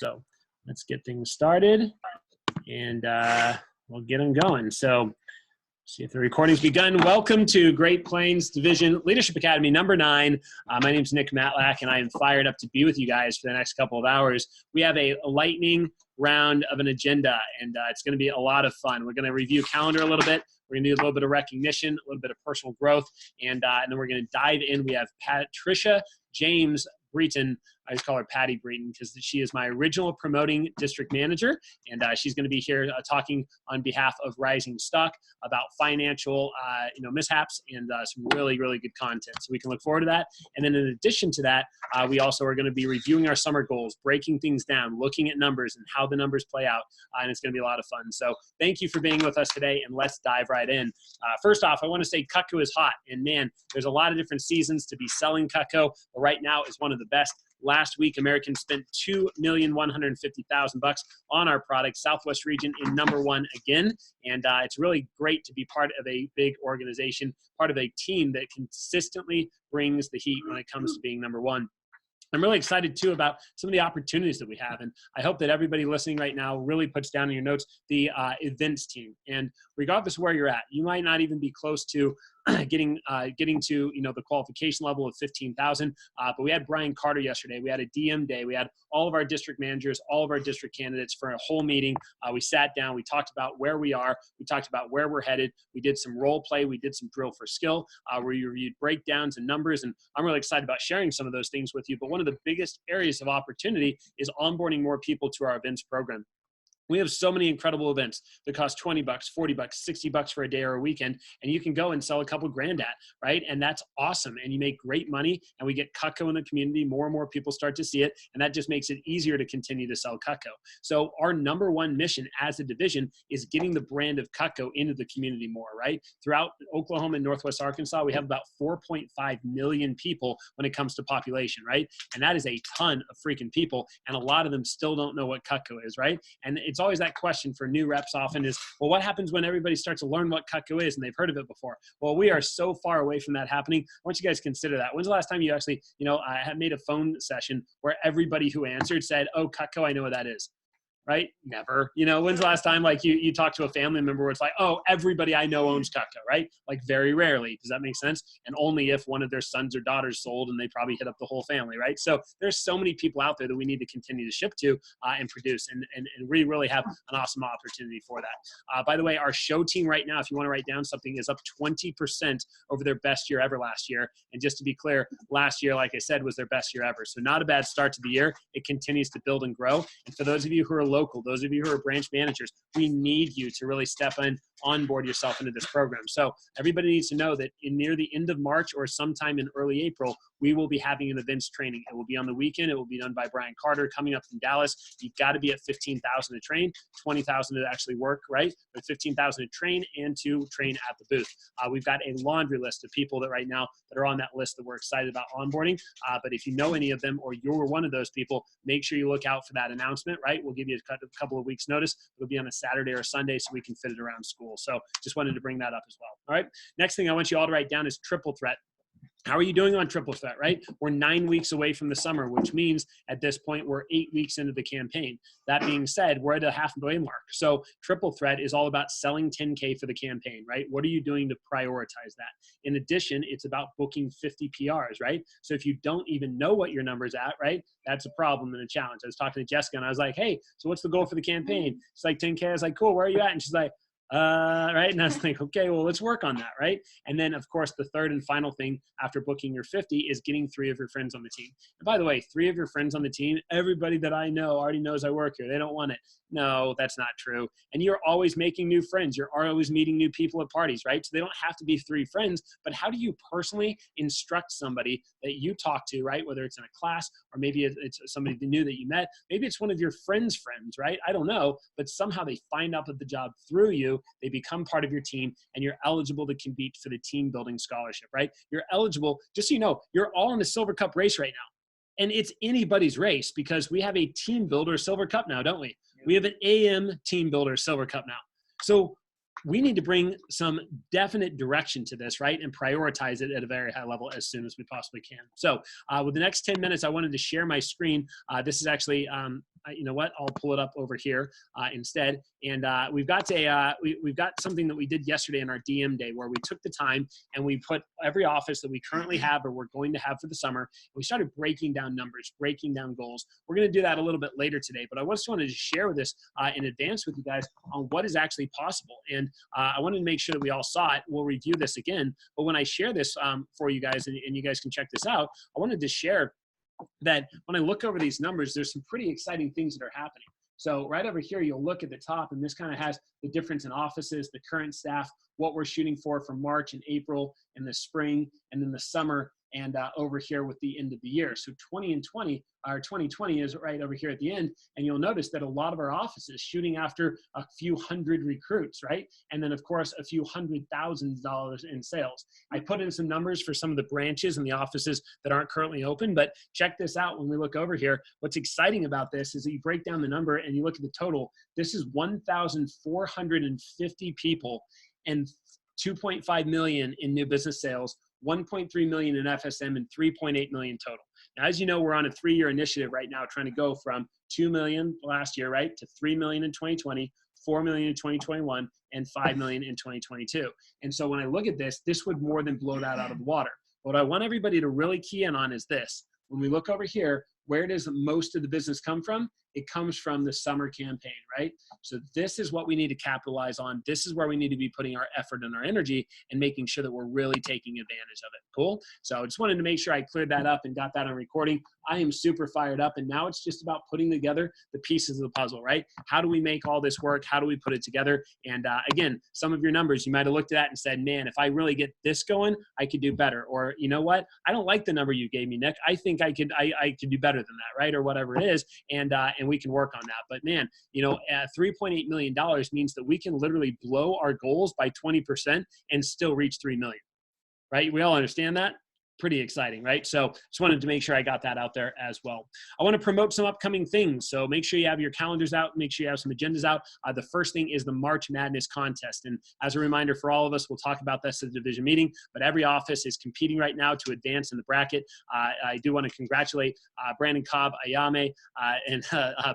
So let's get things started, and we'll get them going. So see if the recording's begun. Welcome to Great Plains Division Leadership Academy number 9. My name's Nick Matlack, and I am fired up to be with you guys for the next couple of hours. We have a lightning round of an agenda, and it's going to be a lot of fun. We're going to review calendar a little bit. We're going to do a little bit of recognition, a little bit of personal growth, and then we're going to dive in. We have Patricia James Breton. I just call her Patty Breton because she is my original promoting district manager, and she's going to be here talking on behalf of Rising Stock about financial mishaps and some really, really good content. So we can look forward to that. And then in addition to that, we also are going to be reviewing our summer goals, breaking things down, looking at numbers and how the numbers play out, and it's going to be a lot of fun. So thank you for being with us today, and let's dive right in. First off, I want to say Cutco is hot, and man, there's a lot of different seasons to be selling Cutco, but right now is one of the best. Last week, Americans spent $2,150,000 on our product. Southwest region in #1 again, and it's really great to be part of a big organization, part of a team that consistently brings the heat when it comes to being #1. I'm really excited, too, about some of the opportunities that we have, and I hope that everybody listening right now really puts down in your notes the events team. And regardless of where you're at, you might not even be close to getting to the qualification level of 15,000. But we had Brian Carter yesterday. We had a DM day. We had all of our district managers, all of our district candidates for a whole meeting. We sat down. We talked about where we are. We talked about where we're headed. We did some role play. We did some drill for skill. We reviewed breakdowns and numbers. And I'm really excited about sharing some of those things with you. But one of the biggest areas of opportunity is onboarding more people to our events program. We have so many incredible events that cost $20, $40, $60 for a day or a weekend, and you can go and sell a couple grand at, right? And that's awesome. And you make great money, and we get Cutco in the community. More and more people start to see it, and that just makes it easier to continue to sell Cutco. So our #1 mission as a division is getting the brand of Cutco into the community more, right? Throughout Oklahoma and Northwest Arkansas, we have about 4.5 million people when it comes to population, right? And that is a ton of freaking people, and a lot of them still don't know what Cutco is, right? And it's always that question for new reps often is, well, what happens when everybody starts to learn what Cutco is and they've heard of it before? Well, we are so far away from that happening. I want you guys to consider that. When's the last time you actually, had made a phone session where everybody who answered said, oh, Cutco, I know what that is? Right? Never. When's the last time you talk to a family member where it's like, oh, everybody I know owns Cutco, right? Like very rarely. Does that make sense? And only if one of their sons or daughters sold and they probably hit up the whole family, right? So there's so many people out there that we need to continue to ship to and produce, and we really have an awesome opportunity for that. By the way, our show team right now, if you want to write down something, is up 20% over their best year ever last year. And just to be clear, last year, like I said, was their best year ever. So not a bad start to the year. It continues to build and grow. And for those of you who are local, those of you who are branch managers, we need you to really step in, onboard yourself into this program. So everybody needs to know that near the end of March or sometime in early April, we will be having an events training. It will be on the weekend. It will be done by Brian Carter coming up from Dallas. You've got to be at 15,000 to train, 20,000 to actually work, right? But 15,000 to train and to train at the booth. We've got a laundry list of people that right now that are on that list that we're excited about onboarding. But if you know any of them or you're one of those people, make sure you look out for that announcement, right? We'll give you a couple of weeks notice. It'll be on a Saturday or Sunday so we can fit it around school. So just wanted to bring that up as well. All right. Next thing I want you all to write down is triple threat. How are you doing on triple threat, right? We're 9 weeks away from the summer, which means at this point, we're 8 weeks into the campaign. That being said, we're at a halfway mark. So triple threat is all about selling 10K for the campaign, right? What are you doing to prioritize that? In addition, it's about booking 50 PRs, right? So if you don't even know what your number's at, right? That's a problem and a challenge. I was talking to Jessica and I was like, hey, so what's the goal for the campaign? She's like 10K. I was like, cool, where are you at? And she's like, right? And I was like, okay, well, let's work on that, right? And then, of course, the third and final thing after booking your 50 is getting 3 of your friends on the team. And by the way, 3 of your friends on the team, everybody that I know already knows I work here. They don't want it. No, that's not true. And you're always making new friends. You're always meeting new people at parties, right? So they don't have to be 3 friends, but how do you personally instruct somebody that you talk to, right? Whether it's in a class or maybe it's somebody new that you met, maybe it's one of your friends' friends, right? I don't know, but somehow they find out that the job through you, they become part of your team, and you're eligible to compete for the team building scholarship, right? You're eligible, just so you know, you're all in the Silver Cup race right now. And it's anybody's race because we have a team builder Silver Cup now, don't we? We have an AM team builder Silver Cup now. So we need to bring some definite direction to this, right? And prioritize it at a very high level as soon as we possibly can. So with the next 10 minutes, I wanted to share my screen. This is actually, you know what, I'll pull it up over here instead. And we've got we've got something that we did yesterday in our DM day where we took the time and we put every office that we currently have or we're going to have for the summer. And we started breaking down numbers, breaking down goals. We're going to do that a little bit later today, but I just wanted to share with this in advance with you guys on what is actually possible. And I wanted to make sure that we all saw it. We'll review this again. But when I share this for you guys, and you guys can check this out, I wanted to share that when I look over these numbers, there's some pretty exciting things that are happening. So right over here, you'll look at the top, and this kind of has the difference in offices, the current staff, what we're shooting for March and April, and the spring, and then the summer, and over here with the end of the year. So 2020 is right over here at the end. And you'll notice that a lot of our offices shooting after a few hundred recruits, right? And then of course, a few $100,000 in sales. I put in some numbers for some of the branches and the offices that aren't currently open, but check this out. When we look over here, what's exciting about this is that you break down the number and you look at the total. This is 1,450 people and 2.5 million in new business sales, 1.3 million in FSM, and 3.8 million total. Now, as you know, we're on a 3-year initiative right now, trying to go from 2 million last year, right, to 3 million in 2020, 4 million in 2021, and 5 million in 2022. And so when I look at this, this would more than blow that out of the water. What I want everybody to really key in on is this. When we look over here, where does most of the business come from? It comes from the summer campaign, right? So this is what we need to capitalize on. This is where we need to be putting our effort and our energy and making sure that we're really taking advantage of it. Cool? So I just wanted to make sure I cleared that up and got that on recording. I am super fired up, and now it's just about putting together the pieces of the puzzle, right? How do we make all this work? How do we put it together? And again, some of your numbers, you might have looked at that and said, man, if I really get this going, I could do better. Or you know what? I don't like the number you gave me, Nick. I think I could do better than that, right? Or whatever it is. And we can work on that. But man, you know, $3.8 million means that we can literally blow our goals by 20% and still reach 3 million, right? We all understand that? Pretty exciting, right? So just wanted to make sure I got that out there as well. I want to promote some upcoming things. So make sure you have your calendars out. Make sure you have some agendas out. The first thing is the March Madness contest. And as a reminder for all of us, we'll talk about this at the division meeting, but every office is competing right now to advance in the bracket. I do want to congratulate Brandon Cobb, Ayame, and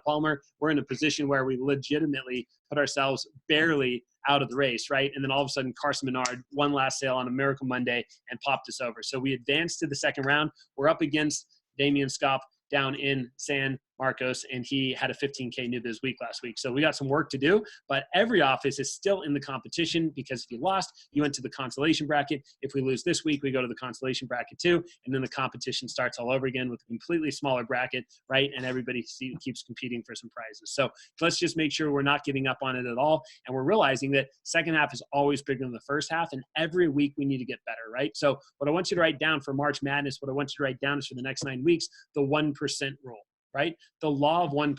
Palmer. We're in a position where we legitimately put ourselves barely out of the race, right? And then all of a sudden, Carson Menard, one last sale on a Miracle Monday and popped us over. So we advanced to the second round. We're up against Damian Scop down in San Marcos, and he had a 15K new biz week last week. So we got some work to do, but every office is still in the competition because if you lost, you went to the consolation bracket. If we lose this week, we go to the consolation bracket too, and then the competition starts all over again with a completely smaller bracket, right? And everybody keeps competing for some prizes. So let's just make sure we're not giving up on it at all, and we're realizing that second half is always bigger than the first half, and every week we need to get better, right? So what I want you to write down for March Madness, what I want you to write down is for the next 9 weeks, the 1% rule. Right? The law of 1%,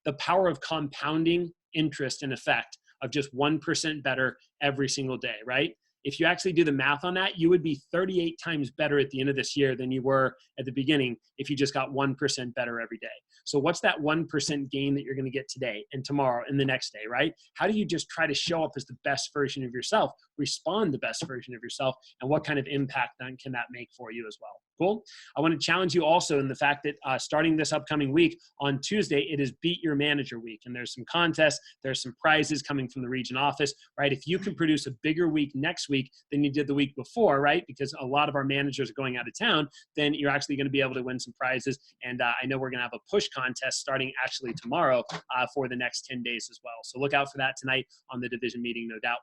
the power of compounding interest and effect of just 1% better every single day, right? If you actually do the math on that, you would be 38 times better at the end of this year than you were at the beginning if you just got 1% better every day. So what's that 1% gain that you're going to get today and tomorrow and the next day, right? How do you just try to show up as the best version of yourself, respond the best version of yourself, and what kind of impact then can that make for you as well? Cool. I want to challenge you also in the fact that starting this upcoming week on Tuesday, it is Beat Your Manager Week. And there's some contests, there's some prizes coming from the region office, right? If you can produce a bigger week next week than you did the week before, right? Because a lot of our managers are going out of town, then you're actually going to be able to win some prizes. And I know we're going to have a push contest starting actually tomorrow for the next 10 days as well. So look out for that tonight on the division meeting, no doubt.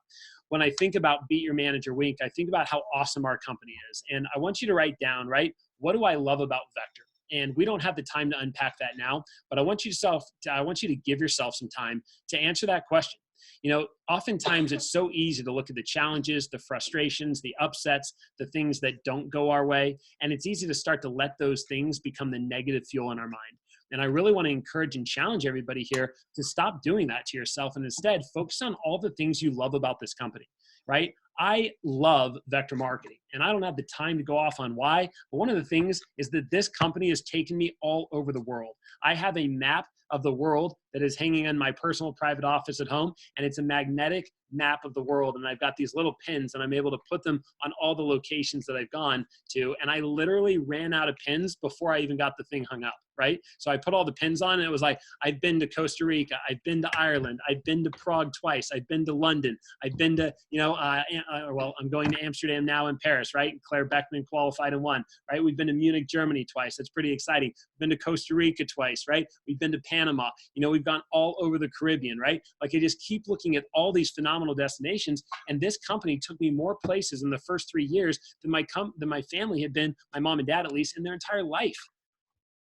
When I think about Beat Your Manager Week, I think about how awesome our company is. And I want you to write down, right, what do I love about Vector? And we don't have the time to unpack that now, but I want you to give yourself some time to answer that question. You know, oftentimes it's so easy to look at the challenges, the frustrations, the upsets, the things that don't go our way. And it's easy to start to let those things become the negative fuel in our mind. And I really want to encourage and challenge everybody here to stop doing that to yourself and instead focus on all the things you love about this company, right? I love vector marketing, and I don't have the time to go off on why, but one of the things is that this company has taken me all over the world. I have a map of the world that is hanging in my personal private office at home. And it's a magnetic map of the world. And I've got these little pins and I'm able to put them on all the locations that I've gone to. And I literally ran out of pins before I even got the thing hung up, right? So I put all the pins on and it was like, I've been to Costa Rica, I've been to Ireland, I've been to Prague twice, I've been to London, I've been to, well, I'm going to Amsterdam now and Paris, right? Claire Beckman qualified and won, right? We've been to Munich, Germany twice. That's pretty exciting. We've been to Costa Rica twice, right? We've been to Panama. We've gone all over the Caribbean, right? Like I just keep looking at all these phenomenal destinations. And this company took me more places in the first 3 years than my family had been, my mom and dad at least, in their entire life.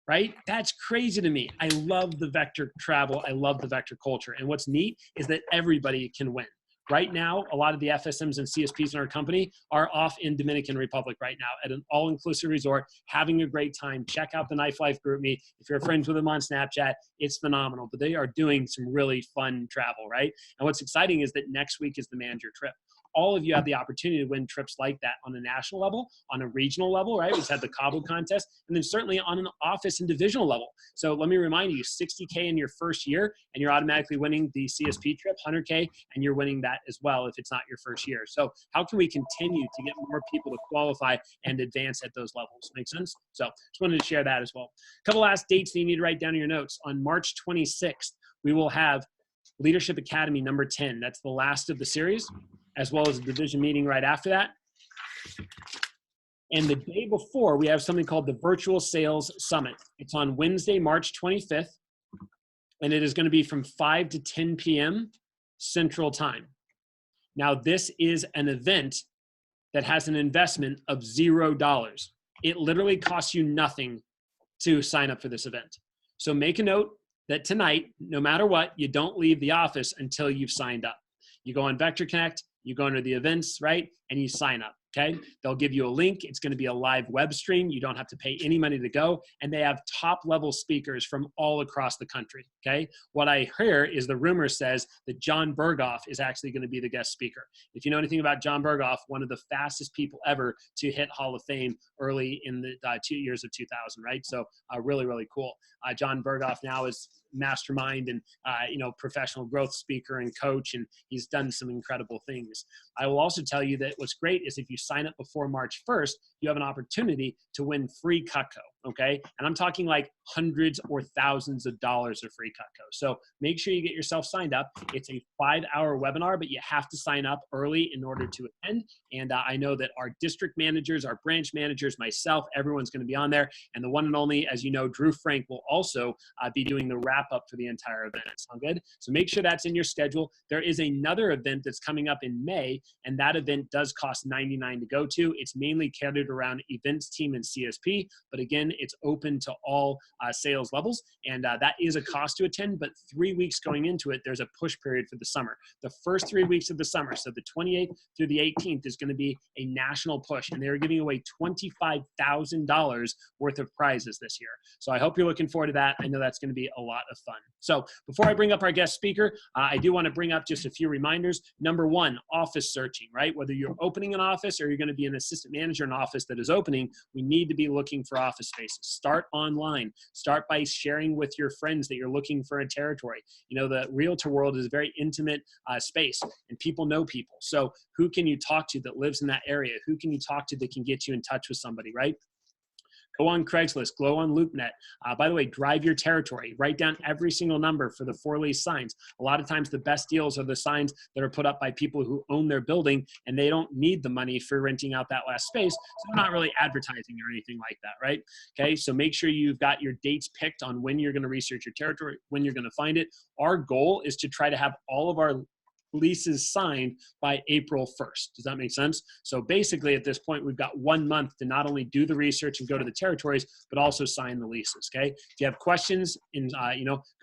Right? That's crazy to me. I love the vector travel. I love the vector culture. And what's neat is that everybody can win. Right now, a lot of the FSMs and CSPs in our company are off in Dominican Republic right now at an all-inclusive resort, having a great time. Check out the Knife Life group me. If you're friends with them on Snapchat, it's phenomenal. But they are doing some really fun travel, right? And what's exciting is that next week is the manager trip. All of you have the opportunity to win trips like that on a national level, on a regional level, right? We've had the Cabo contest, and then certainly on an office and divisional level. So let me remind you, $60K in your first year, and you're automatically winning the CSP trip, $100K, and you're winning that as well if it's not your first year. So how can we continue to get more people to qualify and advance at those levels? Make sense? So just wanted to share that as well. A couple last dates that you need to write down in your notes. On March 26th, we will have Leadership Academy number 10. That's the last of the series, as well as a division meeting right after that. And the day before, we have something called the Virtual Sales Summit. It's on Wednesday, March 25th, and it is going to be from 5 to 10 p.m. Central Time. Now, this is an event that has an investment of $0. It literally costs you nothing to sign up for this event. So make a note that tonight, no matter what, you don't leave the office until you've signed up. You go on Vector Connect, you go under the events, right? And you sign up, okay? They'll give you a link. It's going to be a live web stream. You don't have to pay any money to go. And they have top level speakers from all across the country, okay? What I hear is the rumor says that John Berghoff is actually going to be the guest speaker. If you know anything about John Berghoff, one of the fastest people ever to hit Hall of Fame early in the 2 years of 2000, right? So really, really cool. John Berghoff now is mastermind and professional growth speaker and coach, and he's done some incredible things. I will also tell you that what's great is if you sign up before March 1st, you have an opportunity to win free Cutco, okay? And I'm talking like hundreds or thousands of dollars of free Cutco. So make sure you get yourself signed up. It's a 5-hour webinar, but you have to sign up early in order to attend. And I know that our district managers, our branch managers, myself, everyone's going to be on there. And the one and only, as you know, Drew Frank will also be doing the wrap up for the entire event. Sound good? So make sure that's in your schedule. There is another event that's coming up in May, and that event does cost $99 to go to. It's mainly catered around events team and CSP, but again, it's open to all sales levels, and that is a cost to attend, but 3 weeks going into it, there's a push period for the summer. The first 3 weeks of the summer, so the 28th through the 18th, is going to be a national push, and they're giving away $25,000 worth of prizes this year. So I hope you're looking forward to that. I know that's going to be a lot of fun. So before I bring up our guest speaker, I do want to bring up just a few reminders. Number one, office searching, right? Whether you're opening an office or you're going to be an assistant manager in an office that is opening, we need to be looking for office spaces. Start online. Start by sharing with your friends that you're looking for a territory. You know, the realtor world is a very intimate space, and people know people. So who can you talk to that lives in that area? Who can you talk to that can get you in touch with somebody, right? Go on Craigslist, go on LoopNet. By the way, drive your territory. Write down every single number for the for lease signs. A lot of times the best deals are the signs that are put up by people who own their building and they don't need the money for renting out that last space. So they're not really advertising or anything like that, right? Okay, so make sure you've got your dates picked on when you're gonna research your territory, when you're gonna find it. Our goal is to try to have all of our leases signed by April 1st. Does that make sense? So basically at this point, we've got 1 month to not only do the research and go to the territories, but also sign the leases, okay? If you have questions, go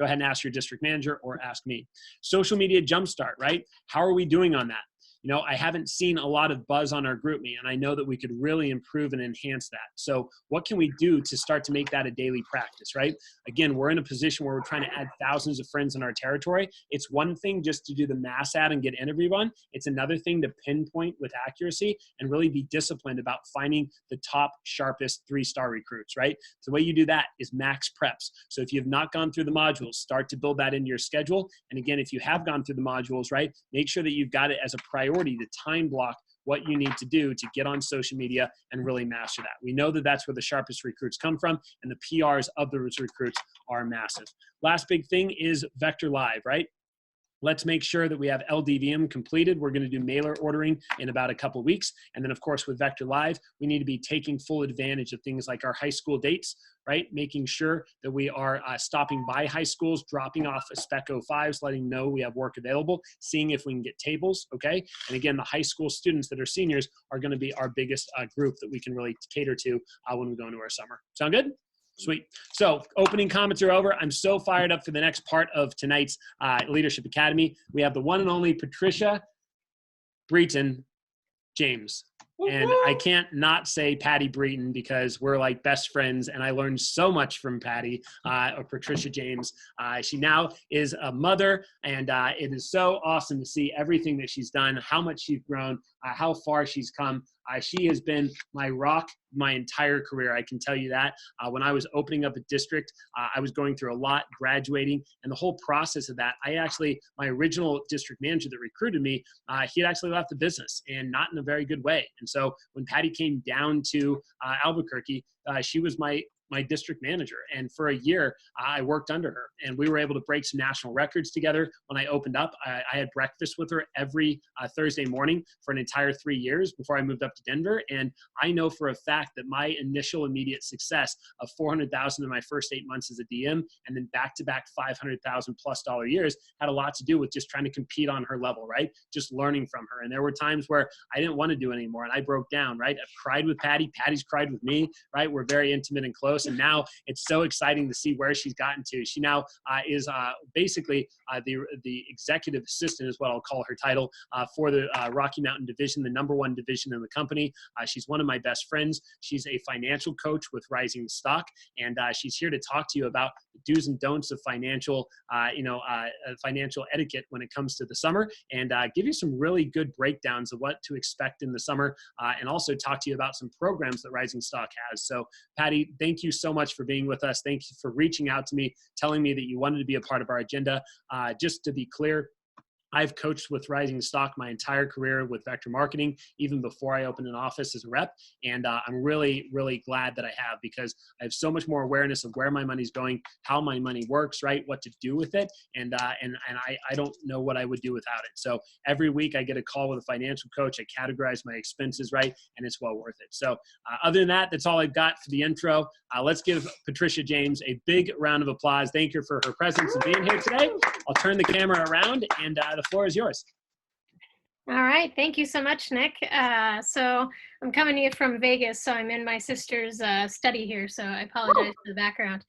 ahead and ask your district manager or ask me. Social media jumpstart, right? How are we doing on that? I haven't seen a lot of buzz on our GroupMe, and I know that we could really improve and enhance that. So what can we do to start to make that a daily practice, right? Again, we're in a position where we're trying to add thousands of friends in our territory. It's one thing just to do the mass ad and get in everyone. It's another thing to pinpoint with accuracy and really be disciplined about finding the top, sharpest 3-star recruits, right? So the way you do that is max preps. So if you have not gone through the modules, start to build that into your schedule. And again, if you have gone through the modules, right, make sure that you've got it as a priority to time block what you need to do to get on social media and really master that. We know that that's where the sharpest recruits come from, and the PRs of those recruits are massive. Last big thing is Vector Live, right? Let's make sure that we have LDVM completed. We're going to do mailer ordering in about a couple of weeks. And then, of course, with Vector Live, we need to be taking full advantage of things like our high school dates, right? Making sure that we are stopping by high schools, dropping off a Spec 05s, letting them know we have work available, seeing if we can get tables, okay? And again, the high school students that are seniors are going to be our biggest group that we can really cater to when we go into our summer. Sound good? Sweet. So opening comments are over. I'm so fired up for the next part of tonight's Leadership Academy. We have the one and only Patricia James. And I can't not say Patty Breton because we're like best friends, and I learned so much from Patty or Patricia James. She now is a mother, and it is so awesome to see everything that she's done, how much she's grown, how far she's come. She has been my rock my entire career. I can tell you that. When I was opening up a district, I was going through a lot, graduating, and the whole process of that, my original district manager that recruited me, he had actually left the business, and not in a very good way. And so when Patty came down to Albuquerque, she was my district manager. And for a year, I worked under her, and we were able to break some national records together. When I opened up, I had breakfast with her every Thursday morning for an entire 3 years before I moved up to Denver. And I know for a fact that my initial immediate success of $400,000 in my first 8 months as a DM, and then back-to-back $500,000+ years had a lot to do with just trying to compete on her level, right? Just learning from her. And there were times where I didn't want to do it anymore, and I broke down, right? I've cried with Patty. Patty's cried with me, right? We're very intimate and close. And now it's so exciting to see where she's gotten to. She now is basically the executive assistant is what I'll call her title for the Rocky Mountain division, the #1 division in the company. She's one of my best friends. She's a financial coach with Rising Stock, and she's here to talk to you about the do's and don'ts of financial etiquette when it comes to the summer, and give you some really good breakdowns of what to expect in the summer, and also talk to you about some programs that Rising Stock has. So, Patty, thank you so much for being with us. Thank you for reaching out to me, telling me that you wanted to be a part of our agenda. Just to be clear, I've coached with Rising Stock my entire career with Vector Marketing, even before I opened an office as a rep. And I'm really, really glad that I have, because I have so much more awareness of where my money's going, how my money works, right? What to do with it. And I don't know what I would do without it. So every week I get a call with a financial coach. I categorize my expenses, right? And it's well worth it. So other than that, that's all I've got for the intro. Let's give Patricia James a big round of applause. Thank her for her presence and being here today. I'll turn the camera around, and the floor is yours. All right. Thank you so much, Nick. So I'm coming to you from Vegas, so I'm in my sister's study here, so I apologize for the background.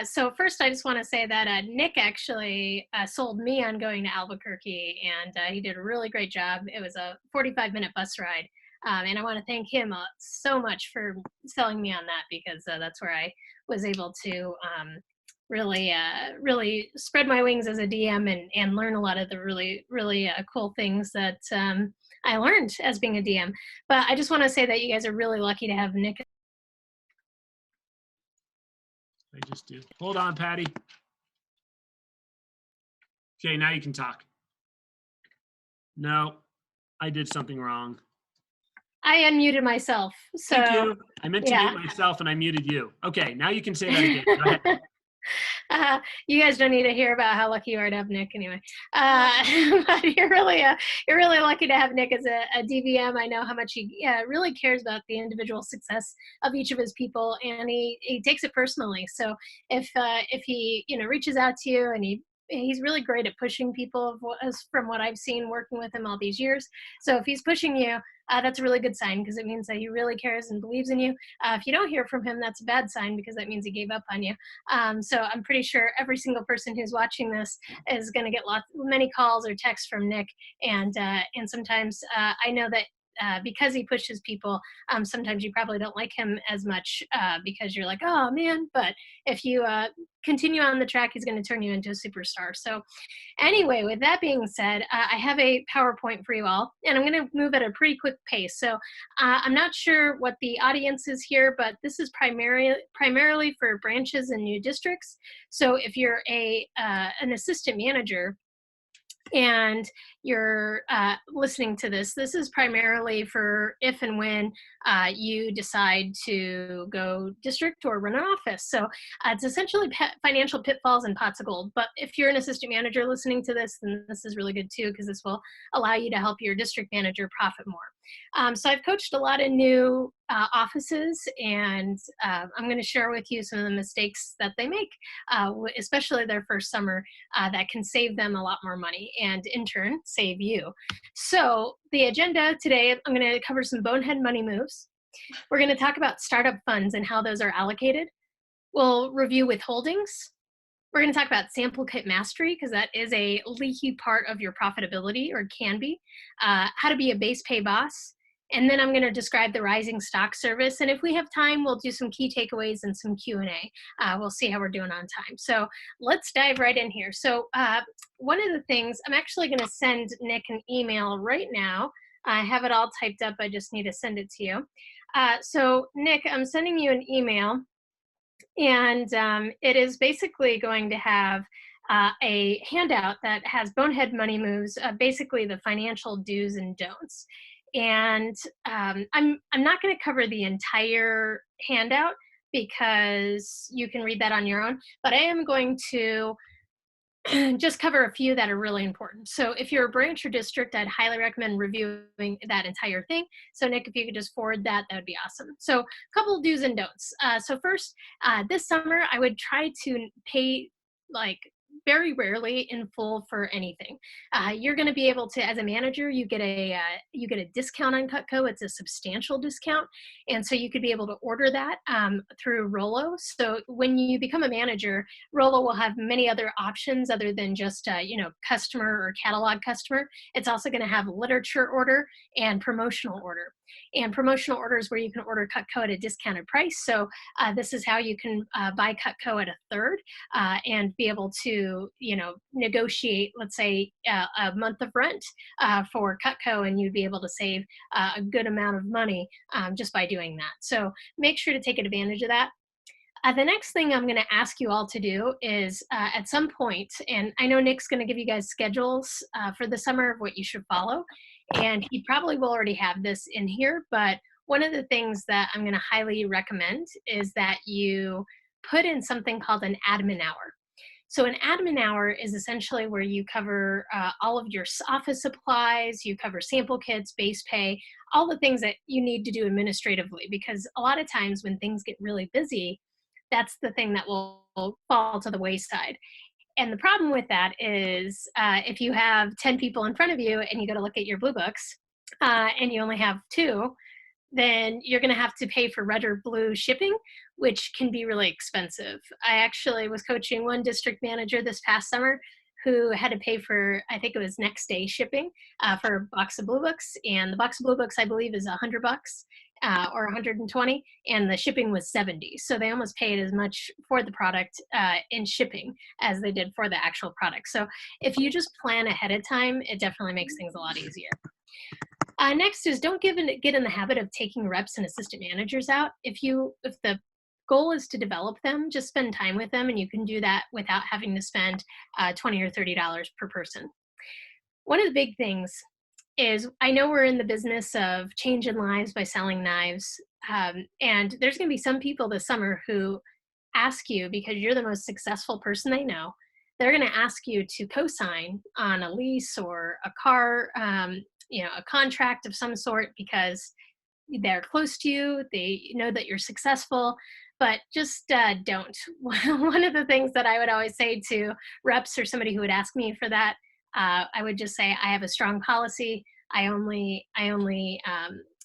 So first I just want to say that Nick actually sold me on going to Albuquerque, and he did a really great job. It was a 45-minute bus ride. And I want to thank him so much for selling me on that, because that's where I was able to really spread my wings as a DM and learn a lot of the really cool things that I learned as being a DM. But I just want to say that you guys are really lucky to have Nick. I just do. Hold on, Patty. Okay, now you can talk. No, I did something wrong. I unmuted myself. So thank you. I meant to mute myself, and I muted you. Okay, now you can say that again. Go ahead. You guys don't need to hear about how lucky you are to have Nick anyway. But you're really lucky to have Nick as a DVM. I know how much he really cares about the individual success of each of his people, and he takes it personally. So if he reaches out to you and he he's really great at pushing people from what I've seen working with him all these years. So if he's pushing you, that's a really good sign because it means that he really cares and believes in you. If you don't hear from him, that's a bad sign because that means he gave up on you. So I'm pretty sure every single person who's watching this is going to get many calls or texts from Nick, and sometimes I know that. Because he pushes people, sometimes you probably don't like him as much because you're like, oh man. But if you continue on the track, he's going to turn you into a superstar. So anyway, with that being said, I have a PowerPoint for you all, and I'm going to move at a pretty quick pace. So I'm not sure what the audience is here, but this is primarily for branches and new districts. So if you're an assistant manager, and you're listening to this, this is primarily for if and when you decide to go district or run an office. So it's essentially financial pitfalls and pots of gold. But if you're an assistant manager listening to this, then this is really good too, because this will allow you to help your district manager profit more. So I've coached a lot of new offices, and I'm going to share with you some of the mistakes that they make, especially their first summer, that can save them a lot more money and in turn save you. So the agenda today, I'm going to cover some bonehead money moves. We're going to talk about startup funds and how those are allocated. We'll review withholdings. We're going to talk about sample kit mastery because that is a leaky part of your profitability, or can be. How to be a base pay boss. And then I'm going to describe the rising stock service. And if we have time, we'll do some key takeaways and some Q&A. We'll see how we're doing on time. So let's dive right in here. So one of the things, I'm actually going to send Nick an email right now. I have it all typed up. I just need to send it to you. So Nick, I'm sending you an email. And it is basically going to have a handout that has bonehead money moves, basically the financial do's and don'ts. And I'm not going to cover the entire handout because you can read that on your own, but I am going to just cover a few that are really important. So if you're a branch or district, I'd highly recommend reviewing that entire thing. So Nick, if you could just forward that, that would be awesome. So a couple of do's and don'ts. So first, this summer, I would try to pay very rarely in full for anything. You're going to be able to, as a manager, you get a discount on Cutco. It's a substantial discount, and so you could be able to order that through Rollo. So when you become a manager, Rollo will have many other options other than just customer or catalog customer. It's also going to have literature order and promotional order. And promotional orders where you can order Cutco at a discounted price. So this is how you can buy Cutco at a third and be able to, negotiate, let's say, a month of rent for Cutco, and you'd be able to save a good amount of money just by doing that. So make sure to take advantage of that. The next thing I'm going to ask you all to do is at some point, and I know Nick's going to give you guys schedules for the summer of what you should follow, and he probably will already have this in here, but one of the things that I'm going to highly recommend is that you put in something called an admin hour. So an admin hour is essentially where you cover all of your office supplies, you cover sample kits, base pay, all the things that you need to do administratively, because a lot of times when things get really busy, that's the thing that will fall to the wayside. And the problem with that is if you have 10 people in front of you and you go to look at your blue books and you only have 2, then you're going to have to pay for red or blue shipping, which can be really expensive. I actually was coaching one district manager this past summer who had to pay for, I think it was next day shipping for a box of blue books. And the box of blue books, I believe, is $100 or 120, and the shipping was 70. So they almost paid as much for the product in shipping as they did for the actual product. So if you just plan ahead of time, it definitely makes things a lot easier. Next is don't get in the habit of taking reps and assistant managers out. If the goal is to develop them, just spend time with them, and you can do that without having to spend $20 or $30 per person. One of the big things is, I know we're in the business of changing lives by selling knives, and there's going to be some people this summer who ask you, because you're the most successful person they know, they're going to ask you to co-sign on a lease or a car, a contract of some sort, because they're close to you, they know that you're successful, but just don't. One of the things that I would always say to reps or somebody who would ask me for that, I would just say, I have a strong policy. I only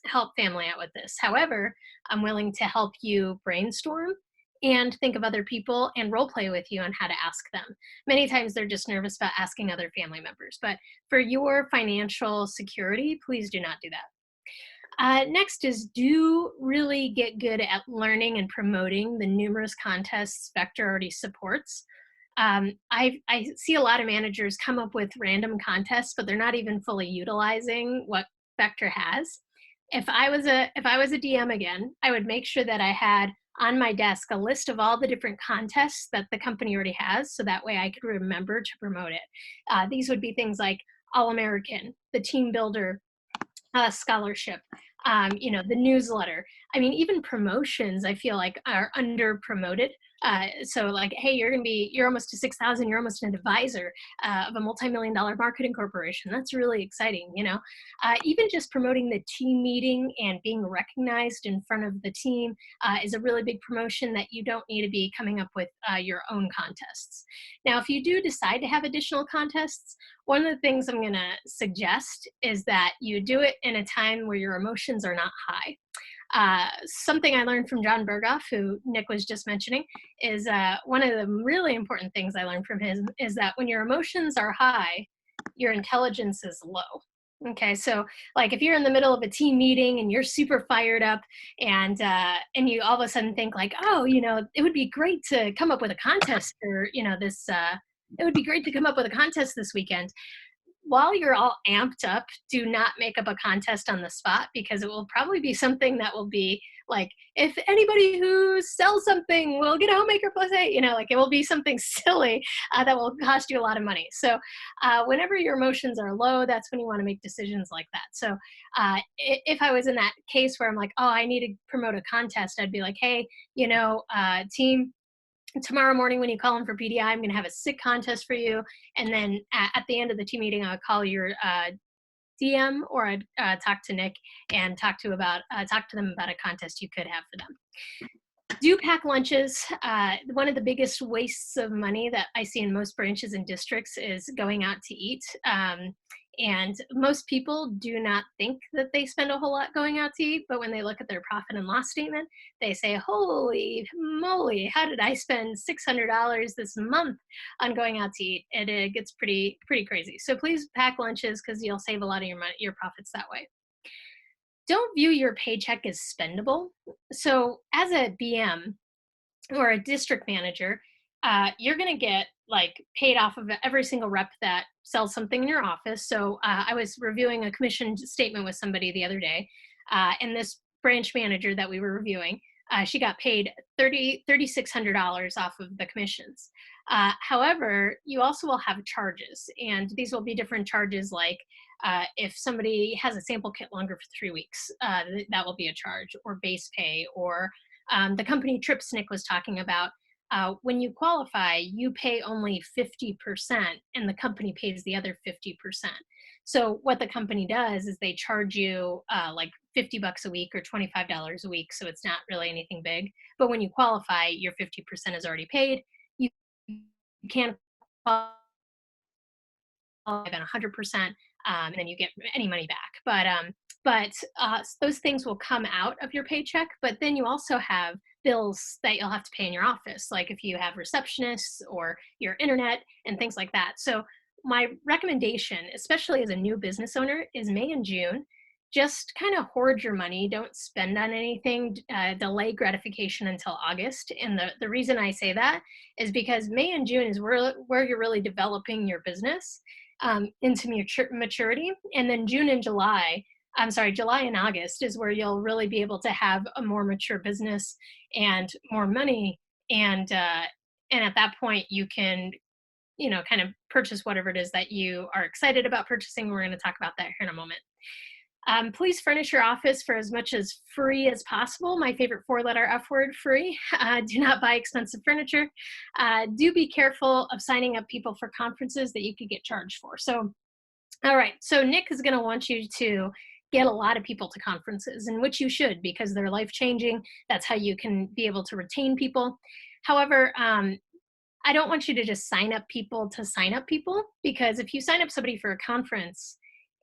help family out with this. However, I'm willing to help you brainstorm and think of other people and role play with you on how to ask them. Many times they're just nervous about asking other family members, but for your financial security, please do not do that. Next is, do really get good at learning and promoting the numerous contests Vector already supports. I see a lot of managers come up with random contests, but they're not even fully utilizing what Vector has. If I was a DM again, I would make sure that I had on my desk a list of all the different contests that the company already has, so that way I could remember to promote it. These would be things like All American, the Team Builder scholarship, the newsletter. I mean, even promotions, I feel like, are under promoted. So like, hey, you're almost to 6,000, you're almost an advisor of a multi-million-dollar marketing corporation. That's really exciting, Even just promoting the team meeting and being recognized in front of the team is a really big promotion that you don't need to be coming up with your own contests. Now, if you do decide to have additional contests, one of the things I'm going to suggest is that you do it in a time where your emotions are not high. Something I learned from John Berghoff, who Nick was just mentioning, is one of the really important things I learned from him is that when your emotions are high, your intelligence is low. Okay, so like if you're in the middle of a team meeting and you're super fired up and you all of a sudden think like, oh, it would be great to come up with a contest or this. It would be great to come up with a contest this weekend. While you're all amped up, do not make up a contest on the spot, because it will probably be something that will be like, if anybody who sells something will get a homemaker plus 8, like it will be something silly that will cost you a lot of money. So whenever your emotions are low, that's when you want to make decisions like that. So if I was in that case where I'm like, oh, I need to promote a contest, I'd be like, hey, team, tomorrow morning when you call in for PDI, I'm going to have a sick contest for you. And then at the end of the team meeting, I would call your DM, or I'd talk to Nick and talk to them about a contest you could have for them. Do pack lunches. One of the biggest wastes of money that I see in most branches and districts is going out to eat. And most people do not think that they spend a whole lot going out to eat, but when they look at their profit and loss statement, they say, holy moly, how did I spend $600 this month on going out to eat? And it gets pretty crazy. So please pack lunches, because you'll save a lot of your profits that way. Don't view your paycheck as spendable. So as a BM or a district manager, you're going to get paid off of every single rep that sells something in your office. So I was reviewing a commission statement with somebody the other day, and this branch manager that we were reviewing, she got paid $3,600 off of the commissions. However, you also will have charges, and these will be different charges, like if somebody has a sample kit longer for 3 weeks, that will be a charge, or base pay, or the company trips Nick was talking about. When you qualify, you pay only 50%, and the company pays the other 50%. So what the company does is they charge you like $50 a week or $25 a week. So it's not really anything big. But when you qualify, your 50% is already paid. You can't qualify than 100%, and then you get any money back. But those things will come out of your paycheck. But then you also have bills that you'll have to pay in your office, like if you have receptionists or your internet and things like that. So my recommendation, especially as a new business owner, is May and June. Just kind of hoard your money. Don't spend on anything. Delay gratification until August. And the reason I say that is because May and June is where you're really developing your business into maturity. And then July and August is where you'll really be able to have a more mature business and more money. And at that point, you can, kind of purchase whatever it is that you are excited about purchasing. We're going to talk about that here in a moment. Please furnish your office for as much as free as possible. My favorite 4-letter F word, free. Do not buy expensive furniture. Do be careful of signing up people for conferences that you could get charged for. So, all right. So Nick is going to want you to get a lot of people to conferences, and which you should, because they're life changing. That's how you can be able to retain people. However, I don't want you to just sign up people to sign up people, because if you sign up somebody for a conference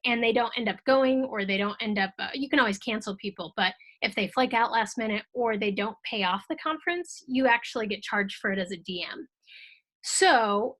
and they don't end up going, or they don't end up, you can always cancel people, but if they flake out last minute or they don't pay off the conference, you actually get charged for it as a DM. So,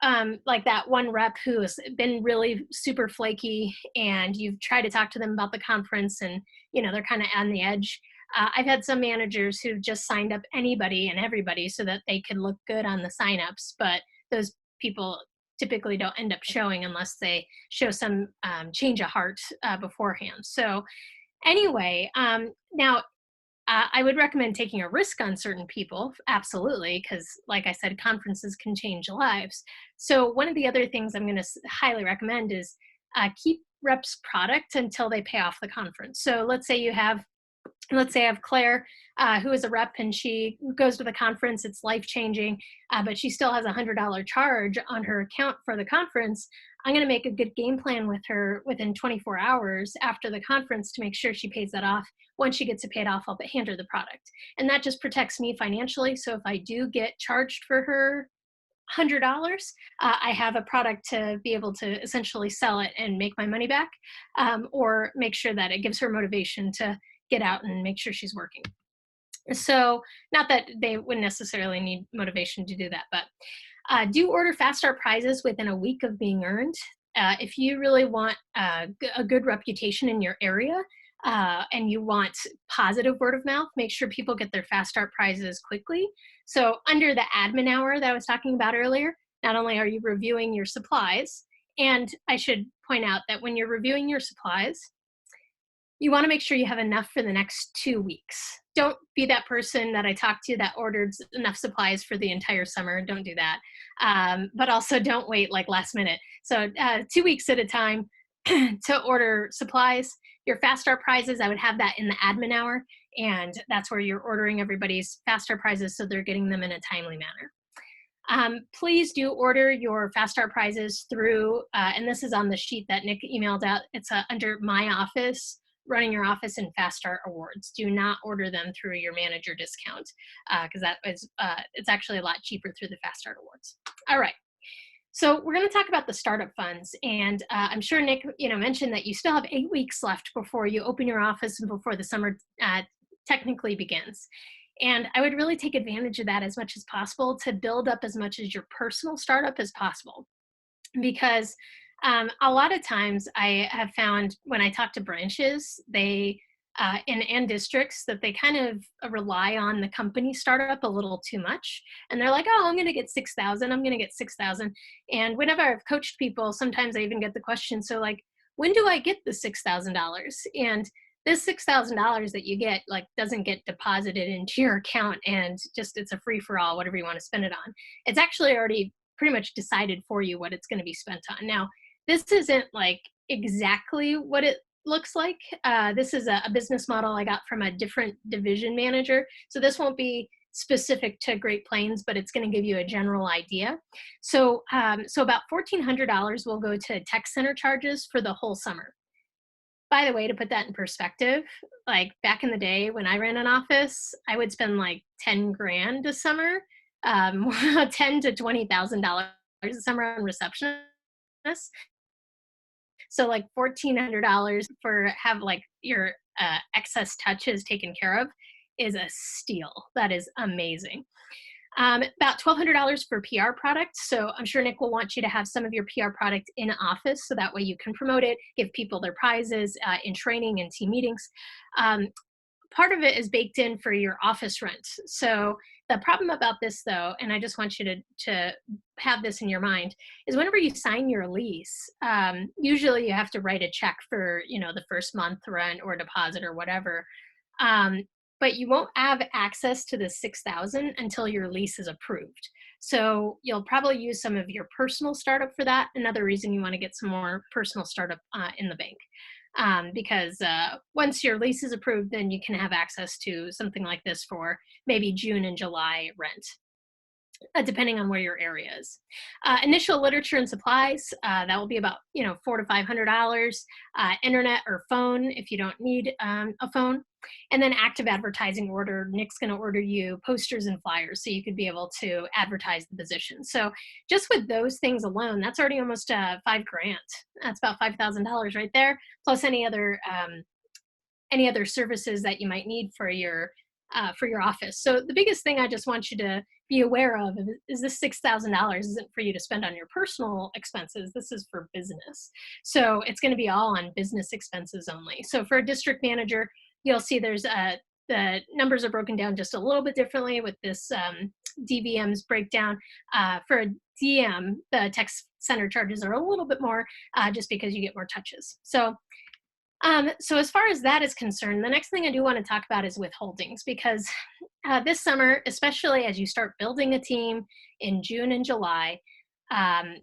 like that one rep who has been really super flaky, and you've tried to talk to them about the conference, and they're kind of on the edge. I've had some managers who just signed up anybody and everybody so that they could look good on the signups, but those people typically don't end up showing unless they show some change of heart beforehand. So, anyway, now I would recommend taking a risk on certain people, absolutely, because, like I said, conferences can change lives. So one of the other things I'm going to highly recommend is keep reps product until they pay off the conference. So let's say I have Claire, who is a rep, and she goes to the conference. It's life changing, but she still has a $100 charge on her account for the conference. I'm going to make a good game plan with her within 24 hours after the conference to make sure she pays that off. Once she gets it paid off, I'll hand her the product. And that just protects me financially. So if I do get charged for her $100, I have a product to be able to essentially sell it and make my money back, or make sure that it gives her motivation to get out and make sure she's working. So not that they wouldn't necessarily need motivation to do that, but do order fast start prizes within a week of being earned. If you really want a good reputation in your area, and you want positive word of mouth, make sure people get their fast start prizes quickly. So under the admin hour that I was talking about earlier, not only are you reviewing your supplies, and I should point out that when you're reviewing your supplies, you want to make sure you have enough for the next 2 weeks. Don't be that person that I talked to that ordered enough supplies for the entire summer. Don't do that. But also don't wait like last minute. So 2 weeks at a time to order supplies. Your fast start prizes, I would have that in the admin hour. And that's where you're ordering everybody's fast start prizes so they're getting them in a timely manner. Please do order your fast start prizes through, and this is on the sheet that Nick emailed out. It's under My Office, Running Your Office, and Fast Start Awards. Do not order them through your manager discount, because that is it's actually a lot cheaper through the Fast Start Awards. All right. So we're going to talk about the startup funds, and I'm sure Nick, mentioned that you still have 8 weeks left before you open your office and before the summer technically begins. And I would really take advantage of that as much as possible to build up as much as your personal startup as possible, because a lot of times I have found when I talk to branches, they and districts, that they kind of rely on the company startup a little too much. And they're like, oh, I'm going to get 6,000. I'm going to get 6,000. And whenever I've coached people, sometimes I even get the question, so like, when do I get the $6,000? And this $6,000 that you get doesn't get deposited into your account and just, it's a free for all, whatever you want to spend it on. It's actually already pretty much decided for you what it's going to be spent on. Now, this isn't like exactly what it looks like. This is a business model I got from a different division manager. So this won't be specific to Great Plains, but it's going to give you a general idea. So, so about $1,400 will go to tech center charges for the whole summer. By the way, to put that in perspective, like back in the day when I ran an office, I would spend like 10 grand a summer, 10 to $20,000 a summer on receptionists. So like $1,400 for have like your excess touches taken care of is a steal. That is amazing. About $1,200 for PR product. So I'm sure Nick will want you to have some of your PR product in office, so that way you can promote it, give people their prizes in training and team meetings. Part of it is baked in for your office rent. So the problem about this, though, and I just want you to have this in your mind, is whenever you sign your lease, usually you have to write a check for the first month rent or deposit or whatever. But you won't have access to the $6,000 until your lease is approved. So you'll probably use some of your personal startup for that. Another reason you want to get some more personal startup in the bank. Because once your lease is approved, then you can have access to something like this for maybe June and July rent. depending on where your area is. Initial literature and supplies, that will be about, $400 to $500. Internet or phone if you don't need a phone. And then active advertising order. Nick's going to order you posters and flyers so you could be able to advertise the position. So just with those things alone, that's already almost $5,000. That's about $5,000 right there, plus any other services that you might need for your office. So the biggest thing I just want you to be aware of is this $6,000 isn't for you to spend on your personal expenses. This is for business. So it's going to be all on business expenses only. So for a district manager, you'll see the numbers are broken down just a little bit differently with this DVM's breakdown. For a DM, the tech center charges are a little bit more just because you get more touches. So as far as that is concerned, the next thing I do want to talk about is withholdings, because this summer, especially as you start building a team in June and July, um,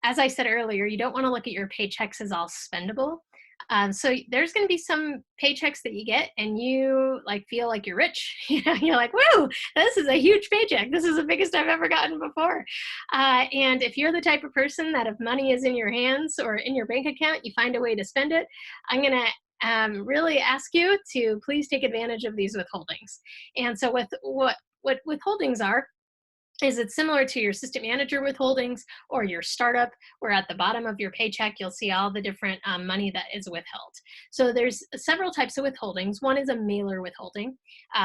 as I said earlier, you don't want to look at your paychecks as all spendable. So there's going to be some paychecks that you get and you like feel like you're rich. You're like, whoa, this is a huge paycheck. This is the biggest I've ever gotten before. And if you're the type of person that if money is in your hands or in your bank account, you find a way to spend it, I'm going to really ask you to please take advantage of these withholdings. And so with what withholdings are, is it similar to your assistant manager withholdings or your startup, where at the bottom of your paycheck, you'll see all the different money that is withheld. So there's several types of withholdings. One is a mailer withholding.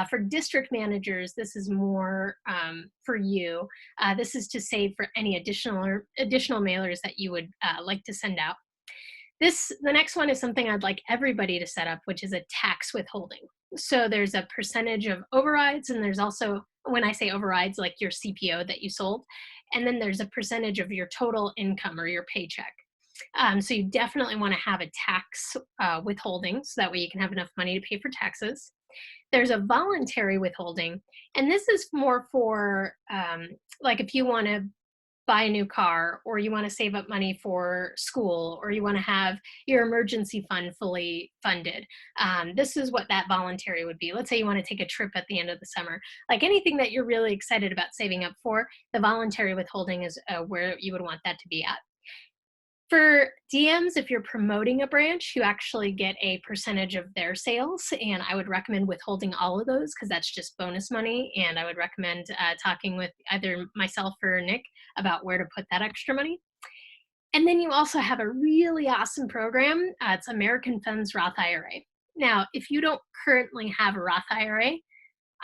For district managers, this is more for you. This is to save for any additional mailers that you would like to send out. The next one is something I'd like everybody to set up, which is a tax withholding. So there's a percentage of overrides, and there's also, when I say overrides, like your CPO that you sold, and then there's a percentage of your total income or your paycheck. So you definitely want to have a tax withholding so that way you can have enough money to pay for taxes. There's a voluntary withholding, and this is more for like if you want to buy a new car, or you want to save up money for school, or you want to have your emergency fund fully funded. This is what that voluntary would be. Let's say you want to take a trip at the end of the summer. Like anything that you're really excited about saving up for, the voluntary withholding is where you would want that to be at. For DMs, if you're promoting a branch, you actually get a percentage of their sales, and I would recommend withholding all of those because that's just bonus money, and I would recommend talking with either myself or Nick about where to put that extra money. And then you also have a really awesome program. It's American Funds Roth IRA. Now, if you don't currently have a Roth IRA,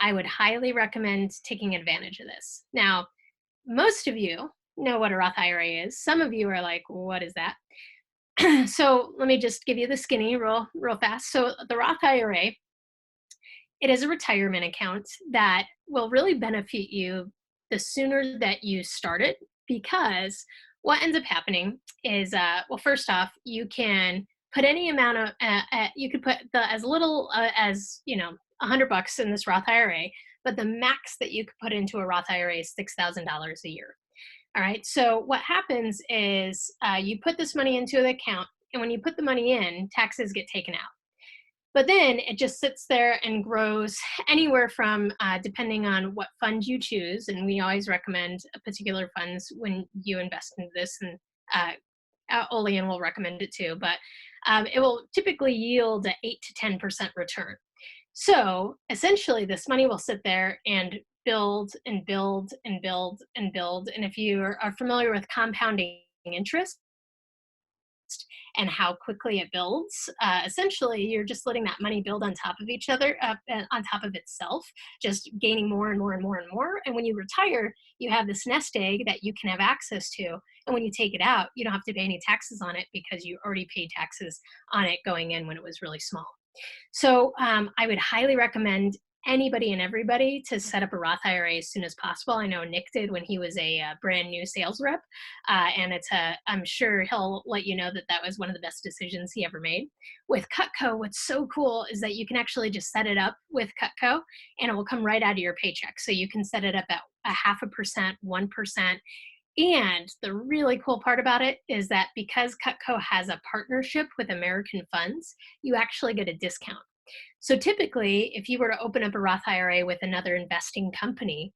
I would highly recommend taking advantage of this. Now, most of you know what a Roth IRA is. Some of you are like, what is that? So let me just give you the skinny real fast. So the Roth IRA, it is a retirement account that will really benefit you the sooner that you start it, because what ends up happening is, well, first off, you can put any amount of, you could put as little as, $100 in this Roth IRA, but the max that you could put into a Roth IRA is $6,000 a year. All right, so what happens is you put this money into the account, and when you put the money in, taxes get taken out. But then it just sits there and grows anywhere from, depending on what fund you choose, and we always recommend particular funds when you invest into this, and Olean will recommend it too, but it will typically yield an 8 to 10% return. So essentially, this money will sit there and build and build and build and build. And if you are familiar with compounding interest and how quickly it builds, essentially, you're just letting that money build on top of each other, on top of itself, just gaining more and more and more and more. And when you retire, you have this nest egg that you can have access to. And when you take it out, you don't have to pay any taxes on it because you already paid taxes on it going in when it was really small. So I would highly recommend anybody and everybody to set up a Roth IRA as soon as possible. I know Nick did when he was a brand new sales rep, and I'm sure he'll let you know that that was one of the best decisions he ever made. With Cutco, what's so cool is that you can actually just set it up with Cutco, and it will come right out of your paycheck. So you can set it up at 0.5%, 1%. And the really cool part about it is that because Cutco has a partnership with American Funds, you actually get a discount. So typically, if you were to open up a Roth IRA with another investing company,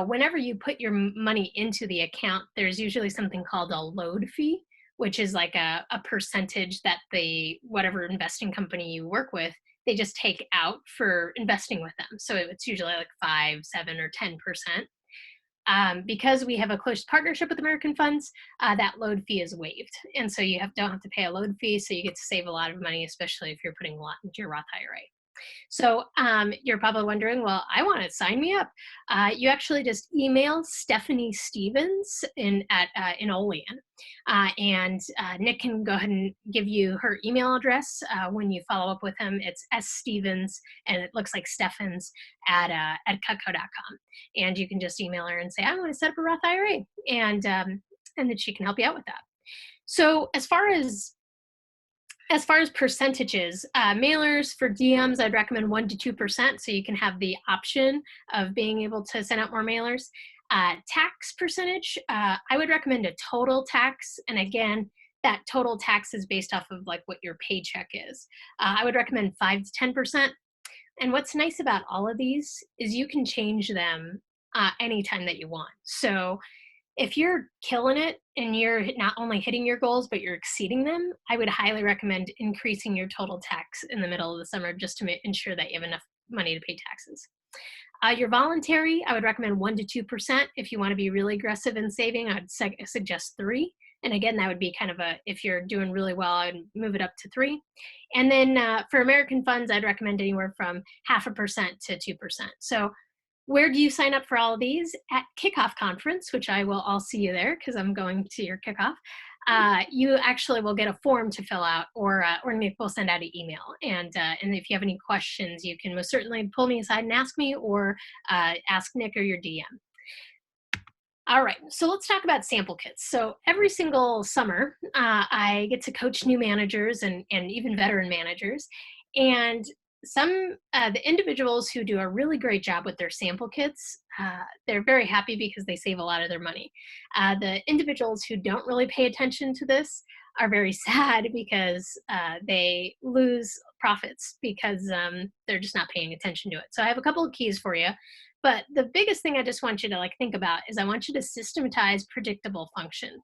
whenever you put your money into the account, there's usually something called a load fee, which is like a percentage that the whatever investing company you work with, they just take out for investing with them. So it's usually like 5, 7, or 10%. Because we have a close partnership with American Funds, that load fee is waived. And so you don't have to pay a load fee, so you get to save a lot of money, especially if you're putting a lot into your Roth IRA. So you're probably wondering, well, I want to sign me up. You actually just email Stephanie Stevens in Olean, and Nick can go ahead and give you her email address when you follow up with him. It's sstevens, and it looks like Stephens at cutco.com, and you can just email her and say, I want to set up a Roth IRA, and then she can help you out with that. So as far as percentages, mailers for DMs, I'd recommend 1 to 2%, so you can have the option of being able to send out more mailers. Tax percentage, I would recommend a total tax, and again, that total tax is based off of like what your paycheck is. I would recommend 5 to 10%. And what's nice about all of these is you can change them anytime that you want. So if you're killing it and you're not only hitting your goals, but you're exceeding them, I would highly recommend increasing your total tax in the middle of the summer just to ensure that you have enough money to pay taxes. Your voluntary, I would recommend 1 to 2%. If you want to be really aggressive in saving, I'd suggest 3%. And again, that would be kind of if you're doing really well, I'd move it up to 3%. And then for American Funds, I'd recommend anywhere from 0.5% to 2%. So where do you sign up for all of these? At Kickoff Conference, which I'll see you there because I'm going to your kickoff. You actually will get a form to fill out, or Nick will send out an email. And if you have any questions, you can most certainly pull me aside and ask me, or ask Nick or your DM. All right, so let's talk about sample kits. So every single summer, I get to coach new managers and even veteran managers. And the individuals who do a really great job with their sample kits, they're very happy because they save a lot of their money. The individuals who don't really pay attention to this are very sad because they lose profits because they're just not paying attention to it. So I have a couple of keys for you. But the biggest thing I just want you to think about is I want you to systematize predictable functions.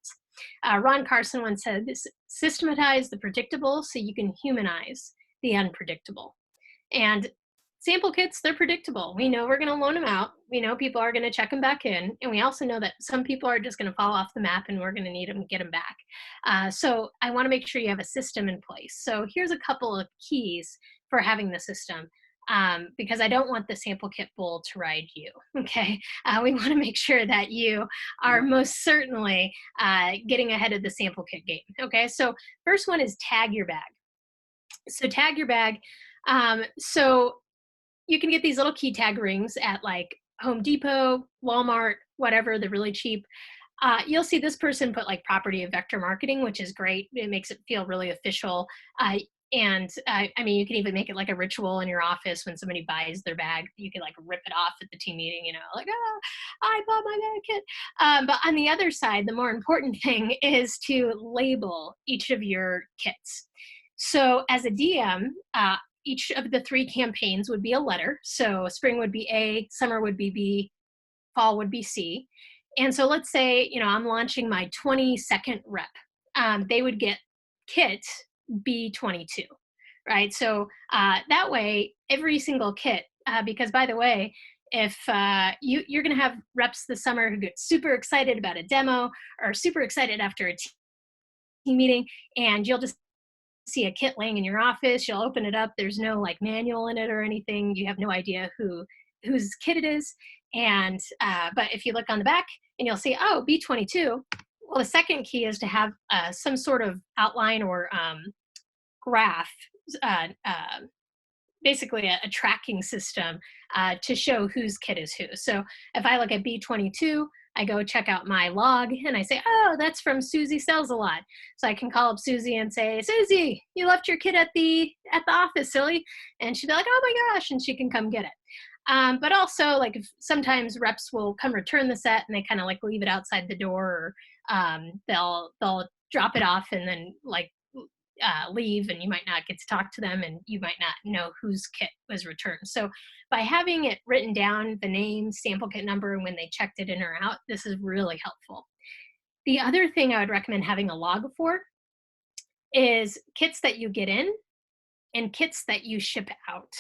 Ron Carson once said, systematize the predictable so you can humanize the unpredictable. And sample kits, they're predictable. We know we're going to loan them out. We know people are going to check them back in. And we also know that some people are just going to fall off the map and we're going to need them to get them back. So I want to make sure you have a system in place. So here's a couple of keys for having the system. Because I don't want the sample kit bull to ride you, okay? We want to make sure that you are most certainly getting ahead of the sample kit game, okay? So first one is tag your bag. So tag your bag. So you can get these little key tag rings at like Home Depot, Walmart, whatever, they're really cheap. You'll see this person put like property of vector marketing, which is great. It makes it feel really official. And I mean, you can even make it like a ritual in your office when somebody buys their bag. You can like rip it off at the team meeting, like, oh, I bought my bag kit. But on the other side, the more important thing is to label each of your kits. So as a DM, each of the 3 campaigns would be a letter. So spring would be A, summer would be B, fall would be C. And so let's say, I'm launching my 22nd rep. They would get kit B22, right? So that way, every single kit, because by the way, if you're going to have reps this summer who get super excited about a demo or super excited after a team meeting, and you'll just see a kit laying in your office, you'll open it up, there's no like manual in it or anything, you have no idea whose kit it is. And but if you look on the back and you'll see, oh, B22, well, the second key is to have some sort of outline or graph, basically a tracking system to show whose kit is who. So if I look at B22, I go check out my log and I say, oh, that's from Susie Sells a Lot. So I can call up Susie and say, Susie, you left your kit at the office, silly. And she'd be like, oh my gosh, and she can come get it. But also, like, if sometimes reps will come return the set and they kind of like leave it outside the door, or they'll drop it off and then like leave, and you might not get to talk to them, and you might not know whose kit was returned. So by having it written down, the name, sample kit number, and when they checked it in or out, this is really helpful. The other thing I would recommend having a log for is kits that you get in and kits that you ship out.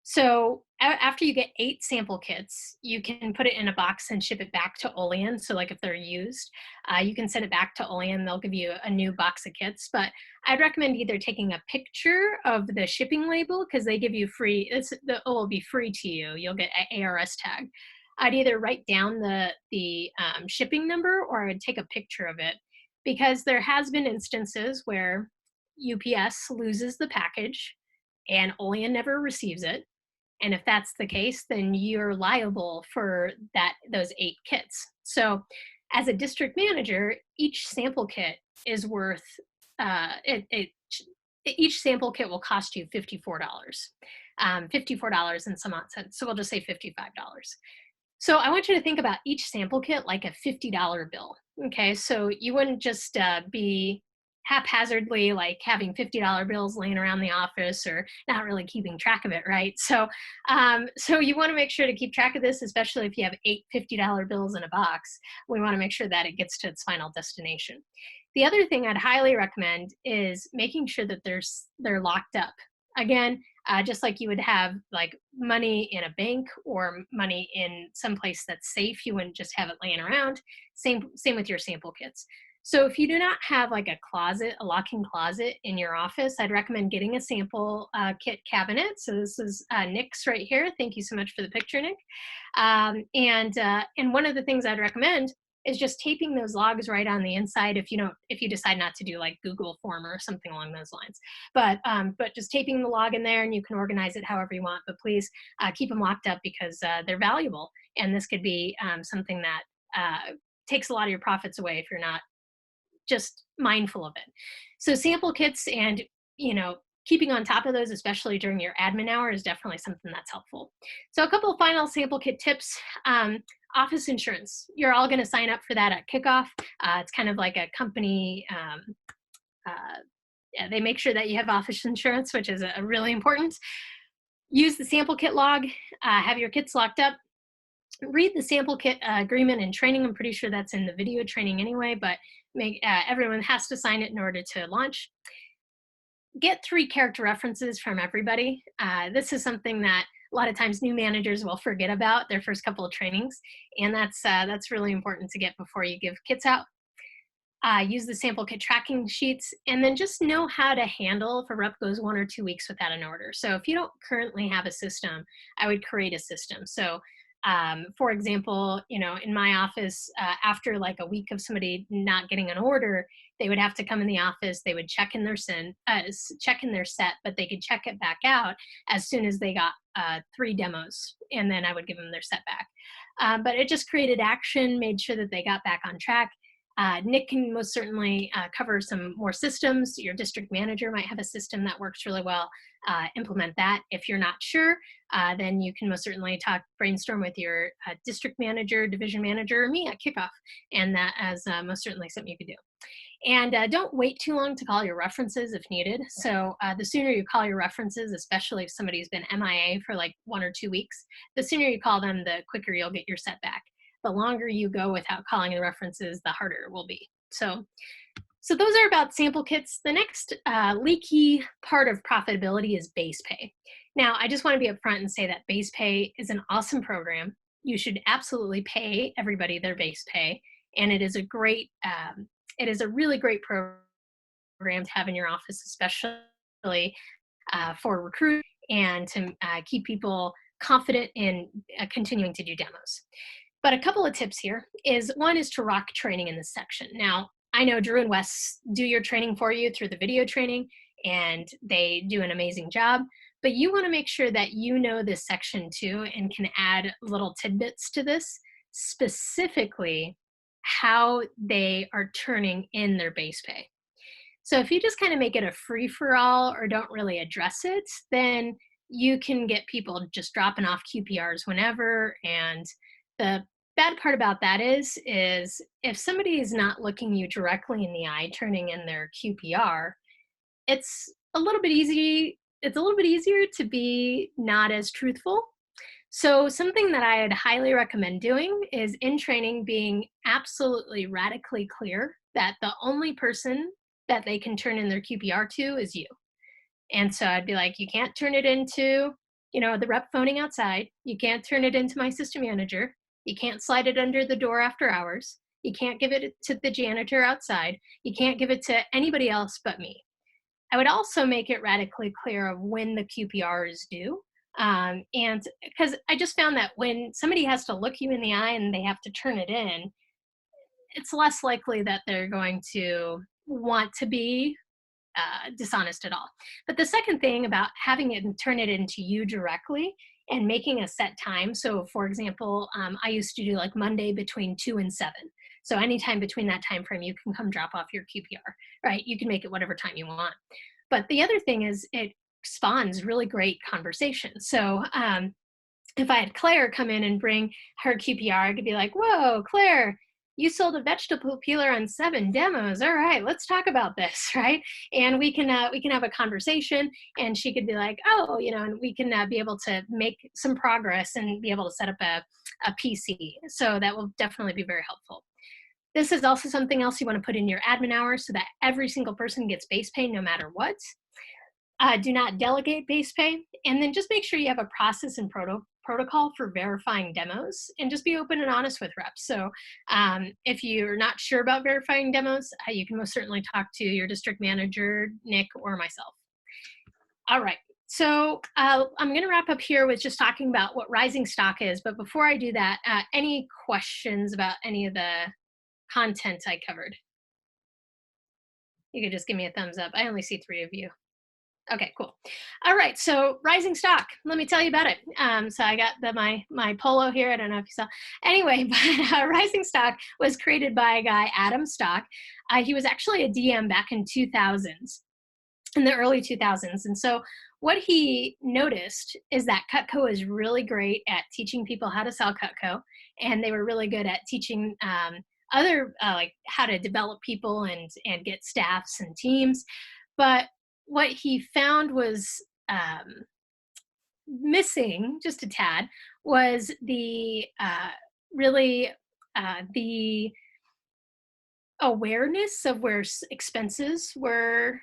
So after you get 8 sample kits, you can put it in a box and ship it back to Olean. So like if they're used, you can send it back to Olean. They'll give you a new box of kits. But I'd recommend either taking a picture of the shipping label, because they give you free, it will be free to you. You'll get an ARS tag. I'd either write down the shipping number, or I'd take a picture of it, because there has been instances where UPS loses the package and Olean never receives it. And if that's the case, then you're liable for those 8 kits. So as a district manager, each sample kit is worth, each sample kit will cost you $54, $54 and some odd cents. So we'll just say $55. So I want you to think about each sample kit like a $50 bill. Okay, so you wouldn't just be haphazardly like having $50 bills laying around the office or not really keeping track of it, right? So so you want to make sure to keep track of this, especially if you have 8 $50 bills in a box. We want to make sure that it gets to its final destination. The other thing I'd highly recommend is making sure that they're locked up. Again, just like you would have like money in a bank or money in some place that's safe, you wouldn't just have it laying around. Same with your sample kits. So if you do not have like a closet, a locking closet in your office, I'd recommend getting a sample kit cabinet. So this is Nick's right here. Thank you so much for the picture, Nick. And one of the things I'd recommend is just taping those logs right on the inside if you decide not to do like Google form or something along those lines. But just taping the log in there, and you can organize it however you want. But please keep them locked up, because they're valuable, and this could be something that takes a lot of your profits away if you're not just mindful of it. So sample kits and, keeping on top of those, especially during your admin hour, is definitely something that's helpful. So a couple of final sample kit tips. Office insurance. You're all going to sign up for that at kickoff. It's kind of like a company, they make sure that you have office insurance, which is a really important. Use the sample kit log, have your kits locked up. Read the sample kit agreement and training. I'm pretty sure that's in the video training anyway, but everyone has to sign it in order to launch. Get 3 character references from everybody. This is something that a lot of times new managers will forget about their first couple of trainings, and that's really important to get before you give kits out. Use the sample kit tracking sheets, and then just know how to handle if a rep goes 1 or 2 weeks without an order. So if you don't currently have a system, I would create a system. So for example, in my office, after like a week of somebody not getting an order, they would have to come in the office. They would check in their set, but they could check it back out as soon as they got 3 demos, and then I would give them their set back. But it just created action, made sure that they got back on track. Nick can most certainly cover some more systems. Your district manager might have a system that works really well. Implement that. If you're not sure, then you can most certainly brainstorm with your district manager, division manager, or me at kickoff, and that is most certainly something you could do. And don't wait too long to call your references if needed. So the sooner you call your references, especially if somebody's been MIA for like 1 or 2 weeks, the sooner you call them, the quicker you'll get your set back. The longer you go without calling the references, the harder it will be. So those are about sample kits. The next leaky part of profitability is base pay. Now, I just want to be upfront and say that base pay is an awesome program. You should absolutely pay everybody their base pay, and it is a really great program to have in your office, especially for recruiting and to keep people confident in continuing to do demos. But a couple of tips here is, one is to rock training in this section. Now, I know Drew and Wes do your training for you through the video training, and they do an amazing job. But you want to make sure that you know this section too and can add little tidbits to this, specifically how they are turning in their base pay. So if you just kind of make it a free-for-all or don't really address it, then you can get people just dropping off QPRs whenever. And the bad part about that is if somebody is not looking you directly in the eye turning in their QPR, it's a little bit easy. It's a little bit easier to be not as truthful. So something that I'd highly recommend doing is in training being absolutely radically clear that the only person that they can turn in their QPR to is you. And so I'd be like, you can't turn it into, the rep phoning outside. You can't turn it into my system manager. You can't slide it under the door after hours. You can't give it to the janitor outside. You can't give it to anybody else but me. I would also make it radically clear of when the QPR is due. And because I just found that when somebody has to look you in the eye and they have to turn it in, it's less likely that they're going to want to be dishonest at all. But the second thing about having it and turn it into you directly and making a set time. So for example, I used to do like Monday between 2 and 7. So anytime between that time frame, you can come drop off your QPR, right? You can make it whatever time you want. But the other thing is it spawns really great conversation. So if I had Claire come in and bring her QPR, I could be like, whoa, Claire, you sold a vegetable peeler on 7 demos. All right, let's talk about this, right? And we can have a conversation, and she could be like, oh, and we can be able to make some progress and be able to set up a PC. So that will definitely be very helpful. This is also something else you want to put in your admin hours so that every single person gets base pay no matter what. Do not delegate base pay, and then just make sure you have a process and protocol for verifying demos, and just be open and honest with reps. So if you're not sure about verifying demos, you can most certainly talk to your district manager, Nick, or myself. All right, so I'm going to wrap up here with just talking about what rising stock is, but before I do that, any questions about any of the content I covered? You could just give me a thumbs up. I only see 3 of you. Okay, cool. All right, so rising stock. Let me tell you about it. So I got my polo here. I don't know if you saw. Anyway, but rising stock was created by a guy, Adam Stock. He was actually a DM back in 2000s, in the early 2000s. And so what he noticed is that Cutco is really great at teaching people how to sell Cutco, and they were really good at teaching other like how to develop people and get staffs and teams. But what he found was missing just a tad was the the awareness of where expenses were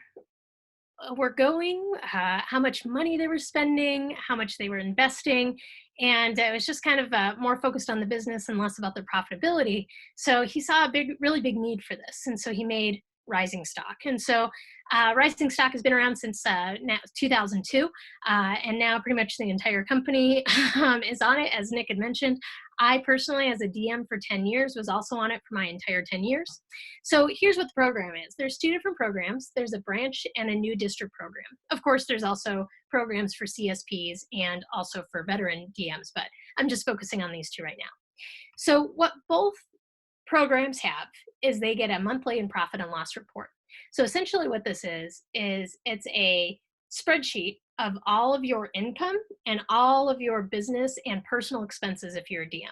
going, how much money they were spending, how much they were investing. And it was just kind of more focused on the business and less about the profitability. So he saw a really big need for this. And so he made Rising Stock. And so Rising Stock has been around since 2002. And now pretty much the entire company is on it, as Nick had mentioned. I personally, as a DM for 10 years, was also on it for my entire 10 years. So here's what the program is. There's 2 different programs. There's a branch and a new district program. Of course, there's also programs for CSPs and also for veteran DMs, but I'm just focusing on these 2 right now. So what both programs have is they get a monthly and profit and loss report. So essentially what this is it's a spreadsheet of all of your income and all of your business and personal expenses if you're a DM,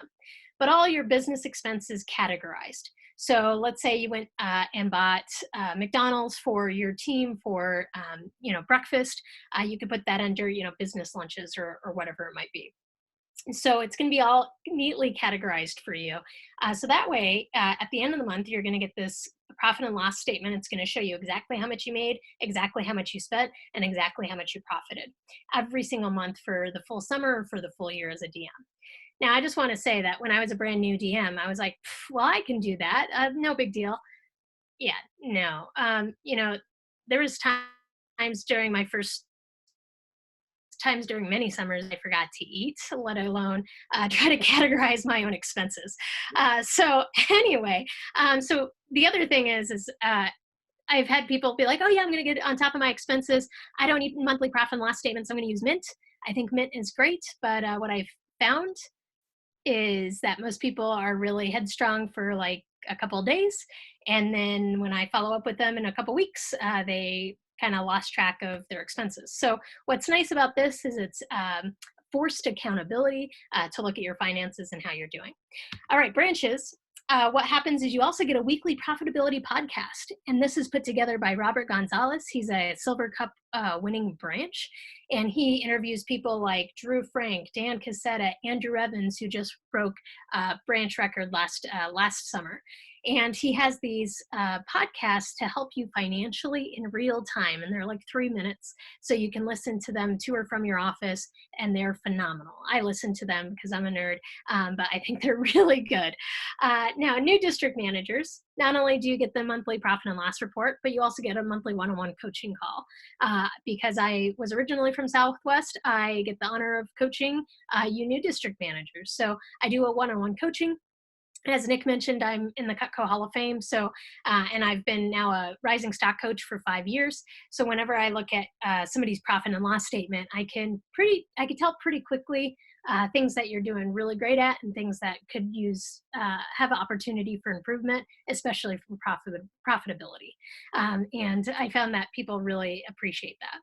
but all your business expenses categorized. So let's say you went and bought McDonald's for your team for breakfast. You could put that under business lunches or whatever it might be. So it's going to be all neatly categorized for you. So that way, at the end of the month, you're going to get this profit and loss statement. It's going to show you exactly how much you made, exactly how much you spent, and exactly how much you profited every single month for the full summer or for the full year as a DM. Now, I just want to say that when I was a brand new DM, I was like, well, I can do that. No big deal. Yeah, no. There was times during my first times during many summers I forgot to eat, let alone try to categorize my own expenses. So anyway, so the other thing is I've had people be like, oh yeah, I'm going to get on top of my expenses. I don't need monthly profit and loss statements. I'm going to use Mint. I think Mint is great, but what I've found is that most people are really headstrong for like a couple of days. And then when I follow up with them in a couple of weeks, they kind of lost track of their expenses. So what's nice about this is it's forced accountability to look at your finances and how you're doing. All right, branches. what happens is you also get a weekly profitability podcast. And this is put together by Robert Gonzalez. He's a Silver Cup winning branch. And he interviews people like Drew Frank, Dan Cassetta, Andrew Evans, who just broke branch record last summer. And he has these podcasts to help you financially in real time. And they're like 3 minutes. So you can listen to them to or from your office. And they're phenomenal. I listen to them because I'm a nerd, but I think they're really good. Now, new district managers, not only do you get the monthly profit and loss report, but you also get a monthly one-on-one coaching call. Because I was originally from Southwest, I get the honor of coaching you new district managers. So I do a one-on-one coaching. As Nick mentioned, I'm in the Cutco Hall of Fame. So, and I've been now a rising stock coach for 5 years. So whenever I look at somebody's profit and loss statement, I can tell pretty quickly things that you're doing really great at and things that could have an opportunity for improvement, especially from profitability. And I found that people really appreciate that.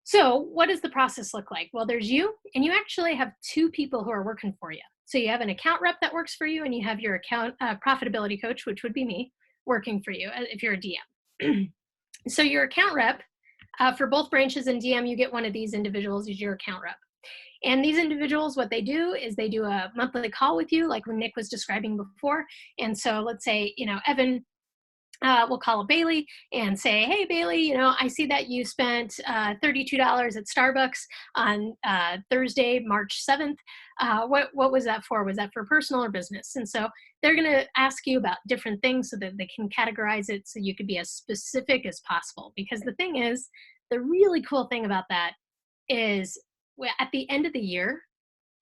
So what does the process look like? Well, there's you, and you actually have 2 people who are working for you. So you have an account rep that works for you, and you have your account profitability coach, which would be me, working for you if you're a DM. So your account rep, for both branches and DM, you get one of these individuals as your account rep. And these individuals, what they do is they do a monthly call with you, like when Nick was describing before. And so let's say, Evan, we'll call up Bailey and say, hey, Bailey, I see that you spent $32 at Starbucks on Thursday, March 7th. What was that for? Was that for personal or business? And so they're going to ask you about different things so that they can categorize it so you could be as specific as possible. Because the thing is, the really cool thing about that is at the end of the year,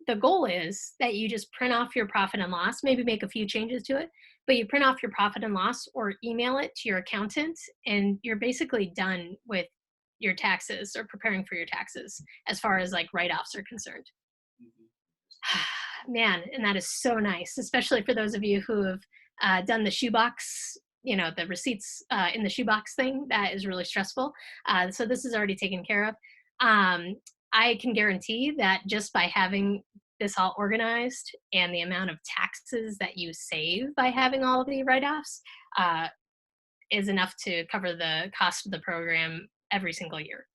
the goal is that you just print off your profit and loss, maybe make a few changes to it, but you print off your profit and loss or email it to your accountant, and you're basically done with your taxes or preparing for your taxes as far as like write-offs are concerned. Man, and that is so nice, especially for those of you who have done the shoebox, the receipts in the shoebox thing. That is really stressful. So this is already taken care of. I can guarantee that just by having this all organized and the amount of taxes that you save by having all of the write-offs is enough to cover the cost of the program every single year.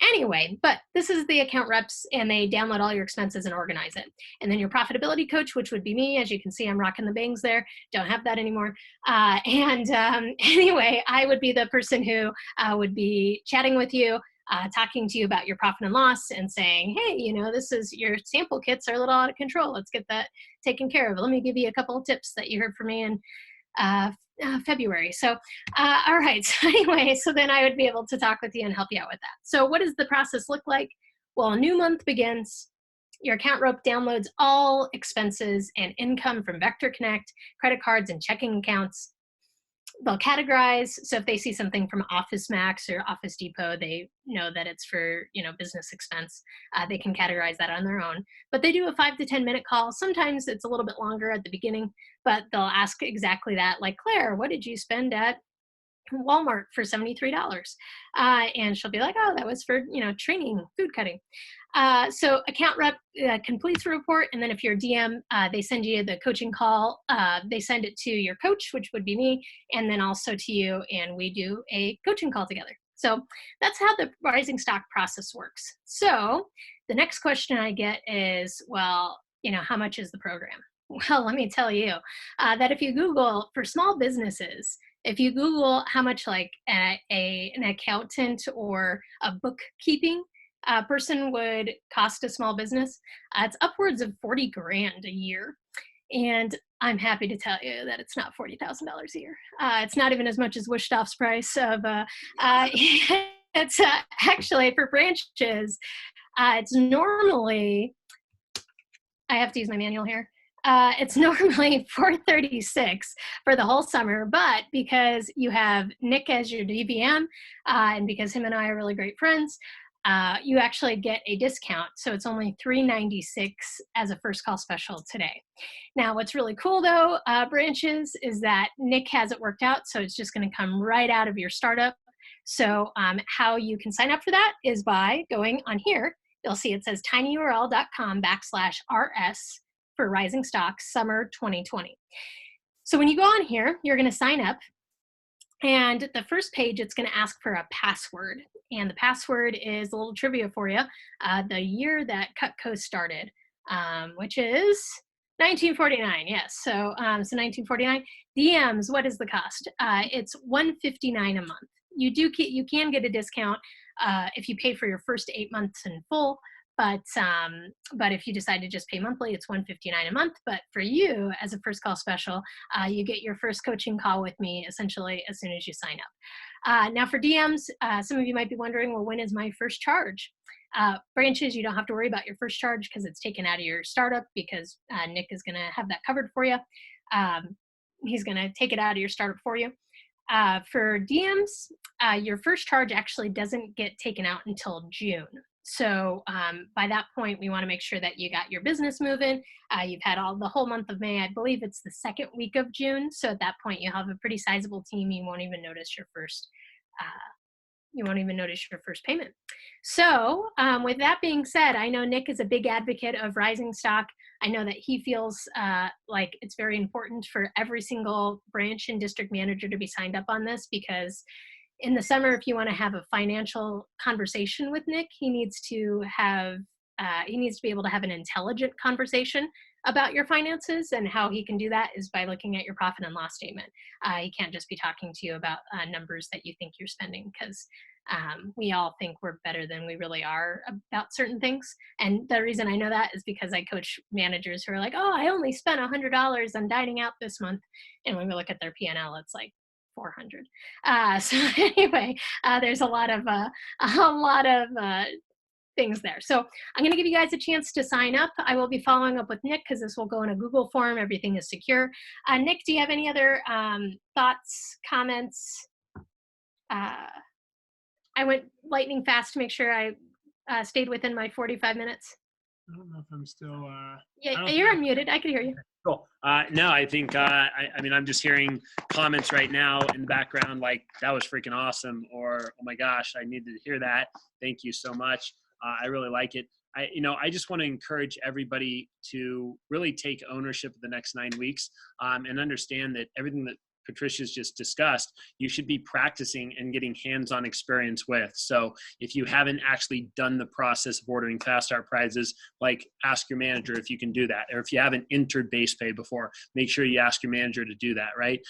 Anyway, but this is the account reps, and they download all your expenses and organize it. And then your profitability coach, which would be me. As you can see, I'm rocking the bangs there. Don't have that anymore. Anyway, I would be the person who would be chatting with you, talking to you about your profit and loss and saying, hey, this is your sample kits are a little out of control. Let's get that taken care of. Let me give you a couple of tips that you heard from me in February. So, all right. So anyway, so then I would be able to talk with you and help you out with that. So what does the process look like? Well, a new month begins. Your account rep downloads all expenses and income from Vector Connect, credit cards, and checking accounts. They'll categorize. So if they see something from Office Max or Office Depot, they know that it's for, business expense. They can categorize that on their own. But they do a 5 to 10 minute call. Sometimes it's a little bit longer at the beginning, but they'll ask exactly that. Like, Claire, what did you spend at Walmart for $73? And she'll be like, oh, that was for, training, food cutting. So account rep completes the report. And then if you're a DM, they send you the coaching call. They send it to your coach, which would be me, and then also to you. And we do a coaching call together. So that's how the rising stock process works. So the next question I get is, well, how much is the program? Well, let me tell you that if you Google for small businesses, if you Google how much like an accountant or a bookkeeping person would cost a small business, it's upwards of 40 grand a year. And I'm happy to tell you that it's not $40,000 a year. It's not even as much as Wischtoff's price of, it's actually for branches, it's normally, I have to use my manual here. It's normally $436 for the whole summer, but because you have Nick as your DVM, and because him and I are really great friends, you actually get a discount. So it's only $396 as a first call special today. Now, what's really cool though, branches, is that Nick has it worked out. So it's just going to come right out of your startup. So how you can sign up for that is by going on here. You'll see it says tinyurl.com/RS for Rising Stock Summer 2020. So when you go on here, you're going to sign up. And the first page, it's going to ask for a password. And the password is a little trivia for you. The year that Cutco started, which is 1949. Yes. So 1949. DMs, what is the cost? It's $159 a month. You can get a discount if you pay for your first 8 months in full. But if you decide to just pay monthly, it's $159 a month. But for you, as a first call special, you get your first coaching call with me essentially as soon as you sign up. Now for DMs, some of you might be wondering, well, when is my first charge? Branches, you don't have to worry about your first charge because it's taken out of your startup, because Nick is going to have that covered for you. He's going to take it out of your startup for you. For DMs, your first charge actually doesn't get taken out until June. So by that point, we want to make sure that you got your business moving. You've had the whole month of May. I believe it's the second week of June. So at that point, you have a pretty sizable team. You won't even notice your first payment. So with that being said, I know Nick is a big advocate of Rising Stock. I know that he feels like it's very important for every single branch and district manager to be signed up on this, because in the summer, if you want to have a financial conversation with Nick, he needs to be able to have an intelligent conversation about your finances, and how he can do that is by looking at your profit and loss statement. He can't just be talking to you about numbers that you think you're spending, because we all think we're better than we really are about certain things. And the reason I know that is because I coach managers who are like, oh, I only spent $100 on dining out this month. And when we look at their P&L, it's like 400. So anyway, there's a lot of things there. So I'm going to give you guys a chance to sign up. I will be following up with Nick because this will go in a Google form. Everything is secure. Nick, do you have any other thoughts, comments? I went lightning fast to make sure I stayed within my 45 minutes. I don't know if I'm still. Yeah, you're unmuted. I can hear you. Cool. No, I think, I mean, I'm just hearing comments right now in the background, like, that was freaking awesome, or, oh my gosh, I needed to hear that. Thank you so much. I really like it. I just want to encourage everybody to really take ownership of the next 9 weeks, and understand that everything that Patricia's just discussed, you should be practicing and getting hands-on experience with. So if you haven't actually done the process of ordering fast start prizes, like, ask your manager if you can do that. Or if you haven't entered base pay before, make sure you ask your manager to do that, right?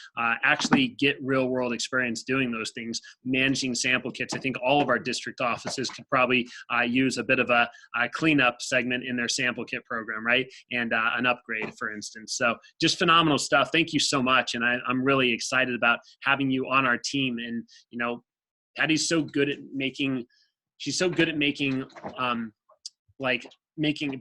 Actually get real world experience doing those things, managing sample kits. I think all of our district offices could probably use a bit of a cleanup segment in their sample kit program, right? And an upgrade, for instance. So just phenomenal stuff. Thank you so much. And I'm really excited about having you on our team. And Patty's so good at making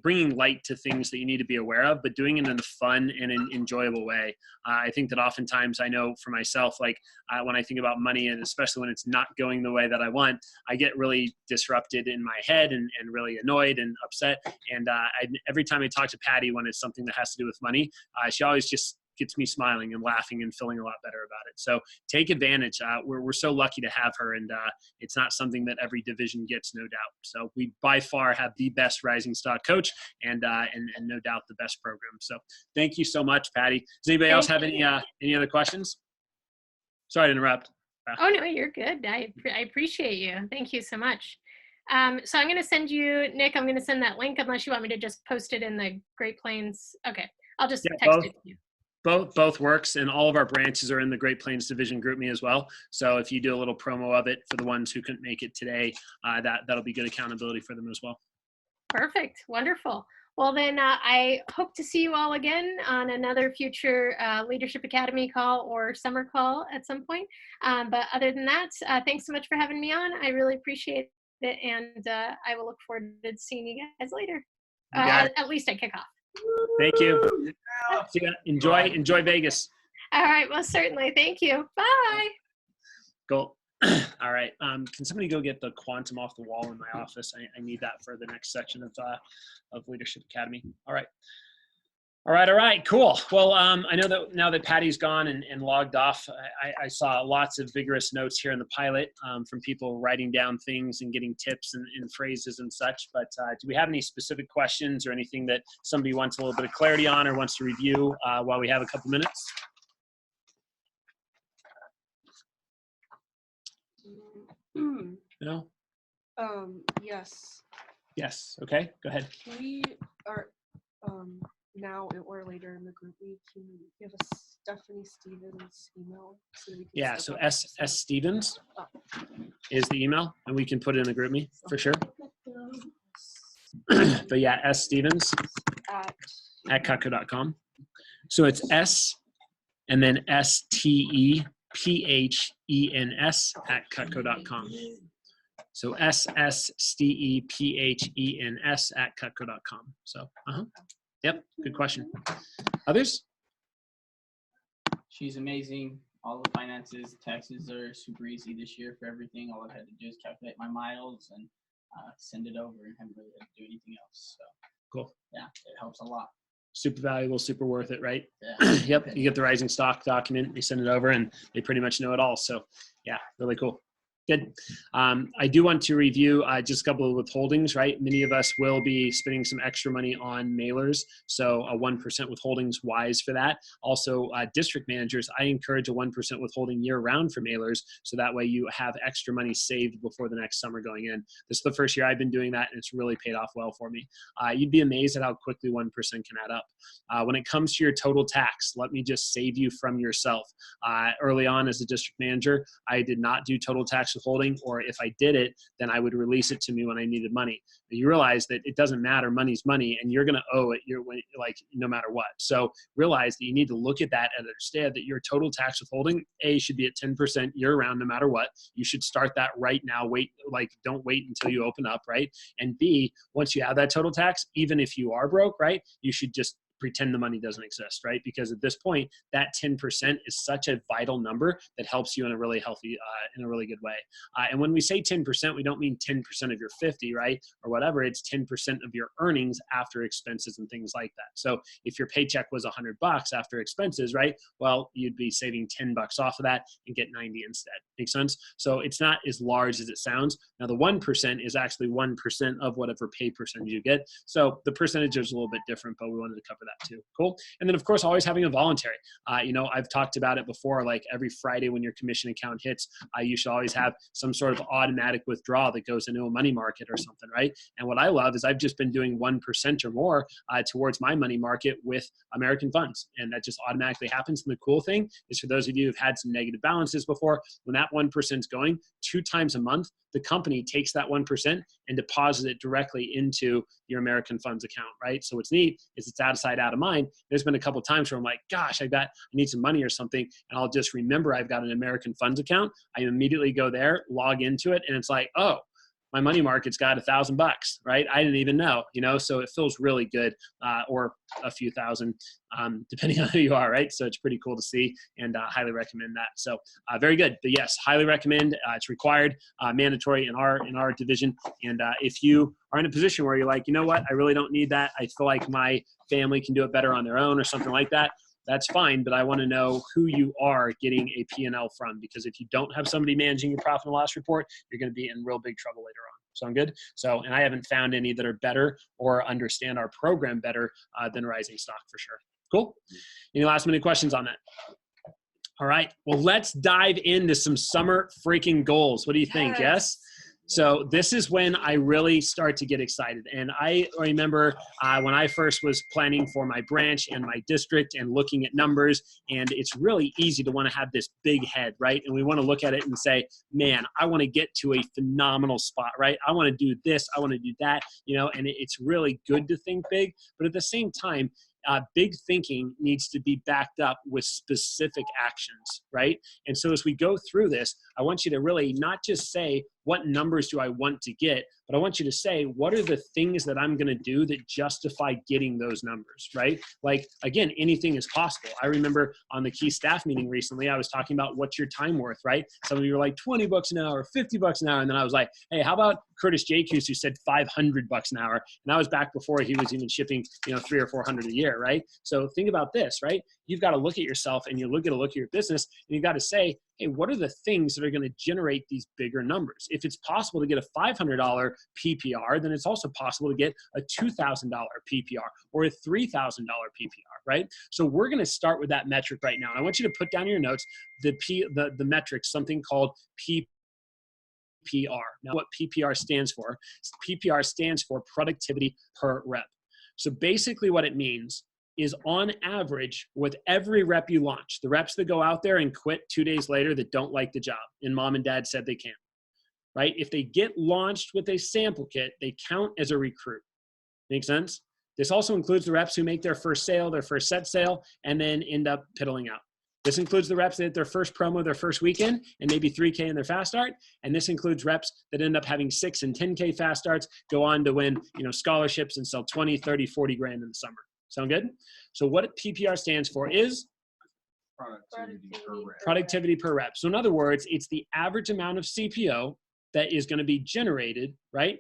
bringing light to things that you need to be aware of, but doing it in a fun and an enjoyable way. I think that oftentimes, I know for myself, like when I think about money, and especially when it's not going the way that I want, I get really disrupted in my head and really annoyed and upset. And every time I talk to Patty, when it's something that has to do with money, she always just gets me smiling and laughing and feeling a lot better about it. So take advantage. We're so lucky to have her, and it's not something that every division gets, no doubt. So we by far have the best Rising Stock coach, and no doubt the best program. So thank you so much, Patty. Does anybody else have any other questions? Sorry to interrupt. Oh no, you're good. I appreciate you. Thank you so much. So I'm going to send you, Nick, I'm going to send that link, unless you want me to just post it in the Great Plains. Okay, I'll just text it to you. Both works, and all of our branches are in the Great Plains Division GroupMe as well. So if you do a little promo of it for the ones who couldn't make it today, that'll be good accountability for them as well. Perfect. Wonderful. Well, then I hope to see you all again on another future Leadership Academy call or summer call at some point. But other than that, thanks so much for having me on. I really appreciate it, and I will look forward to seeing you guys later. At least at kickoff. Thank you. See ya. Enjoy Vegas. All right. Well, certainly. Thank you. Bye. Cool. All right. Can somebody go get the quantum off the wall in my office? I need that for the next section of Leadership Academy. All right. All right. Cool. Well, I know that now that Patty's gone and logged off, I saw lots of vigorous notes here in the pilot from people writing down things and getting tips and phrases and such. But do we have any specific questions or anything that somebody wants a little bit of clarity on or wants to review while we have a couple minutes? No? Yes. Yes. Okay, go ahead. Can we, or now or later in the group, we can give us Stephanie Stevens' email so that we can Yeah, set so up S episodes. Stevens Oh. is the email, and we can put it in the group me for sure. But yeah, S Stevens at cutco.com. So it's S and then STEPHENS at cutco.com. So SSTEPHENS at cutco.com. So, yep, good question. Others? She's amazing. All the finances, taxes are super easy this year for everything. All I had to do is calculate my miles and send it over, and haven't really had to do anything else. So Cool. Yeah, it helps a lot. Super valuable, super worth it, right? Yeah. Yep, you get the rising stock document, you send it over, and they pretty much know it all. So yeah, really cool. Good. I do want to review just a couple of withholdings, right? Many of us will be spending some extra money on mailers. So a 1% withholding's wise for that. Also, district managers, I encourage a 1% withholding year round for mailers. So that way you have extra money saved before the next summer going in. This is the first year I've been doing that, and it's really paid off well for me. You'd be amazed at how quickly 1% can add up. When it comes to your total tax, let me just save you from yourself. Early on as a district manager, I did not do total tax withholding, or if I did it, then I would release it to me when I needed money. But you realize that it doesn't matter, money's money, and you're going to owe it like no matter what. So realize that you need to look at that and understand that your total tax withholding, A, should be at 10% year round no matter what. You should start that right now. Don't wait until you open up, right? And B, once you have that total tax, even if you are broke, right, you should just pretend the money doesn't exist, right? Because at this point, that 10% is such a vital number that helps you in a really healthy, in a really good way. And when we say 10%, we don't mean 10% of your 50, right? Or whatever, it's 10% of your earnings after expenses and things like that. So if your paycheck was $100 after expenses, right? Well, you'd be saving $10 off of that and get 90 instead. Make sense? So it's not as large as it sounds. Now the 1% is actually 1% of whatever pay percentage you get. So the percentage is a little bit different, but we wanted to cover that too. Cool. And then of course, always having a voluntary. I've talked about it before, like every Friday when your commission account hits, you should always have some sort of automatic withdrawal that goes into a money market or something, right? And what I love is I've just been doing 1% or more towards my money market with American funds. And that just automatically happens. And the cool thing is, for those of you who've had some negative balances before, when that 1% is going 2 times a month, the company takes that 1% and deposits it directly into your American funds account, right? So what's neat is it's out of sight, out of mind. There's been a couple of times where I'm like, gosh, I need some money or something. And I'll just remember I've got an American funds account. I immediately go there, log into it. And it's like, oh, my money market's got $1,000, right? I didn't even know, so it feels really good, or a few thousand, depending on who you are, right? So it's pretty cool to see, and highly recommend that. So very good. But yes, highly recommend. It's required, mandatory in our division. And if you are in a position where you're like, you know what, I really don't need that. I feel like my family can do it better on their own or something like that. That's fine, but I want to know who you are getting a P&L from, because if you don't have somebody managing your profit and loss report, you're going to be in real big trouble later on. Sound good? So, and I haven't found any that are better or understand our program better than Rising Stock for sure. Cool? Any last minute questions on that? All right. Well, let's dive into some summer freaking goals. What do you think? Yes? So this is when I really start to get excited. And I remember when I first was planning for my branch and my district and looking at numbers, and it's really easy to want to have this big head, right? And we want to look at it and say, man, I want to get to a phenomenal spot, right? I want to do this, I want to do that, and it's really good to think big. But at the same time, big thinking needs to be backed up with specific actions, right? And so as we go through this, I want you to really not just say, what numbers do I want to get? But I want you to say, what are the things that I'm going to do that justify getting those numbers, right? Like, again, anything is possible. I remember on the key staff meeting recently, I was talking about what's your time worth, right? Some of you were like $20 an hour, $50 an hour. And then I was like, hey, how about Curtis Jacus, who said $500 an hour? And that was back before he was even shipping, 300 or 400 a year, right? So think about this, right? You've got to look at yourself, and you look at your business, and you've got to say, hey, what are the things that are going to generate these bigger numbers? If it's possible to get a $500 PPR, then it's also possible to get a $2,000 PPR or a $3,000 PPR, right? So we're going to start with that metric right now. And I want you to put down in your notes the metric, something called PPR. Now, what PPR stands for? PPR stands for productivity per rep. So basically what it means is on average, with every rep you launch, the reps that go out there and quit 2 days later that don't like the job and mom and dad said they can't, right? If they get launched with a sample kit, they count as a recruit. Make sense? This also includes the reps who make their first sale, their first set sale, and then end up piddling out. This includes the reps that hit their first promo, their first weekend, and maybe 3K in their fast start. And this includes reps that end up having 6 and 10K fast starts, go on to win, scholarships and sell 20, 30, 40 grand in the summer. Sound good? So what PPR stands for is productivity per rep. So in other words, it's the average amount of CPO that is going to be generated, right,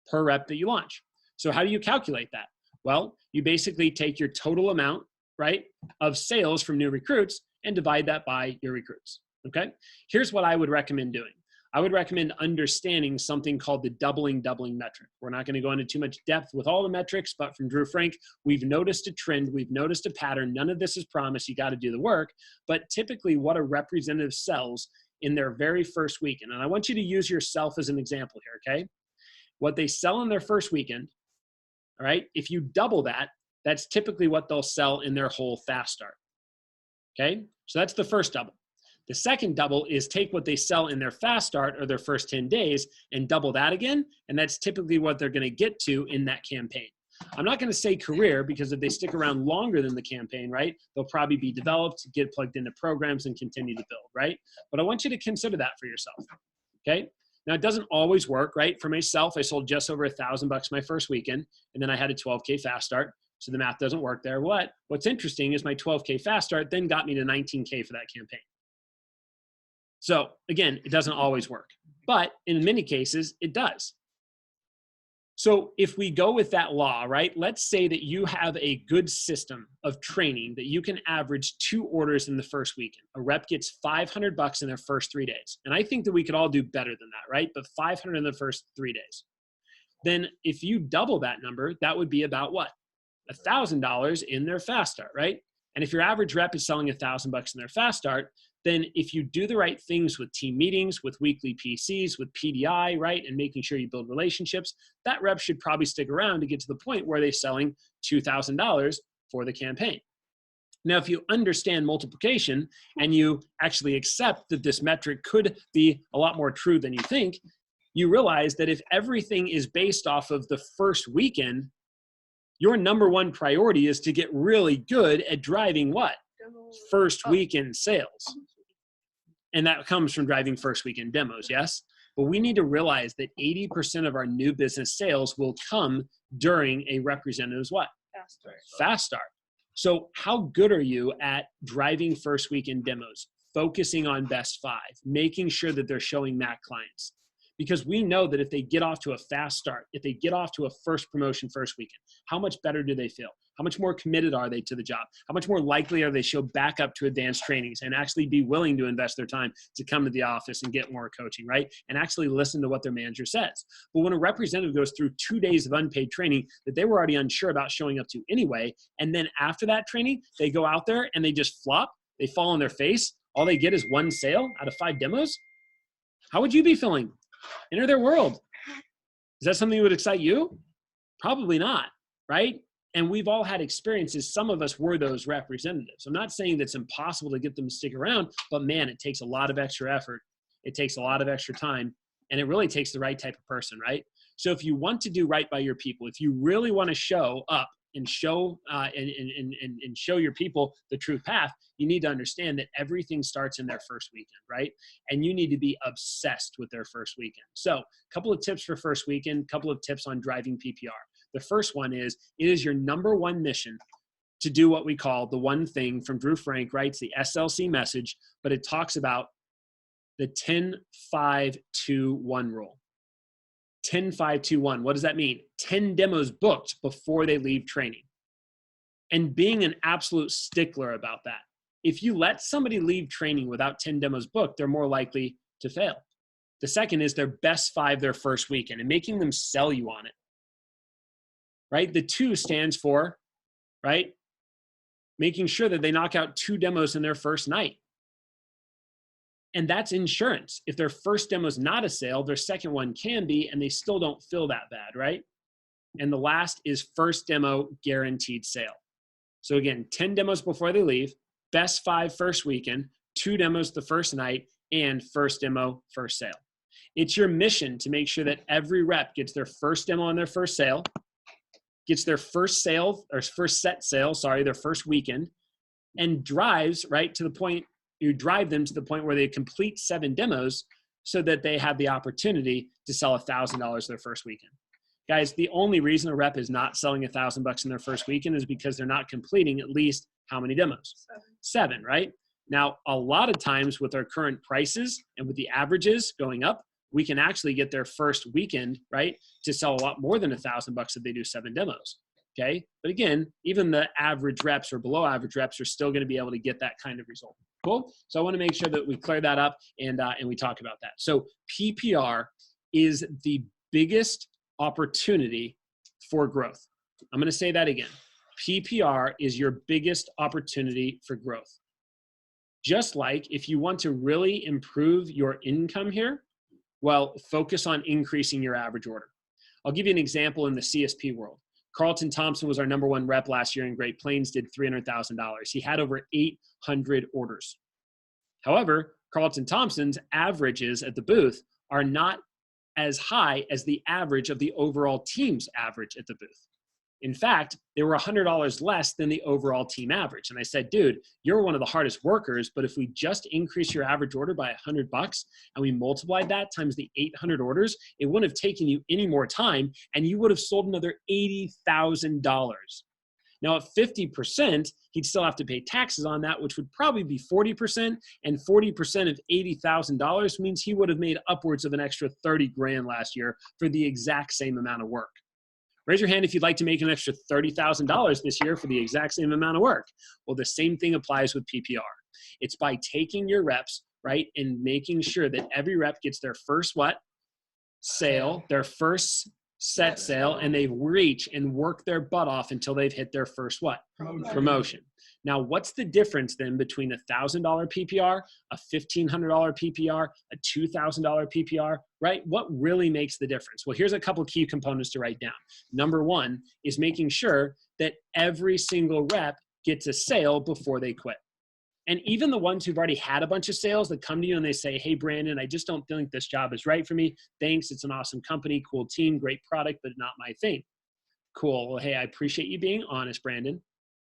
per rep that you launch. So how do you calculate that? Well, you basically take your total amount, right, of sales from new recruits and divide that by your recruits, okay? Here's what I would recommend doing. I would recommend understanding something called the doubling metric. We're not going to go into too much depth with all the metrics, but from Drew Frank, we've noticed a trend, we've noticed a pattern. None of this is promised. You got to do the work, but typically what a representative sells in their very first weekend, and I want you to use yourself as an example here, okay? What they sell in their first weekend, all right, if you double that, that's typically what they'll sell in their whole fast start, okay? So that's the first double. The second double is take what they sell in their fast start or their first 10 days and double that again, and that's typically what they're gonna get to in that campaign. I'm not gonna say career because if they stick around longer than the campaign, right, they'll probably be developed, get plugged into programs and continue to build, right? But I want you to consider that for yourself, okay? Now, it doesn't always work, right? For myself, I sold just over $1,000 my first weekend, and then I had a 12K fast start. So the math doesn't work there. What's interesting is my 12K fast start then got me to 19K for that campaign. So again, it doesn't always work, but in many cases, it does. So if we go with that law, right, let's say that you have a good system of training that you can average 2 orders in the first weekend. A rep gets $500 in their first 3 days. And I think that we could all do better than that, right? But 500 in the first 3 days. Then if you double that number, that would be about what? $1,000 in their fast start, right? And if your average rep is selling $1,000 in their fast start, then if you do the right things with team meetings, with weekly PCs, with PDI, right, and making sure you build relationships, that rep should probably stick around to get to the point where they're selling $2,000 for the campaign. Now, if you understand multiplication and you actually accept that this metric could be a lot more true than you think, you realize that if everything is based off of the first weekend, your number one priority is to get really good at driving what? First weekend sales. And that comes from driving first weekend demos, yes? But we need to realize that 80% of our new business sales will come during a representative's what? Fast start. So how good are you at driving first weekend demos, focusing on best 5, making sure that they're showing MAC clients? Because we know that if they get off to a fast start, if they get off to a first promotion first weekend, how much better do they feel? How much more committed are they to the job? How much more likely are they to show back up to advanced trainings and actually be willing to invest their time to come to the office and get more coaching, right? And actually listen to what their manager says. But when a representative goes through 2 days of unpaid training that they were already unsure about showing up to anyway, and then after that training, they go out there and they just flop, they fall on their face, all they get is 1 sale out of 5 demos, how would you be feeling? Enter their world. Is that something that would excite you? Probably not, right? And we've all had experiences. Some of us were those representatives. I'm not saying that it's impossible to get them to stick around, but man, it takes a lot of extra effort. It takes a lot of extra time, and it really takes the right type of person, right? So if you want to do right by your people, if you really want to show up and show and show your people the true path, you need to understand that everything starts in their first weekend, right? And you need to be obsessed with their first weekend. So a couple of tips for first weekend, couple of tips on driving PPR. The first one is, it is your number one mission to do what we call the one thing from Drew Frank, right? It's the SLC message, but it talks about the 10-5-2-1 rule. 10-5-2-1. What does that mean? 10 demos booked before they leave training. And being an absolute stickler about that. If you let somebody leave training without 10 demos booked, they're more likely to fail. The second is their best 5 their first weekend and making them sell you on it. Right? The 2 stands for, right, making sure that they knock out 2 demos in their first night. And that's insurance. If their first demo is not a sale, their second one can be, and they still don't feel that bad, right? And the last is first demo guaranteed sale. So again, 10 demos before they leave, best 5 first weekend, 2 demos the first night, and first demo, first sale. It's your mission to make sure that every rep gets their first demo on their first sale, gets their first sale, or first set sale, their first weekend, and drives right to the point, you drive them to the point where they complete 7 demos so that they have the opportunity to sell $1,000 their first weekend. Guys, the only reason a rep is not selling $1,000 in their first weekend is because they're not completing at least how many demos? 7, right? Now, a lot of times with our current prices and with the averages going up, we can actually get their first weekend, right, to sell a lot more than $1,000 if they do 7 demos. Okay. But again, even the average reps or below average reps are still going to be able to get that kind of result. Cool. So I want to make sure that we clear that up and we talk about that. So PPR is the biggest opportunity for growth. I'm going to say that again. PPR is your biggest opportunity for growth. Just like if you want to really improve your income here, well, focus on increasing your average order. I'll give you an example in the CSP world. Carlton Thompson was our #1 rep last year in Great Plains, did $300,000. He had over 800 orders. However, Carlton Thompson's averages at the booth are not as high as the average of the overall team's average at the booth. In fact, they were $100 less than the overall team average. And I said, dude, you're one of the hardest workers, but if we just increase your average order by $100 and we multiplied that times the 800 orders, it wouldn't have taken you any more time and you would have sold another $80,000. Now at 50%, he'd still have to pay taxes on that, which would probably be 40%, and 40% of $80,000 means he would have made upwards of an extra 30 grand last year for the exact same amount of work. Raise your hand if you'd like to make an extra $30,000 this year for the exact same amount of work. Well, the same thing applies with PPR. It's by taking your reps, right, and making sure that every rep gets their first what? Sale, their first set sale, and they reach and work their butt off until they've hit their first what? Promotion. Now, what's the difference then between a $1,000 PPR, a $1,500 PPR, a $2,000 PPR, right? What really makes the difference? Well, here's a couple key components to write down. Number 1 is making sure that every single rep gets a sale before they quit. And even the ones who've already had a bunch of sales that come to you and they say, hey, Brandon, I just don't think this job is right for me. Thanks. It's an awesome company, cool team, great product, but not my thing. Cool. Well, hey, I appreciate you being honest, Brandon.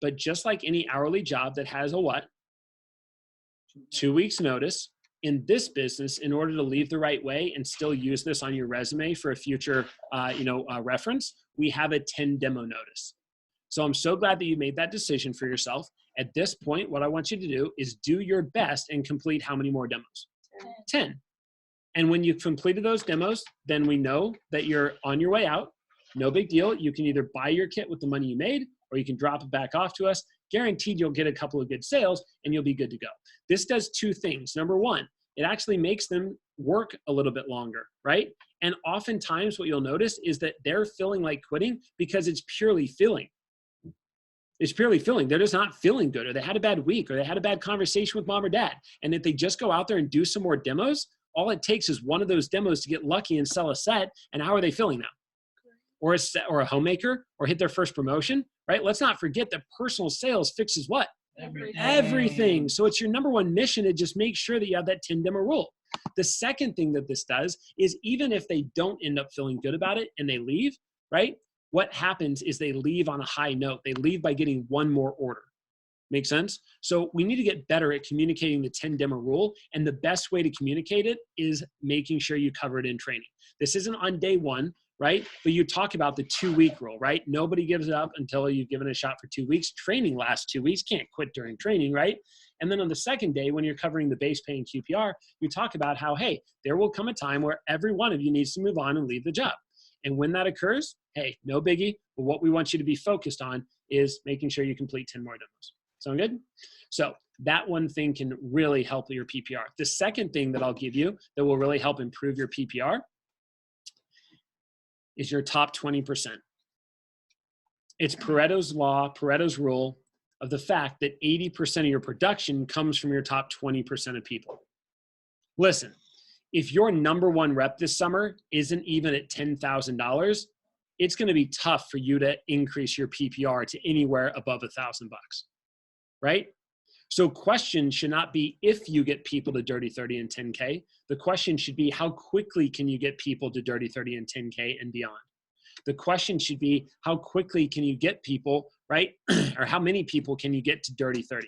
But just like any hourly job that has a what? 2 weeks notice, in this business, in order to leave the right way and still use this on your resume for a future reference, we have a 10 demo notice. So I'm so glad that you made that decision for yourself. At this point, what I want you to do is do your best and complete how many more demos? 10. And when you've completed those demos, then we know that you're on your way out. No big deal. You can either buy your kit with the money you made, or you can drop it back off to us. Guaranteed you'll get a couple of good sales and you'll be good to go. This does 2 things. Number 1, it actually makes them work a little bit longer, right? And oftentimes what you'll notice is that they're feeling like quitting because it's purely feeling. It's purely feeling. They're just not feeling good, or they had a bad week, or they had a bad conversation with mom or dad. And if they just go out there and do some more demos, all it takes is one of those demos to get lucky and sell a set. And how are they feeling now? Or a homemaker, or hit their first promotion, right? Let's not forget that personal sales fixes what? Everything. So it's your number 1 mission to just make sure that you have that 10 demo rule. The second thing that this does is even if they don't end up feeling good about it and they leave, right? What happens is they leave on a high note. They leave by getting 1 more order. Make sense? So we need to get better at communicating the 10 demo rule. And the best way to communicate it is making sure you cover it in training. This isn't on day 1, right? But you talk about the 2-week rule, right? Nobody gives it up until you've given it a shot for 2 weeks. Training lasts 2 weeks. Can't quit during training, right? And then on the second day, when you're covering the base pay and QPR, you talk about how, hey, there will come a time where every one of you needs to move on and leave the job. And when that occurs, hey, no biggie. But what we want you to be focused on is making sure you complete 10 more demos. Sound good? So that one thing can really help your PPR. The second thing that I'll give you that will really help improve your PPR is your top 20%. It's Pareto's law, Pareto's rule of the fact that 80% of your production comes from your top 20% of people. Listen, if your number one rep this summer isn't even at $10,000, it's going to be tough for you to increase your PPR to anywhere above $1,000, right? So question should not be if you get people to dirty 30 and 10K. The question should be how quickly can you get people to dirty 30 and 10K and beyond? The question should be how quickly can you get people, right? Or how many people can you get to dirty 30,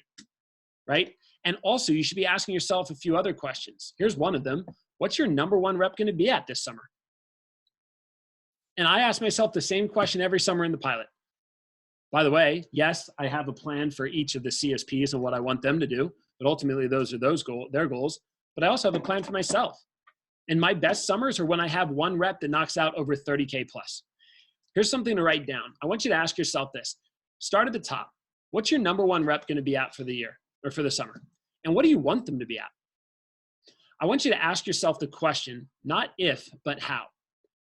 right? And also you should be asking yourself a few other questions. Here's one of them. What's your number one rep going to be at this summer? And I ask myself the same question every summer in the pilot. By the way, yes, I have a plan for each of the CSPs and what I want them to do, but ultimately those are their goals. But I also have a plan for myself. And my best summers are when I have one rep that knocks out over 30K plus. Here's something to write down. I want you to ask yourself this. Start at the top. What's your number one rep going to be at for the year or for the summer? And what do you want them to be at? I want you to ask yourself the question, not if, but how.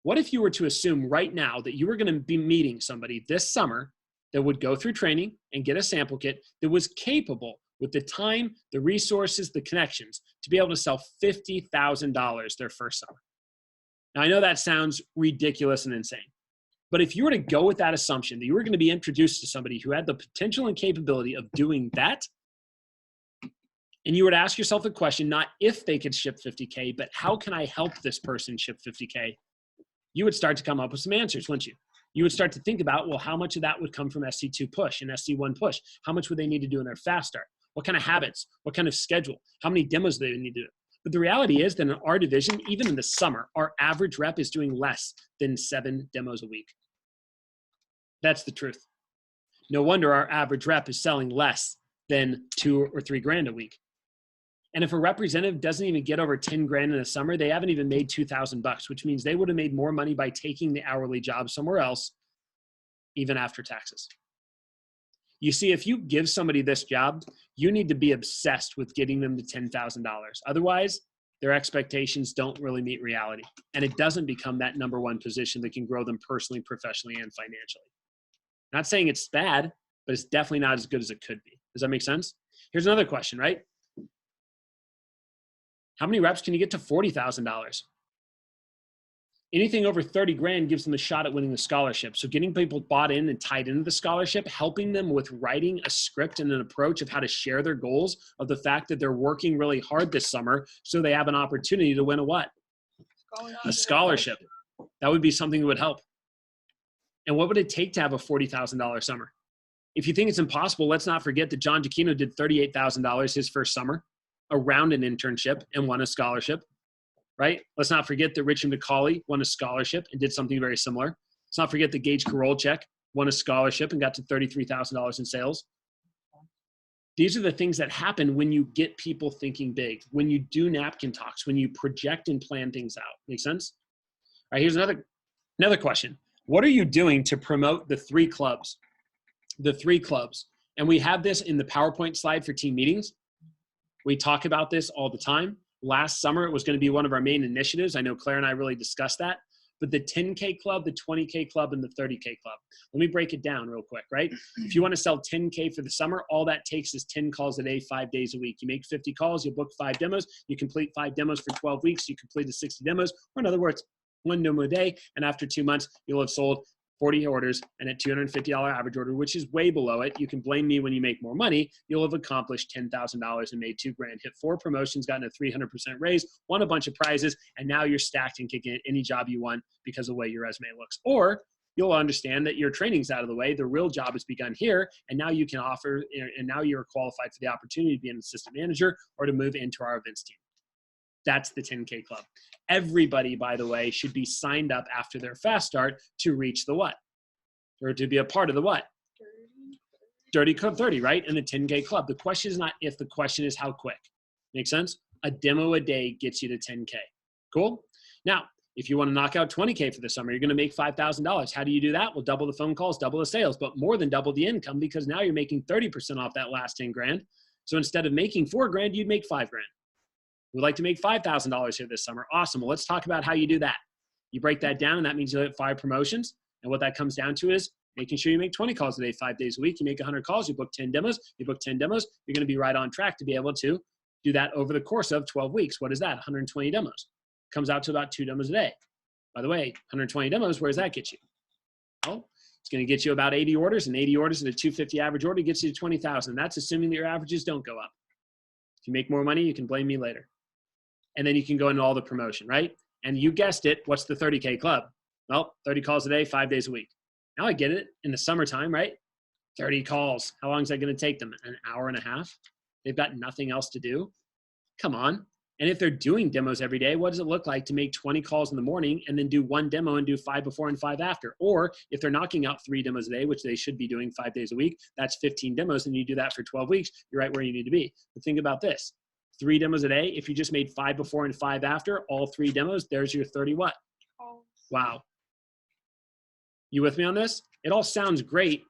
What if you were to assume right now that you were going to be meeting somebody this summer that would go through training and get a sample kit that was capable with the time, the resources, the connections to be able to sell $50,000 their first summer? Now, I know that sounds ridiculous and insane, but if you were to go with that assumption that you were going to be introduced to somebody who had the potential and capability of doing that, and you were to ask yourself the question, not if they could ship 50K, but how can I help this person ship 50K? You would start to come up with some answers, wouldn't you? You would start to think about, well, how much of that would come from SC2 push and SC1 push? How much would they need to do in their fast start? What kind of habits? What kind of schedule? How many demos do they need to do? But the reality is that in our division, even in the summer, our average rep is doing less than 7 demos a week. That's the truth. No wonder our average rep is selling less than 2 or 3 grand a week. And if a representative doesn't even get over 10 grand in a summer, they haven't even made $2,000, which means they would have made more money by taking the hourly job somewhere else, even after taxes. You see, if you give somebody this job, you need to be obsessed with getting them to $10,000. Otherwise, their expectations don't really meet reality. And it doesn't become that number one position that can grow them personally, professionally, and financially. Not saying it's bad, but it's definitely not as good as it could be. Does that make sense? Here's another question, right? How many reps can you get to $40,000? Anything over 30 grand gives them a shot at winning the scholarship. So getting people bought in and tied into the scholarship, helping them with writing a script and an approach of how to share their goals, of the fact that they're working really hard this summer so they have an opportunity to win a what? A scholarship. That would be something that would help. And what would it take to have a $40,000 summer? If you think it's impossible, let's not forget that John Giacchino did $38,000 his first summer around an internship and won a scholarship, right? Let's not forget that Richard McCauley won a scholarship and did something very similar. Let's not forget that Gage Karolchek won a scholarship and got to $33,000 in sales. These are the things that happen when you get people thinking big, when you do napkin talks, when you project and plan things out. Make sense? All right, here's another question. What are you doing to promote the 3 clubs? The 3 clubs. And we have this in the PowerPoint slide for team meetings. We talk about this all the time. Last summer, it was going to be one of our main initiatives. I know Claire and I really discussed that. But the 10K club, the 20K club, and the 30K club. Let me break it down real quick, right? If you want to sell 10K for the summer, all that takes is 10 calls a day, 5 days a week. You make 50 calls, you book 5 demos, you complete 5 demos for 12 weeks, you completed 60 demos, or in other words, 1 demo a day, and after 2 months, you'll have sold 40 orders and at $250 average order, which is way below it. You can blame me when you make more money. You'll have accomplished $10,000 and made 2 grand, hit 4 promotions, gotten a 300% raise, won a bunch of prizes, and now you're stacked and can get any job you want because of the way your resume looks. Or you'll understand that your training's out of the way. The real job has begun here, and now you can offer, and now you're qualified for the opportunity to be an assistant manager or to move into our events team. That's the 10K club. Everybody, by the way, should be signed up after their fast start to reach the what? Or to be a part of the what? Dirty Club 30, right? And the 10K club. The question is not if, the question is how quick. Make sense? A demo a day gets you to 10K. Cool? Now, if you want to knock out 20K for the summer, you're going to make $5,000. How do you do that? Well, double the phone calls, double the sales, but more than double the income, because now you're making 30% off that last 10 grand. So instead of making 4 grand, you'd make 5 grand. We'd like to make $5,000 here this summer. Awesome. Well, let's talk about how you do that. You break that down, and that means you'll hit 5 promotions. And what that comes down to is making sure you make 20 calls a day, 5 days a week. You make 100 calls, you book 10 demos. You book 10 demos, you're going to be right on track to be able to Do that over the course of 12 weeks. What is that? 120 demos. Comes out to about 2 demos a day. By the way, 120 demos, where does that get you? Well, it's going to get you about 80 orders, and 80 orders at a 250 average order gets you to 20,000. That's assuming that your averages don't go up. If you make more money, you can blame me later. And then you can go into all the promotion, right? And you guessed it, what's the 30K club? Well, 30 calls a day, 5 days a week. Now I get it in the summertime, right? 30 calls. How long is that going to take them? An hour and a half? They've got nothing else to do? Come on. And if they're doing demos every day, what does it look like to make 20 calls in the morning and then do 1 demo and do 5 before and 5 after? Or if they're knocking out 3 demos a day, which they should be doing 5 days a week, that's 15 demos, and you do that for 12 weeks, you're right where you need to be. But think about this. 3 demos a day, if you just made 5 before and 5 after, all 3 demos, there's your 30 what? Wow. You with me on this? It all sounds great,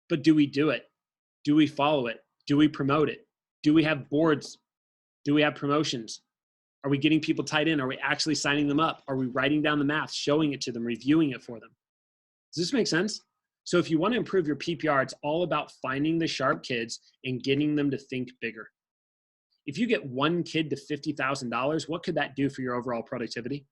but do we do it? Do we follow it? Do we promote it? Do we have boards? Do we have promotions? Are we getting people tied in? Are we actually signing them up? Are we writing down the math, showing it to them, reviewing it for them? Does this make sense? So if you want to improve your PPR, it's all about finding the sharp kids and getting them to think bigger. If you get 1 kid to $50,000, what could that do for your overall productivity?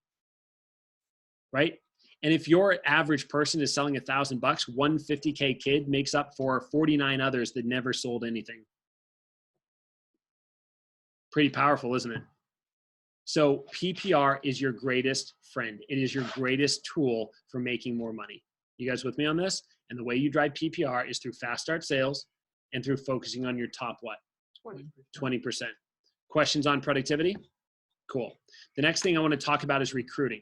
Right? And if your average person is selling $1,000, one 50K kid makes up for 49 others that never sold anything. Pretty powerful, isn't it? So PPR is your greatest friend. It is your greatest tool for making more money. You guys with me on this? And the way you drive PPR is through fast start sales and through focusing on your top what? 20%. Questions on productivity? Cool. The next thing I want to talk about is recruiting.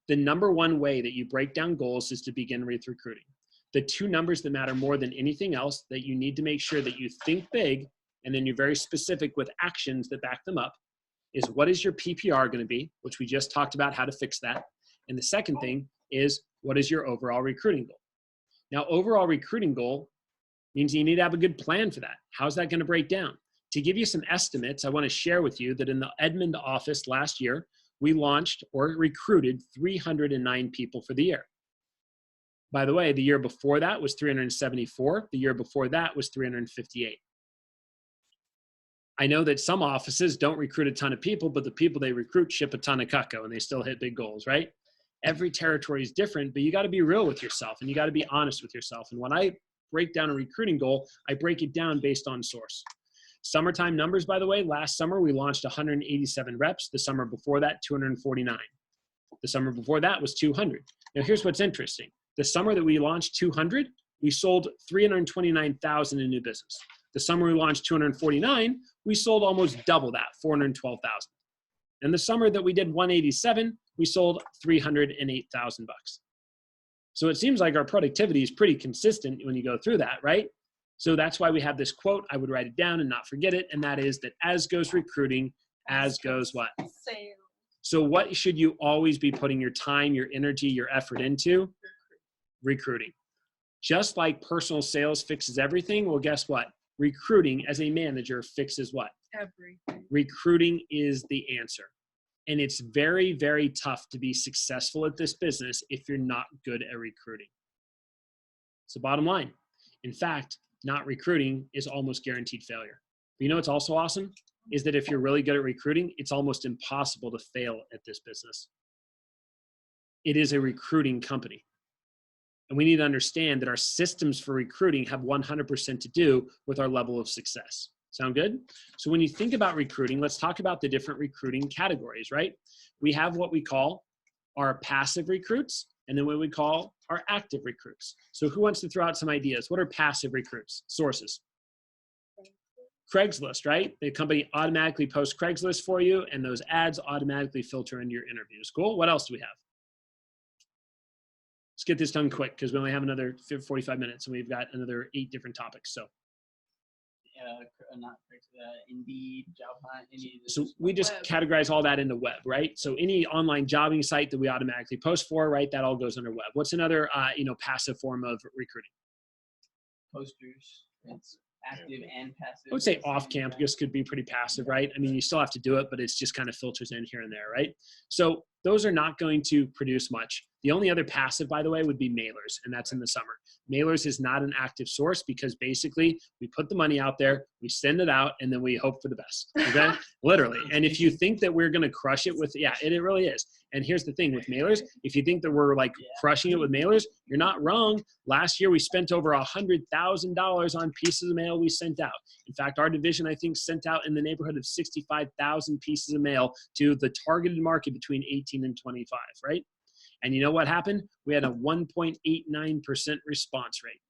The number one way that you break down goals is to begin with recruiting. The 2 numbers that matter more than anything else that you need to make sure that you think big and then you're very specific with actions that back them up is what is your PPR going to be, which we just talked about how to fix that. And the second thing is what is your overall recruiting goal? Now, overall recruiting goal means you need to have a good plan for that. How's that going to break down? To give you some estimates, I want to share with you that in the Edmond office last year, we launched or recruited 309 people for the year. By the way, the year before that was 374. The year before that was 358. I know that some offices don't recruit a ton of people, but the people they recruit ship a ton of cucco and they still hit big goals, right? Every territory is different, but you got to be real with yourself and you got to be honest with yourself. And when I break down a recruiting goal, I break it down based on source. Summertime numbers, by the way, last summer we launched 187 reps. The summer before that, 249. The summer before that was 200. Now here's what's interesting. The summer that we launched 200, we sold 329,000 in new business. The summer we launched 249, we sold almost double that, 412,000. And the summer that we did 187, we sold 308,000 bucks. So it seems like our productivity is pretty consistent when you go through that, right? So that's why we have this quote. I would write it down and not forget it. And that is that as goes recruiting, as goes what? Sales. So what should you always be putting your time, your energy, your effort into? Recruiting. Just like personal sales fixes everything, well, guess what? Recruiting as a manager fixes what? Everything. Recruiting is the answer. And it's very, very tough to be successful at this business if you're not good at recruiting. So bottom line, in fact, not recruiting is almost guaranteed failure. But you know what's also awesome? Is that if you're really good at recruiting, it's almost impossible to fail at this business. It is a recruiting company. And we need to understand that our systems for recruiting have 100% to do with our level of success. Sound good? So when you think about recruiting, let's talk about the different recruiting categories, right? We have what we call our passive recruits, and then what we call our active recruits. So who wants to throw out some ideas? What are passive recruits? Sources. Craigslist, right? The company automatically posts Craigslist for you, and those ads automatically filter into your interviews. Cool. What else do we have? Let's get this done quick because we only have another 45 minutes, and we've got another 8 different topics. So. Not Indeed, Job Hunt, any of this. So we just categorize all that into web, right? So any online jobbing site that we automatically post for, right? That all goes under web. What's another, passive form of recruiting? Posters. It's active and passive. I would say off campus could be pretty passive, right? I mean, you still have to do it, but it's just kind of filters in here and there, right? So those are not going to produce much. The only other passive, by the way, would be mailers, and that's in the summer. Mailers is not an active source because basically we put the money out there, we send it out, and then we hope for the best, okay? Literally. And if you think that we're going to crush it with, yeah, it really is. And here's the thing with mailers, if you think that we're like crushing it with mailers, you're not wrong. Last year, we spent over $100,000 on pieces of mail we sent out. In fact, our division, I think, sent out in the neighborhood of 65,000 pieces of mail to the targeted market between 18 and 25, right? And you know what happened? We had a 1.89% response rate.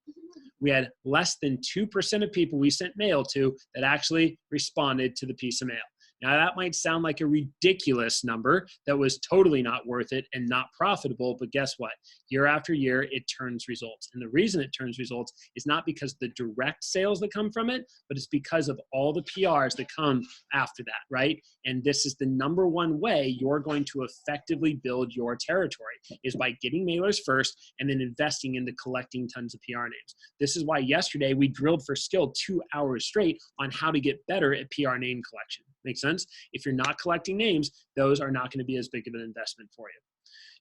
We had less than 2% of people we sent mail to that actually responded to the piece of mail. Now, that might sound like a ridiculous number that was totally not worth it and not profitable, but guess what? Year after year, it turns results. And the reason it turns results is not because of the direct sales that come from it, but it's because of all the PRs that come after that, right? And this is the number one way you're going to effectively build your territory is by getting mailers first and then investing into collecting tons of PR names. This is why yesterday we drilled for skill 2 hours straight on how to get better at PR name collection. Make sense? If you're not collecting names, those are not going to be as big of an investment for you.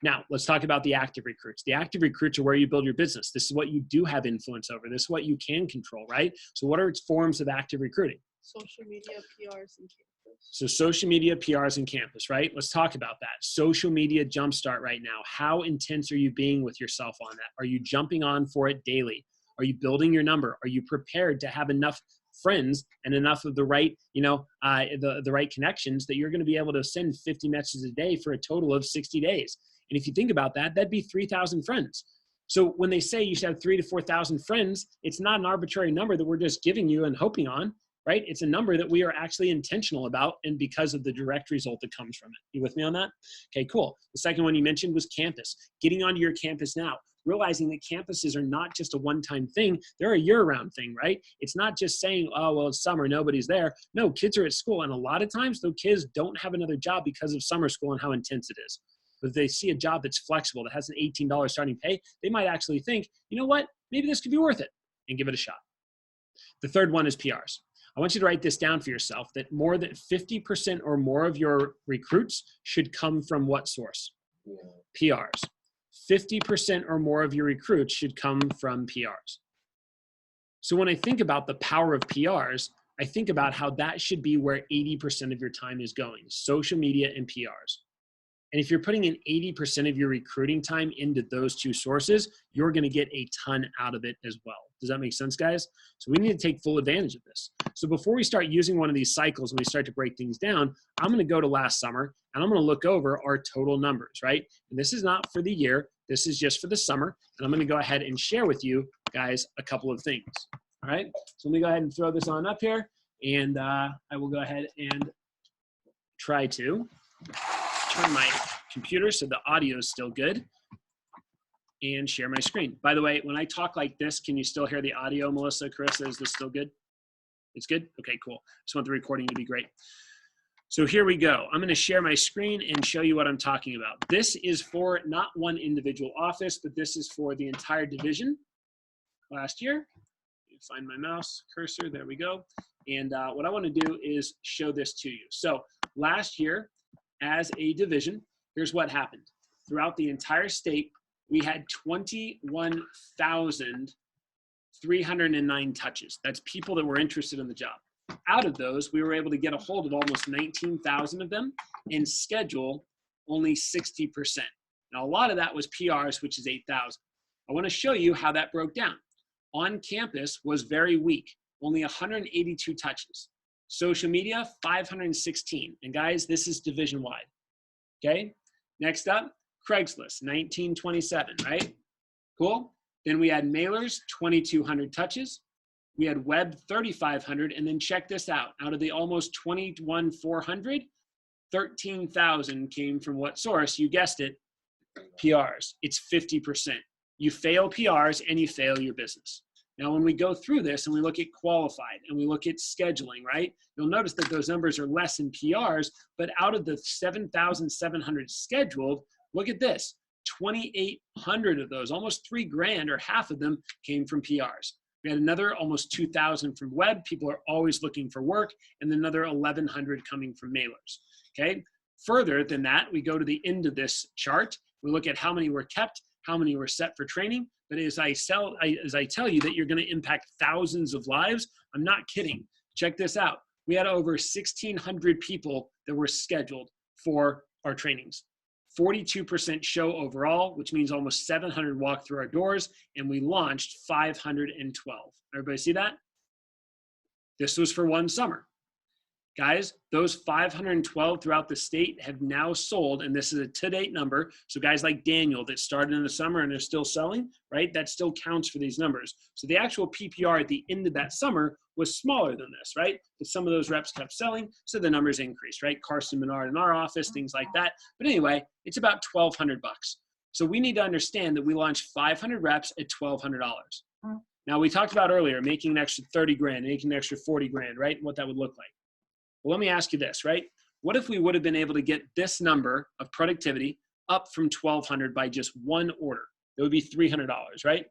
Now, let's talk about the active recruits. The active recruits are where you build your business. This is what you do have influence over. This is what you can control, right? So what are its forms of active recruiting? Social media, PRs, and campus. So social media, PRs, and campus, right? Let's talk about that. Social media jumpstart right now. How intense are you being with yourself on that? Are you jumping on for it daily? Are you building your number? Are you prepared to have enough friends and enough of the right, the right connections that you're going to be able to send 50 messages a day for a total of 60 days? And if you think about that, that'd be 3,000 friends. So when they say you should have 3,000 to 4,000 friends, it's not an arbitrary number that we're just giving you and hoping on, right? It's a number that we are actually intentional about and because of the direct result that comes from it. You with me on that? Okay, cool. The second one you mentioned was campus. Getting onto your campus now. Realizing that campuses are not just a one-time thing, they're a year-round thing, right? It's not just saying, oh, well, it's summer, nobody's there. No, kids are at school, and a lot of times, those kids don't have another job because of summer school and how intense it is. But if they see a job that's flexible, that has an $18 starting pay, they might actually think, you know what, maybe this could be worth it, and give it a shot. The third one is PRs. I want you to write this down for yourself, that more than 50% or more of your recruits should come from what source? PRs. 50% or more of your recruits should come from PRs. So when I think about the power of PRs, I think about how that should be where 80% of your time is going, social media and PRs. And if you're putting in 80% of your recruiting time into those two sources, you're going to get a ton out of it as well. Does that make sense, guys? So we need to take full advantage of this. So before we start using one of these cycles and we start to break things down, I'm going to go to last summer and I'm going to look over our total numbers, right? And this is not for the year. This is just for the summer. And I'm going to go ahead and share with you guys a couple of things. All right. So let me go ahead and throw this on up here. And I will go ahead and try to turn my computer so the audio is still good and share my screen. By the way, when I talk like this, can you still hear the audio, Melissa, Carissa? Is this still good? It's good? Okay, cool. Just want the recording to be great. So here we go. I'm going to share my screen and show you what I'm talking about. This is for not one individual office, but this is for the entire division last year. Find my mouse cursor. There we go. And what I want to do is show this to you. So last year, as a division, here's what happened. Throughout the entire state, we had 21,309 touches. That's people that were interested in the job. Out of those, we were able to get a hold of almost 19,000 of them and schedule only 60%. Now, a lot of that was PRs, which is 8,000. I want to show you how that broke down. On campus was very weak, only 182 touches. Social media, 516. And guys, this is division-wide. Okay? Next up, Craigslist, 1927, right? Cool. Then we had mailers, 2,200 touches. We had web, 3,500. And then check this out. Out of the almost 21,400, 13,000 came from what source? You guessed it, PRs. It's 50%. You fail PRs and you fail your business. Now, when we go through this and we look at qualified and we look at scheduling, right, you'll notice that those numbers are less in PRs, but out of the 7,700 scheduled, look at this, 2,800 of those, almost $3,000 or half of them came from PRs. We had another almost 2,000 from web. People are always looking for work, and then another 1,100 coming from mailers, okay? Further than that, we go to the end of this chart, We look at how many were kept, how many were set for training. But as I tell you that you're going to impact thousands of lives, I'm not kidding. Check this out. We had over 1,600 people that were scheduled for our trainings. 42% show overall, which means almost 700 walked through our doors, and we launched 512. Everybody see that? This was for one summer. Guys, those 512 throughout the state have now sold, and this is a to-date number. So guys like Daniel that started in the summer and are still selling, right? That still counts for these numbers. So the actual PPR at the end of that summer was smaller than this, right? But some of those reps kept selling, so the numbers increased, right? Carson Menard in our office, things like that. But anyway, it's about $1,200. So we need to understand that we launched 500 reps at $1,200. Now we talked about earlier, making an extra 30 grand, making an extra 40 grand, right? And what that would look like. Well, let me ask you this, right? What if we would have been able to get this number of productivity up from 1,200 by just one order? That would be $300, right?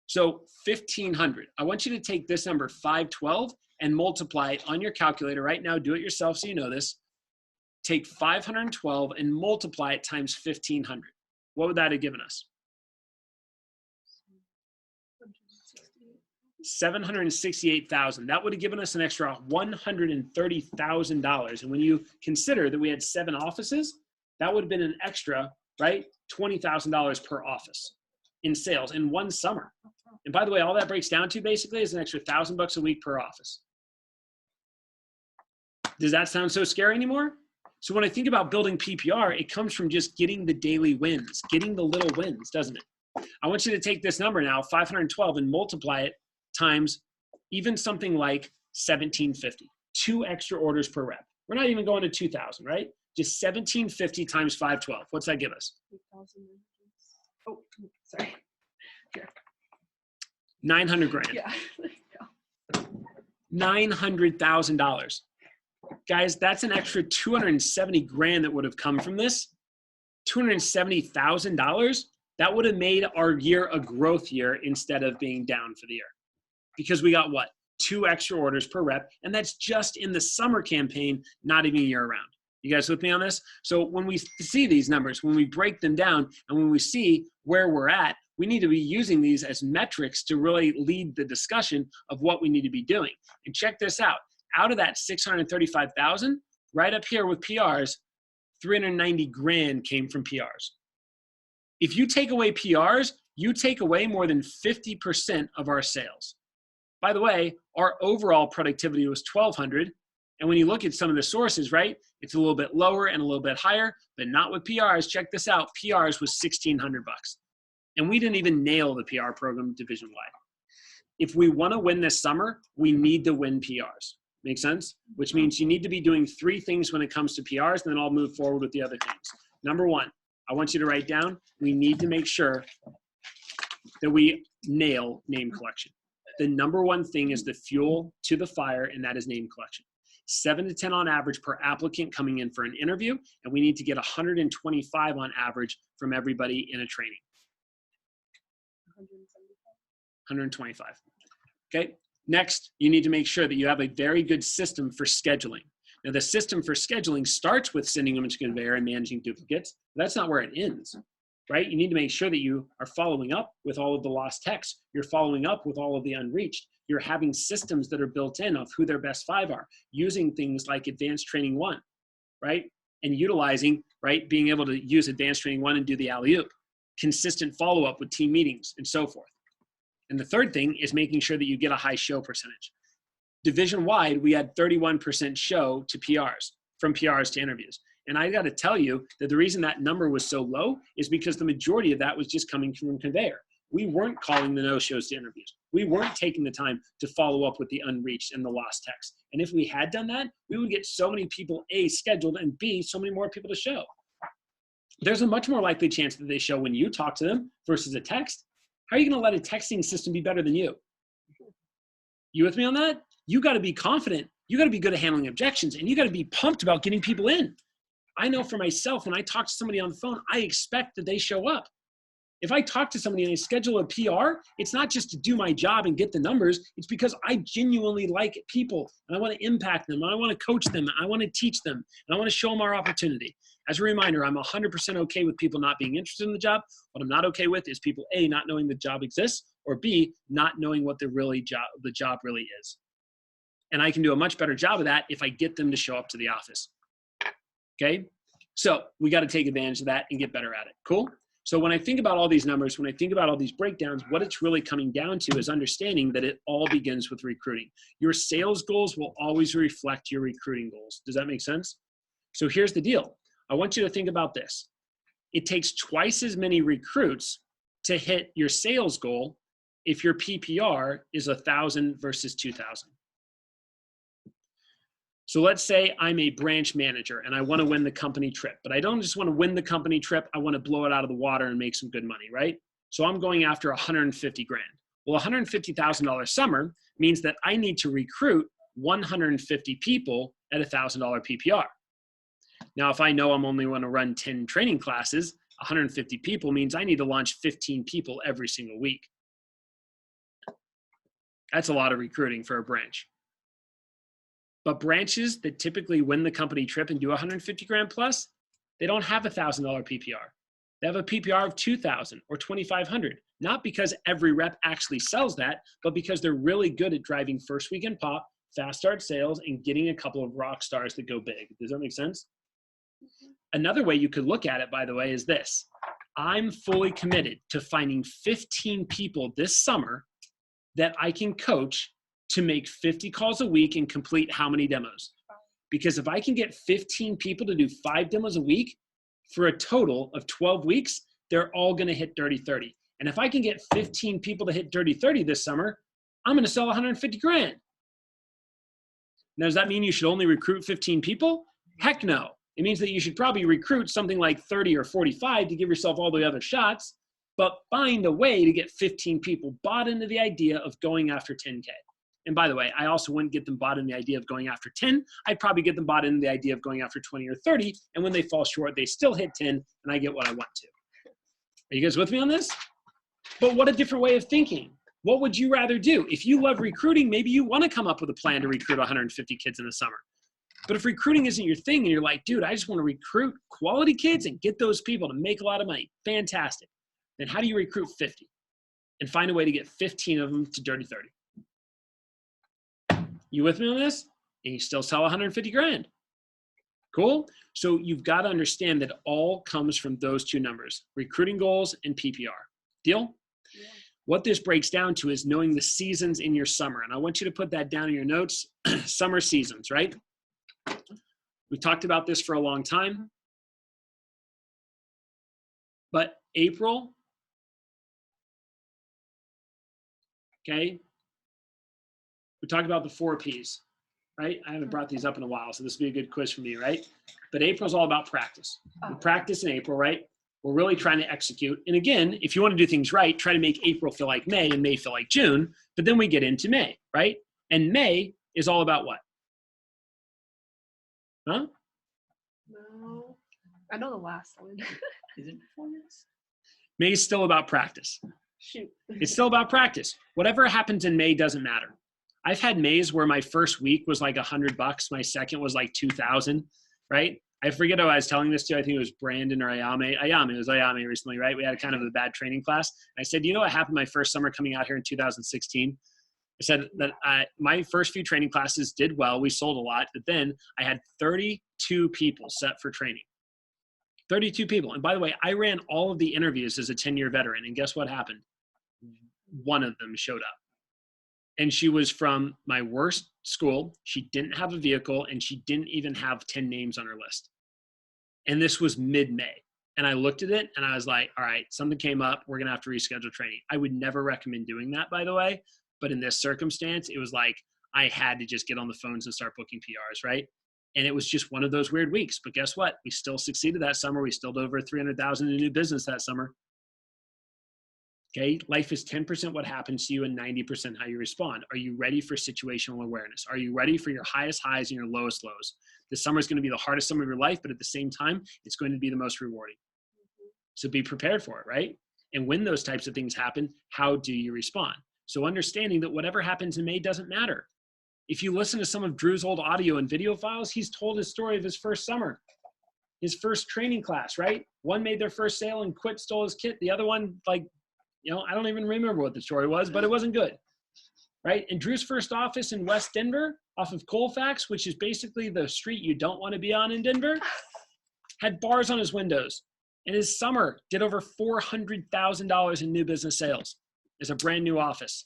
So 1,500. I want you to take this number 512 and multiply it on your calculator right now. Do it yourself so you know this. Take 512 and multiply it times 1,500. What would that have given us? $768,000. That would have given us an extra $130,000. And when you consider that we had 7 offices, that would have been an extra, right, $20,000 per office in sales in one summer. And by the way, all that breaks down to basically is an extra $1,000 a week per office. Does that sound so scary anymore? So when I think about building PPR, it comes from just getting the daily wins, getting the little wins, doesn't it? I want you to take this number now, 512, and multiply it times even something like 1,750, 2 extra orders per rep. We're not even going to 2,000, right? Just 1,750 times 512. What's that give us? 8,000. Oh, sorry. Here. 900 grand. Yeah. $900,000. Guys, that's an extra 270 grand that would have come from this. $270,000. That would have made our year a growth year instead of being down for the year. Because we got what? 2 extra orders per rep. And that's just in the summer campaign, not even year round. You guys with me on this? So when we see these numbers, when we break them down, and when we see where we're at, we need to be using these as metrics to really lead the discussion of what we need to be doing. And check this out. Out of that 635,000, right up here with PRs, 390 grand came from PRs. If you take away PRs, you take away more than 50% of our sales. By the way, our overall productivity was 1,200. And when you look at some of the sources, right, it's a little bit lower and a little bit higher, but not with PRs. Check this out. PRs was $1,600. And we didn't even nail the PR program division-wide. If we want to win this summer, we need to win PRs. Make sense? Which means you need to be doing 3 things when it comes to PRs, and then I'll move forward with the other things. Number 1, I want you to write down, we need to make sure that we nail name collection. The number 1 thing is the fuel to the fire, and that is name collection. 7 to 10 on average per applicant coming in for an interview, and we need to get 125 on average from everybody in a training. 125. Okay. Next, you need to make sure that you have a very good system for scheduling. Now, the system for scheduling starts with sending them to conveyor and managing duplicates. But that's not where it ends, right? You need to make sure that you are following up with all of the lost texts. You're following up with all of the unreached. You're having systems that are built in of who their best 5 are, using things like Advanced Training 1, right? And utilizing, right, being able to use Advanced Training 1 and do the alley-oop, consistent follow-up with team meetings, and so forth. And the third thing is making sure that you get a high show percentage. Division-wide, we had 31% show to PRs, from PRs to interviews. And I got to tell you that the reason that number was so low is because the majority of that was just coming from conveyor. We weren't calling the no-shows to interviews. We weren't taking the time to follow up with the unreached and the lost text. And if we had done that, we would get so many people, A, scheduled, and B, so many more people to show. There's a much more likely chance that they show when you talk to them versus a text. How are you going to let a texting system be better than you? You with me on that? You got to be confident. You got to be good at handling objections, and you got to be pumped about getting people in. I know for myself, when I talk to somebody on the phone, I expect that they show up. If I talk to somebody and I schedule a PR, it's not just to do my job and get the numbers. It's because I genuinely like people and I want to impact them. And I want to coach them. And I want to teach them. And I want to show them our opportunity. As a reminder, I'm 100% okay with people not being interested in the job. What I'm not okay with is people, A, not knowing the job exists, or B, not knowing what the job really is. And I can do a much better job of that if I get them to show up to the office. Okay? So we got to take advantage of that and get better at it. Cool? So when I think about all these numbers, when I think about all these breakdowns, what it's really coming down to is understanding that it all begins with recruiting. Your sales goals will always reflect your recruiting goals. Does that make sense? So here's the deal. I want you to think about this. It takes twice as many recruits to hit your sales goal if your PPR is 1,000 versus 2,000. So let's say I'm a branch manager and I want to win the company trip, but I don't just want to win the company trip. I want to blow it out of the water and make some good money, right? So I'm going after 150 grand. Well, $150,000 summer means that I need to recruit 150 people at $1,000 PPR. Now, if I know I'm only going to run 10 training classes, 150 people means I need to launch 15 people every single week. That's a lot of recruiting for a branch. But branches that typically win the company trip and do 150 grand plus, they don't have $1,000 PPR. They have a PPR of 2,000 or 2,500. Not because every rep actually sells that, but because they're really good at driving first weekend pop, fast start sales, and getting a couple of rock stars that go big. Does that make sense? Another way you could look at it, by the way, is this. I'm fully committed to finding 15 people this summer that I can coach to make 50 calls a week and complete how many demos? Because if I can get 15 people to do 5 demos a week for a total of 12 weeks, they're all going to hit Dirty 30. And if I can get 15 people to hit Dirty 30 this summer, I'm going to sell 150 grand. Now, does that mean you should only recruit 15 people? Heck no. It means that you should probably recruit something like 30 or 45 to give yourself all the other shots, but find a way to get 15 people bought into the idea of going after 10K. And by the way, I also wouldn't get them bought in the idea of going after 10. I'd probably get them bought in the idea of going after 20 or 30. And when they fall short, they still hit 10 and I get what I want to. Are you guys with me on this? But what a different way of thinking. What would you rather do? If you love recruiting, maybe you want to come up with a plan to recruit 150 kids in the summer. But if recruiting isn't your thing and you're like, dude, I just want to recruit quality kids and get those people to make a lot of money. Fantastic. Then how do you recruit 50 and find a way to get 15 of them to Dirty 30? You with me on this? And you still sell 150 grand. Cool? So you've got to understand that all comes from those two numbers, recruiting goals and PPR. Deal? Yeah. What this breaks down to is knowing the seasons in your summer. And I want you to put that down in your notes. Summer seasons, right? We talked about this for a long time. But April, okay? We talked about the 4 Ps, right? I haven't brought these up in a while, so this will be a good quiz for me, right? But April's all about practice. We practice in April, right? We're really trying to execute. And again, if you want to do things right, try to make April feel like May and May feel like June. But then we get into May, right? And May is all about what? Huh? No. I know the last one. Is it performance? May is still about practice. Shoot. It's still about practice. Whatever happens in May doesn't matter. I've had Mays where my first week was like $100. My second was like 2,000, right? I forget who I was telling this to. I think it was Brandon or Ayame. It was Ayame recently, right? We had kind of a bad training class. I said, you know what happened my first summer coming out here in 2016? I said that my first few training classes did well. We sold a lot, but then I had 32 people set for training. 32 people. And by the way, I ran all of the interviews as a 10-year veteran. And guess what happened? One of them showed up. And she was from my worst school. She didn't have a vehicle, and she didn't even have 10 names on her list. And this was mid-May. And I looked at it, and I was like, all right, something came up. We're going to have to reschedule training. I would never recommend doing that, by the way. But in this circumstance, it was like I had to just get on the phones and start booking PRs, right? And it was just one of those weird weeks. But guess what? We still succeeded that summer. We still did over 300,000 in new business that summer. Okay, life is 10% what happens to you and 90% how you respond. Are you ready for situational awareness? Are you ready for your highest highs and your lowest lows? This summer is going to be the hardest summer of your life, but at the same time, it's going to be the most rewarding. So be prepared for it, right? And when those types of things happen, how do you respond? So understanding that whatever happens in May doesn't matter. If you listen to some of Drew's old audio and video files, he's told his story of his first summer, his first training class, right? One made their first sale and quit, stole his kit. The other one, like, you know, I don't even remember what the story was, but it wasn't good, right? And Drew's first office in West Denver off of Colfax, which is basically the street you don't want to be on in Denver, had bars on his windows. And his summer did over $400,000 in new business sales as a brand new office.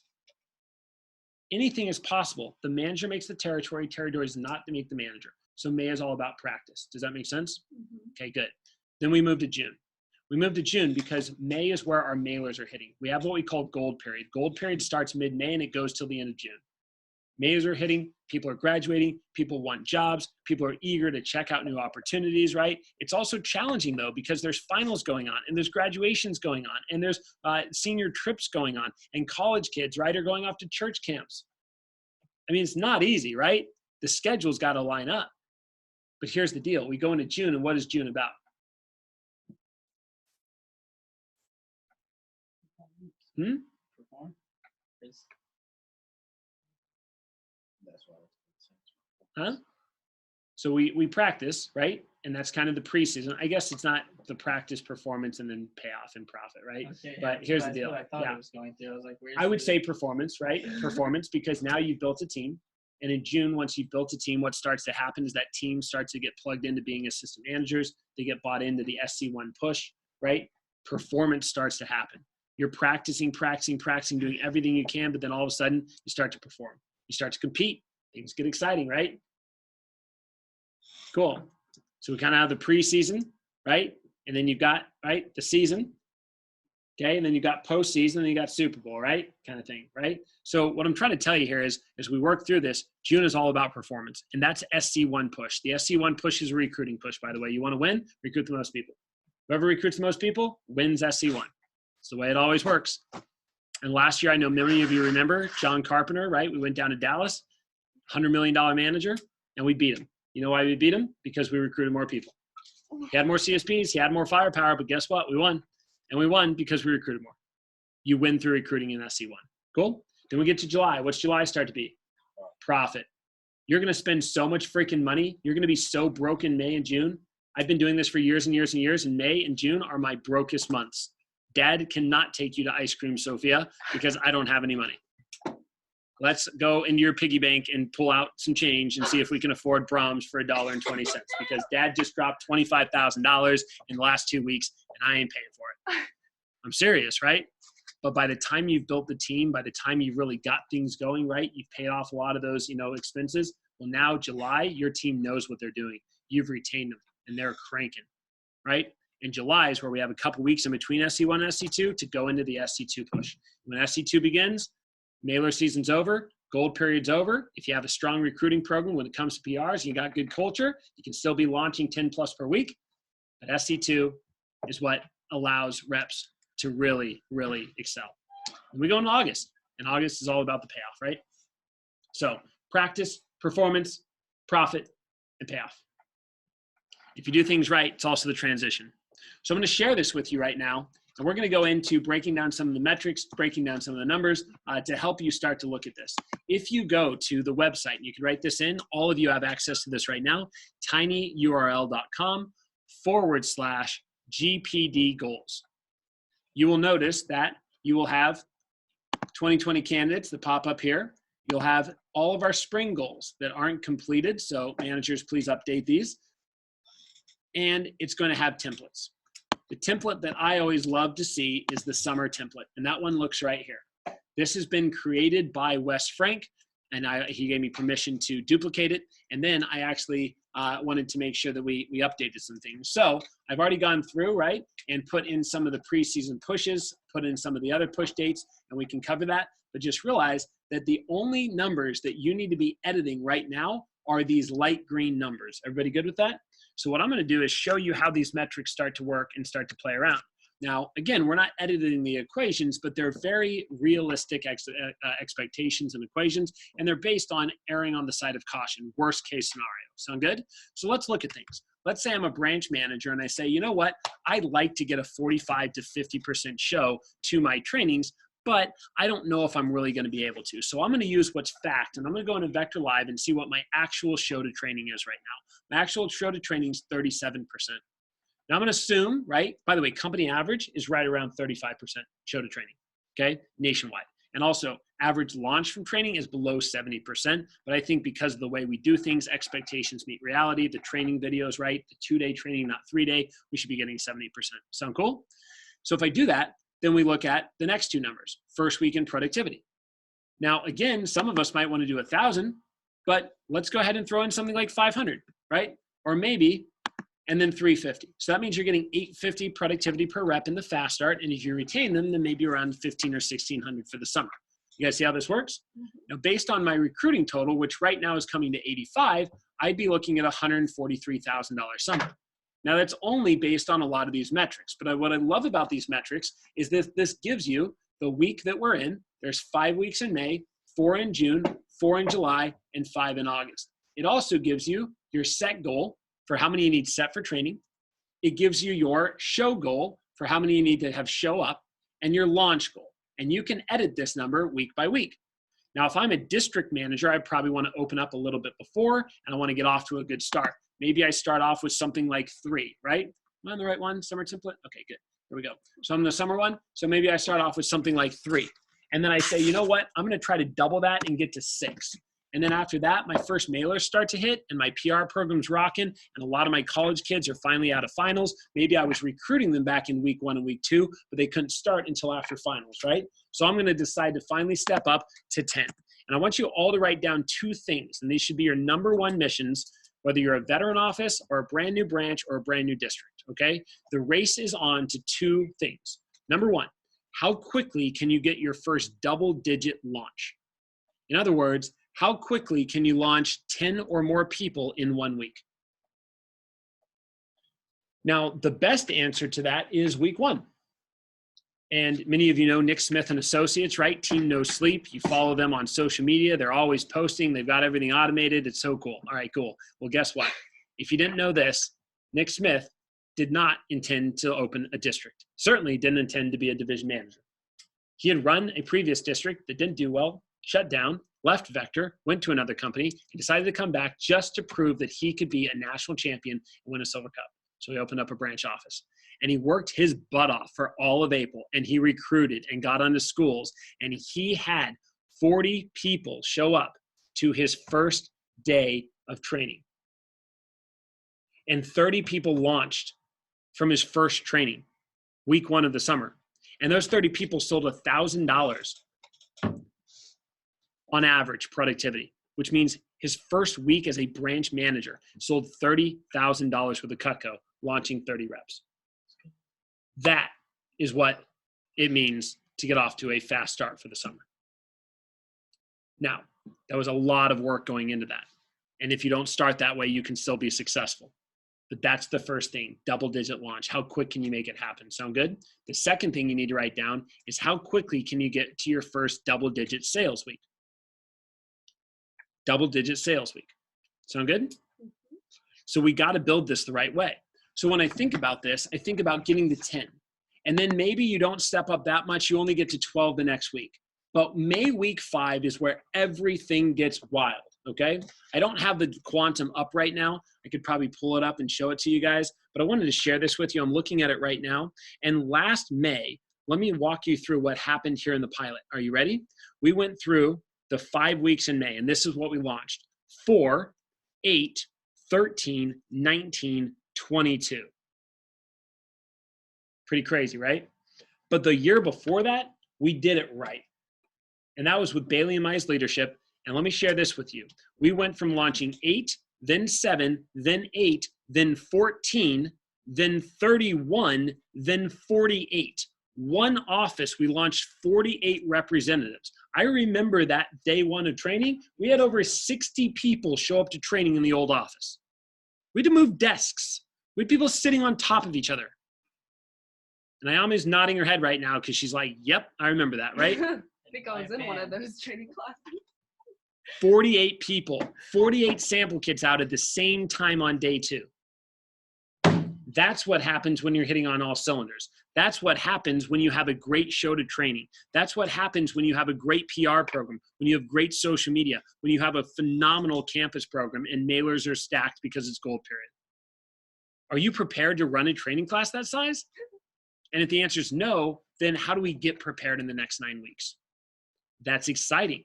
Anything is possible. The manager makes the territory. Territory is not to make the manager. So May is all about practice. Does that make sense? Okay, good. Then we move to June. We move to June because May is where our mailers are hitting. We have what we call gold period. Gold period starts mid-May and it goes till the end of June. Mays are hitting, people are graduating, people want jobs, people are eager to check out new opportunities, right? It's also challenging though, because there's finals going on and there's graduations going on and there's senior trips going on and college kids, right, are going off to church camps. I mean, it's not easy, right? The schedule's got to line up. But here's the deal. We go into June, and what is June about? Perform. Huh? So we practice, right? And that's kind of the preseason. I guess it's not the practice, performance, and then payoff and profit, right? Okay, But here's the that's deal. what I thought Yeah. it was going through. I was like, where's I would the- say performance, right? Performance, because now you've built a team. And in June, once you've built a team, what starts to happen is that team starts to get plugged into being assistant managers. They get bought into the SC1 push, right? Performance starts to happen. You're practicing, doing everything you can, but then all of a sudden you start to perform. You start to compete. Things get exciting, right? Cool. So we kind of have the preseason, right? And then you've got, right, the season. Okay, and then you got postseason, and you got Super Bowl, right? Kind of thing, right? So what I'm trying to tell you here is, as we work through this, June is all about performance, and that's SC1 push. The SC1 push is a recruiting push, by the way. You want to win? Recruit the most people. Whoever recruits the most people wins SC1. It's the way it always works. And last year, I know many of you remember John Carpenter, right? We went down to Dallas, $100 million manager, and we beat him. You know why we beat him? Because we recruited more people. He had more CSPs, he had more firepower, but guess what? We won. And we won because we recruited more. You win through recruiting in SC1. Cool? Then we get to July. What's July start to be? Profit. You're going to spend so much freaking money. You're going to be so broke in May and June. I've been doing this for years and years and years, and May and June are my brokest months. Dad cannot take you to ice cream, Sophia, because I don't have any money. Let's go into your piggy bank and pull out some change and see if we can afford Brahms for $1.20, because Dad just dropped $25,000 in the last 2 weeks, and I ain't paying for it. I'm serious, right? But by the time you've built the team, by the time you've really got things going, right, you've paid off a lot of those, expenses. Well, now July, your team knows what they're doing. You've retained them, and they're cranking, right? And July is where we have a couple weeks in between SC1 and SC2 to go into the SC2 push. When SC2 begins, mailer season's over, gold period's over. If you have a strong recruiting program when it comes to PRs and you got good culture, you can still be launching 10 plus per week. But SC2 is what allows reps to really, really excel. And we go into August, and August is all about the payoff, right? So practice, performance, profit, and payoff. If you do things right, it's also the transition. So I'm going to share this with you right now. And we're going to go into breaking down some of the metrics, breaking down some of the numbers to help you start to look at this. If you go to the website, and you can write this in, all of you have access to this right now, tinyurl.com/GPD goals. You will notice that you will have 2020 candidates that pop up here. You'll have all of our spring goals that aren't completed. So managers, please update these. And it's going to have templates. The template that I always love to see is the summer template. And that one looks right here. This has been created by Wes Frank, and he gave me permission to duplicate it. And then I actually wanted to make sure that we updated some things. So I've already gone through, right, and put in some of the preseason pushes, put in some of the other push dates, and we can cover that. But just realize that the only numbers that you need to be editing right now are these light green numbers. Everybody good with that? So what I'm going to do is show you how these metrics start to work and start to play around. Now, again, we're not editing the equations, but they're very realistic expectations and equations, and they're based on erring on the side of caution, worst case scenario. Sound good? So let's look at things. Let's say I'm a branch manager and I say, you know what, I'd like to get a 45 to 50% show to my trainings, but I don't know if I'm really going to be able to. So I'm going to use what's fact, and I'm going to go into Vector Live and see what my actual show to training is right now. My actual show to training is 37%. Now I'm going to assume, right, by the way, company average is right around 35% show to training, okay, nationwide. And also average launch from training is below 70%, but I think because of the way we do things, expectations meet reality, the training videos, right, the 2-day training, not 3-day, we should be getting 70%. Sound cool? So if I do that, then we look at the next two numbers, first week in productivity. Now, again, some of us might want to do 1,000, but let's go ahead and throw in something like 500, right? Or maybe, and then 350. So that means you're getting 850 productivity per rep in the fast start. And if you retain them, then maybe around 15 or 1600 for the summer. You guys see how this works? Now, based on my recruiting total, which right now is coming to 85, I'd be looking at $143,000 summer. Now that's only based on a lot of these metrics. But what I love about these metrics is that this gives you the week that we're in. There's 5 weeks in May, 4 in June, 4 in July, and 5 in August. It also gives you your set goal for how many you need set for training. It gives you your show goal for how many you need to have show up, and your launch goal. And you can edit this number week by week. Now, if I'm a district manager, I probably want to open up a little bit before, and I want to get off to a good start. Maybe I start off with something like 3, right? Am I on the right one? Summer template? Okay, good. Here we go. So I'm the summer one. So maybe I start off with something like 3. And then I say, you know what? I'm going to try to double that and get to 6. And then after that, my first mailers start to hit and my PR program's rocking. And a lot of my college kids are finally out of finals. Maybe I was recruiting them back in week 1 and week 2, but they couldn't start until after finals, right? So I'm going to decide to finally step up to 10. And I want you all to write down 2 things, and these should be your number 1 missions, whether you're a veteran office or a brand new branch or a brand new district, okay? The race is on to 2 things. Number 1, how quickly can you get your first double-digit launch? In other words, how quickly can you launch 10 or more people in 1 week? Now, the best answer to that is week 1. And many of you know Nick Smith and Associates, right? Team No Sleep. You follow them on social media. They're always posting. They've got everything automated. It's so cool. All right, cool. Well, guess what? If you didn't know this, Nick Smith did not intend to open a district. Certainly didn't intend to be a division manager. He had run a previous district that didn't do well, shut down, left Vector, went to another company, and decided to come back just to prove that he could be a national champion and win a Silver Cup. So he opened up a branch office. And he worked his butt off for all of April, and he recruited and got onto schools, and he had 40 people show up to his first day of training. And 30 people launched from his first training, week 1 of the summer. And those 30 people sold $1,000 on average productivity, which means his first week as a branch manager sold $30,000 worth of Cutco, launching 30 reps. That is what it means to get off to a fast start for the summer. Now, that was a lot of work going into that. And if you don't start that way, you can still be successful. But that's the first thing, double-digit launch. How quick can you make it happen? Sound good? The second thing you need to write down is how quickly can you get to your first double-digit sales week? Double-digit sales week. Sound good? So we got to build this the right way. So when I think about this, I think about getting to 10. And then maybe you don't step up that much. You only get to 12 the next week. But May week 5 is where everything gets wild, okay? I don't have the quantum up right now. I could probably pull it up and show it to you guys. But I wanted to share this with you. I'm looking at it right now. And last May, let me walk you through what happened here in the pilot. Are you ready? We went through the 5 weeks in May, and this is what we launched. 4, 8, 13, 19, 22. Pretty crazy, right? But the year before that, we did it right. And that was with Bailey and Mai's leadership. And let me share this with you. We went from launching 8, then 7, then 8, then 14, then 31, then 48. One office, we launched 48 representatives. I remember that day 1 of training, we had over 60 people show up to training in the old office. We had to move desks. We had people sitting on top of each other. And Ayami's nodding her head right now because she's like, yep, I remember that, right? I think I was in one of those training classes. 48 people, 48 sample kits out at the same time on day 2. That's what happens when you're hitting on all cylinders. That's what happens when you have a great show to training. That's what happens when you have a great PR program, when you have great social media, when you have a phenomenal campus program and mailers are stacked because it's gold period. Are you prepared to run a training class that size? And if the answer is no, then how do we get prepared in the next 9 weeks? That's exciting.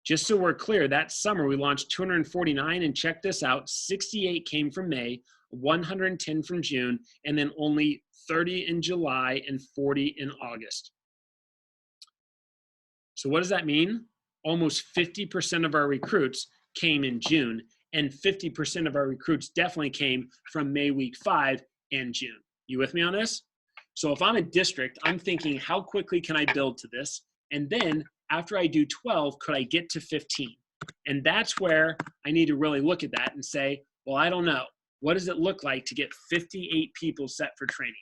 Just so we're clear, that summer we launched 249, and check this out, 68 came from May, 110 from June, and then only 30 in July and 40 in August. So what does that mean? Almost 50% of our recruits came in June, and 50% of our recruits definitely came from May week 5 and June. You with me on this? So if I'm a district, I'm thinking, how quickly can I build to this? And then after I do 12, could I get to 15? And that's where I need to really look at that and say, well, I don't know. What does it look like to get 58 people set for training?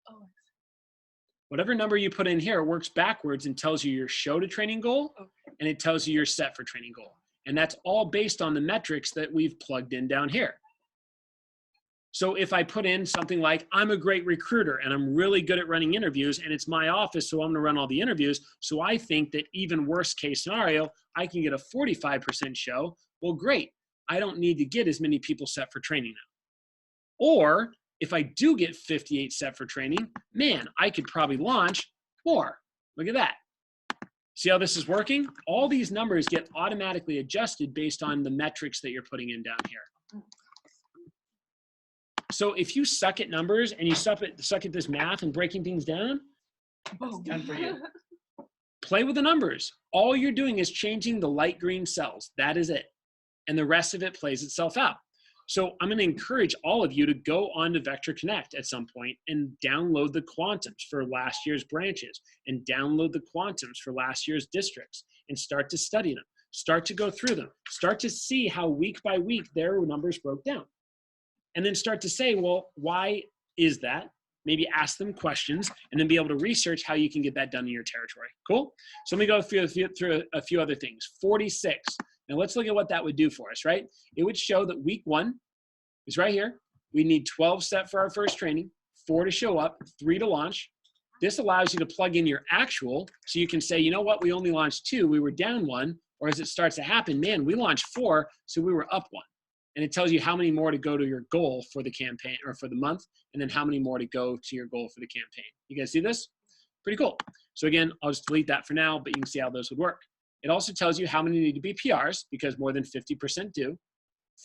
Oh, Whatever number you put in here works backwards and tells you your show to training goal, and it tells you your set for training goal. And that's all based on the metrics that we've plugged in down here. So if I put in something like, I'm a great recruiter and I'm really good at running interviews and it's my office, so I'm gonna run all the interviews. So I think that even worst case scenario, I can get a 45% show. Well, great. I don't need to get as many people set for training now. Or if I do get 58 set for training, man, I could probably launch more. Look at that. See how this is working? All these numbers get automatically adjusted based on the metrics that you're putting in down here. So if you suck at numbers and you suck at this math and breaking things down, oh. Done for you. play with the numbers. All you're doing is changing the light green cells. That is it. And the rest of it plays itself out. So I'm going to encourage all of you to go on to Vector Connect at some point and download the quantums for last year's branches and download the quantums for last year's districts and start to study them. Start to go through them. Start to see how week by week their numbers broke down. And then start to say, well, why is that? Maybe ask them questions and then be able to research how you can get that done in your territory. Cool? So let me go through a few other things. 46. Now let's look at what that would do for us, right? It would show that week 1 is right here. We need 12 set for our first training, 4 to show up, 3 to launch. This allows you to plug in your actual, so you can say, you know what, we only launched 2, we were down 1, or as it starts to happen, man, we launched 4, so we were up 1. And it tells you how many more to go to your goal for the campaign or for the month, and then how many more to go to your goal for the campaign. You guys see this? Pretty cool. So again, I'll just delete that for now, but you can see how those would work. It also tells you how many need to be PRs because more than 50% do.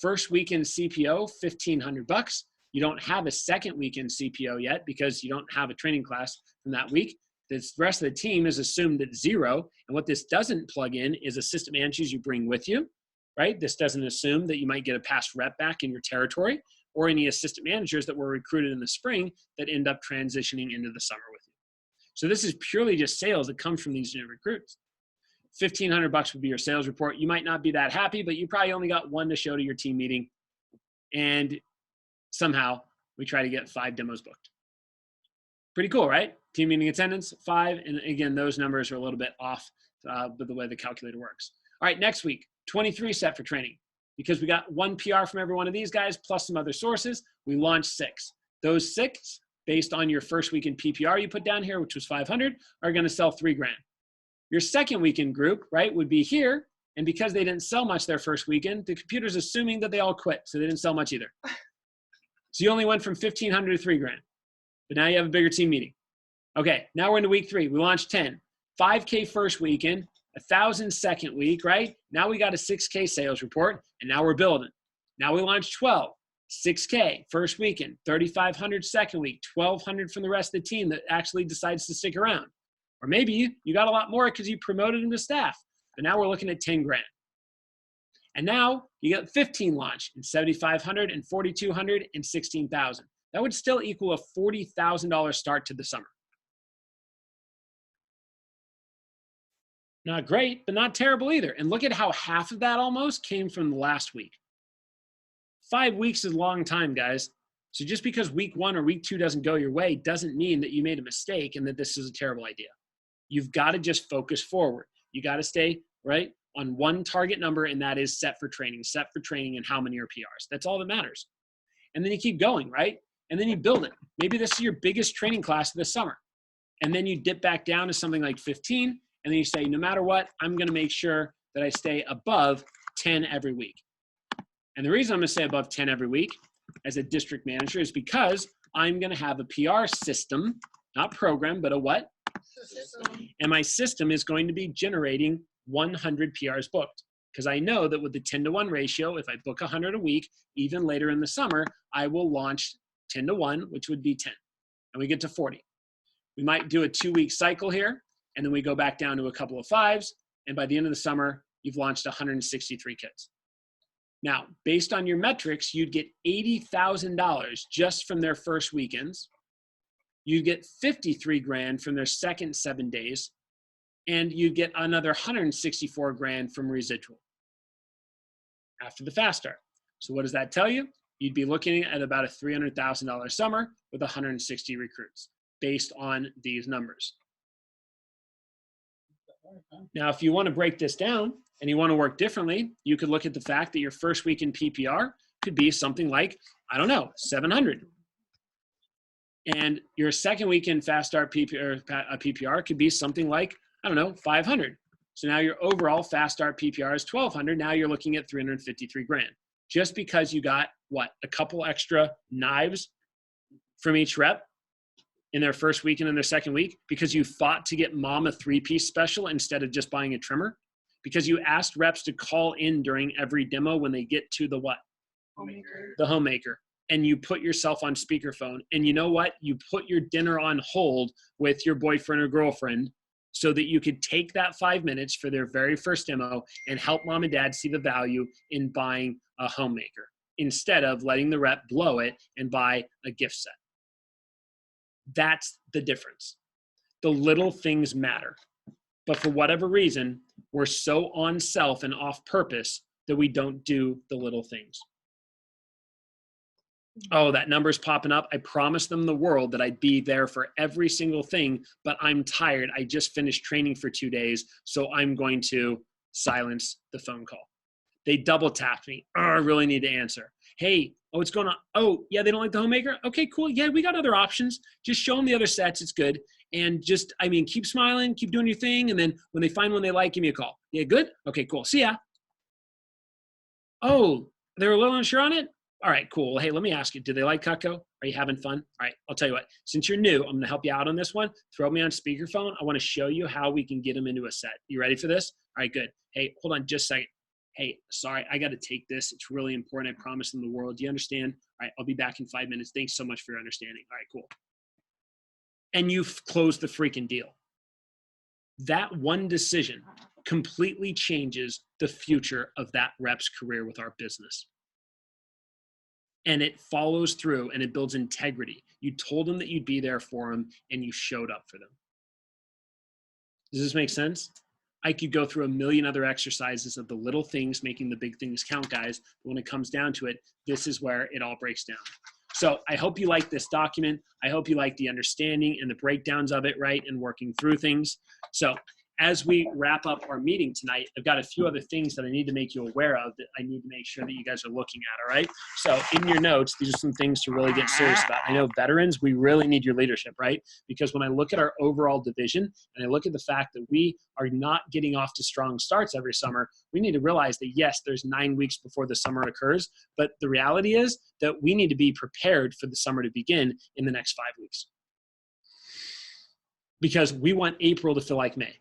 First weekend CPO, $1,500. You don't have a second weekend CPO yet because you don't have a training class from that week. The rest of the team is assumed at 0. And what this doesn't plug in is assistant managers you bring with you. Right? This doesn't assume that you might get a past rep back in your territory or any assistant managers that were recruited in the spring that end up transitioning into the summer with you. So this is purely just sales that comes from these new recruits. $1,500 would be your sales report. You might not be that happy, but you probably only got 1 to show to your team meeting. And somehow we try to get 5 demos booked. Pretty cool, right? Team meeting attendance, 5. And again, those numbers are a little bit off with the way the calculator works. All right, next week. 23 set for training because we got 1 PR from every one of these guys plus some other sources. We launched 6. Those 6, based on your first weekend PPR you put down here, which was 500, are going to sell $3 grand. Your second weekend group, right, would be here. And because they didn't sell much their first weekend, the computer's assuming that they all quit. So they didn't sell much either. So you only went from 1,500 to $3 grand. But now you have a bigger team meeting. Okay, now we're into week 3. We launched 10. 5K first weekend. 1,000 second week, right? Now we got a 6K sales report, and now we're building. Now we launched 12, 6K first weekend, 3,500 second week, 1,200 from the rest of the team that actually decides to stick around. Or maybe you got a lot more because you promoted them to staff, but now we're looking at 10 grand. And now you got 15 launch and 7,500 and 4,200 and 16,000. That would still equal a $40,000 start to the summer. Not great, but not terrible either. And look at how half of that almost came from the last week. 5 weeks is a long time, guys. So just because week 1 or week 2 doesn't go your way doesn't mean that you made a mistake and that this is a terrible idea. You've got to just focus forward. You got to stay right on one target number, and that is set for training and how many are PRs. That's all that matters. And then you keep going, right? And then you build it. Maybe this is your biggest training class of the summer. And then you dip back down to something like 15, and then you say, no matter what, I'm going to make sure that I stay above 10 every week. And the reason I'm going to say above 10 every week as a district manager is because I'm going to have a PR system, not program, but a what? System. And my system is going to be generating 100 PRs booked. Because I know that with the 10-to-1 ratio, if I book 100 a week, even later in the summer, I will launch 10-to-1, which would be 10. And we get to 40. We might do a 2-week cycle here, and then we go back down to a couple of 5s. And by the end of the summer, you've launched 163 kids. Now, based on your metrics, you'd get $80,000 just from their first weekends. You'd get $53,000 from their second 7 days, and you'd get another $164,000 from residual after the fast start. So what does that tell you? You'd be looking at about a $300,000 summer with 160 recruits based on these numbers. Now, if you want to break this down and you want to work differently, you could look at the fact that your first week in PPR could be something like, I don't know, 700. And your second week in fast start PPR could be something like, I don't know, 500. So now your overall fast start PPR is 1,200. Now you're looking at $353,000. Just because you got, what, a couple extra knives from each rep in their first week and in their second week, because you fought to get mom a 3-piece special instead of just buying a trimmer, because you asked reps to call in during every demo when they get to the what? Homemaker. The homemaker. And you put yourself on speakerphone. And you know what? You put your dinner on hold with your boyfriend or girlfriend so that you could take that 5 minutes for their very first demo and help mom and dad see the value in buying a homemaker instead of letting the rep blow it and buy a gift set. That's the difference. The little things matter. But for whatever reason, we're so on self and off purpose that we don't do the little things. Oh, that number's popping up. I promised them the world that I'd be there for every single thing, but I'm tired. I just finished training for 2 days, so I'm going to silence the phone call. They double tapped me. Oh, I really need to answer. Hey, oh, what's going on? Oh, yeah, they don't like the homemaker? Okay, cool. Yeah, we got other options. Just show them the other sets. It's good. And just, I mean, keep smiling, keep doing your thing. And then when they find one they like, give me a call. Yeah, good? Okay, cool. See ya. Oh, they're a little unsure on it? All right, cool. Hey, let me ask you, do they like Cutco? Are you having fun? All right, I'll tell you what. Since you're new, I'm going to help you out on this one. Throw me on speakerphone. I want to show you how we can get them into a set. You ready for this? All right, good. Hey, hold on just a second. Hey, sorry, I got to take this. It's really important. I promise them the world. Do you understand? All right, I'll be back in 5 minutes. Thanks so much for your understanding. All right, cool. And you've closed the freaking deal. That one decision completely changes the future of that rep's career with our business. And it follows through and it builds integrity. You told them that you'd be there for them and you showed up for them. Does this make sense? I could go through a million other exercises of the little things making the big things count, guys. But when it comes down to it, this is where it all breaks down. So I hope you like this document. I hope you like the understanding and the breakdowns of it, right? And working through things. So as we wrap up our meeting tonight, I've got a few other things that I need to make you aware of that I need to make sure that you guys are looking at, all right? So in your notes, these are some things to really get serious about. I know veterans, we really need your leadership, right? Because when I look at our overall division and I look at the fact that we are not getting off to strong starts every summer, we need to realize that yes, there's 9 weeks before the summer occurs, but the reality is that we need to be prepared for the summer to begin in the next 5 weeks. Because we want April to feel like May.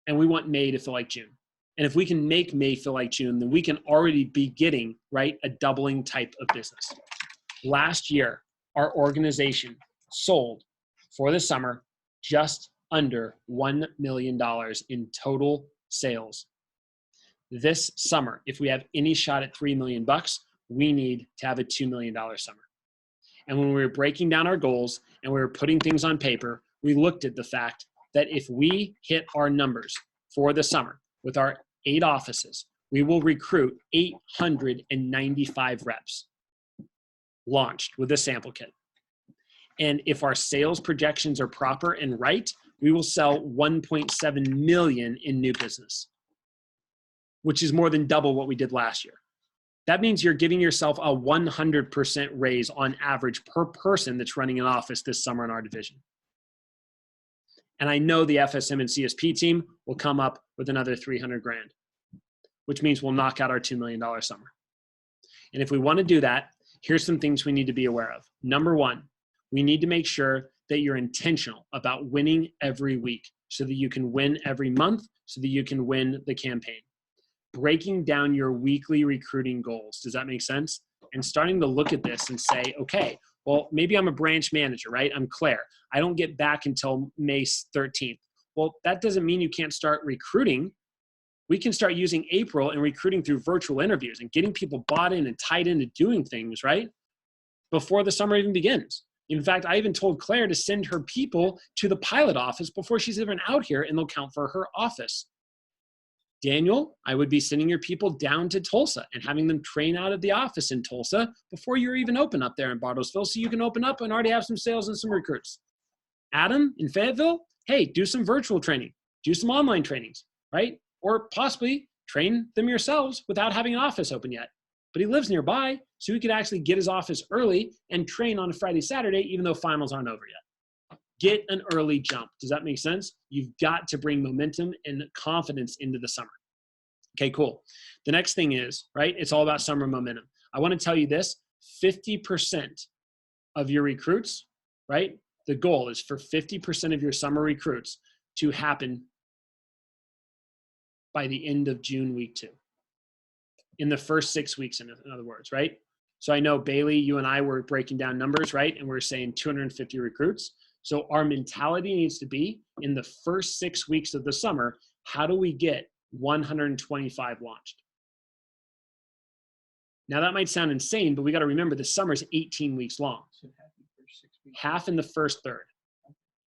And we want May to feel like June. And if we can make May feel like June, then we can already be getting, right, a doubling type of business. Last year, our organization sold for the summer just under $1 million in total sales. This summer, if we have any shot at $3 million, we need to have a $2 million summer. And when we were breaking down our goals and we were putting things on paper, we looked at the fact that if we hit our numbers for the summer with our 8 offices, we will recruit 895 reps. launched with a sample kit. And if our sales projections are proper and right, we will sell 1.7 million in new business, which is more than double what we did last year. That means you're giving yourself a 100% raise on average per person that's running an office this summer in our division. And I know the FSM and CSP team will come up with another 300 grand, which means we'll knock out our $2 million summer. And if we want to do that, here's some things we need to be aware of. Number one, we need to make sure that you're intentional about winning every week so that you can win every month, so that you can win the campaign. Breaking down your weekly recruiting goals. Does that make sense? And starting to look at this and say, okay, well, maybe I'm a branch manager, right? I'm Claire. I don't get back until May 13th. Well, that doesn't mean you can't start recruiting. We can start using April and recruiting through virtual interviews and getting people bought in and tied into doing things, right? Before the summer even begins. In fact, I even told Claire to send her people to the pilot office before she's even out here, and they'll count for her office. Daniel, I would be sending your people down to Tulsa and having them train out of the office in Tulsa before you're even open up there in Bartlesville, so you can open up and already have some sales and some recruits. Adam in Fayetteville, hey, do some virtual training, do some online trainings, right? Or possibly train them yourselves without having an office open yet. But he lives nearby, so he could actually get his office early and train on a Friday, Saturday, even though finals aren't over yet. Get an early jump. Does that make sense? You've got to bring momentum and confidence into the summer. Okay, cool. The next thing is, right, it's all about summer momentum. I want to tell you this, 50% of your recruits, right, the goal is for 50% of your summer recruits to happen by the end of June week 2. In the first 6 weeks, in other words, right? So I know Bailey, you and I were breaking down numbers, right? And we're saying 250 recruits. So our mentality needs to be in the first 6 weeks of the summer, how do we get 125 launched? Now that might sound insane, but we got to remember the summer is 18 weeks long. So half in the first 6 weeks. Half in the first third.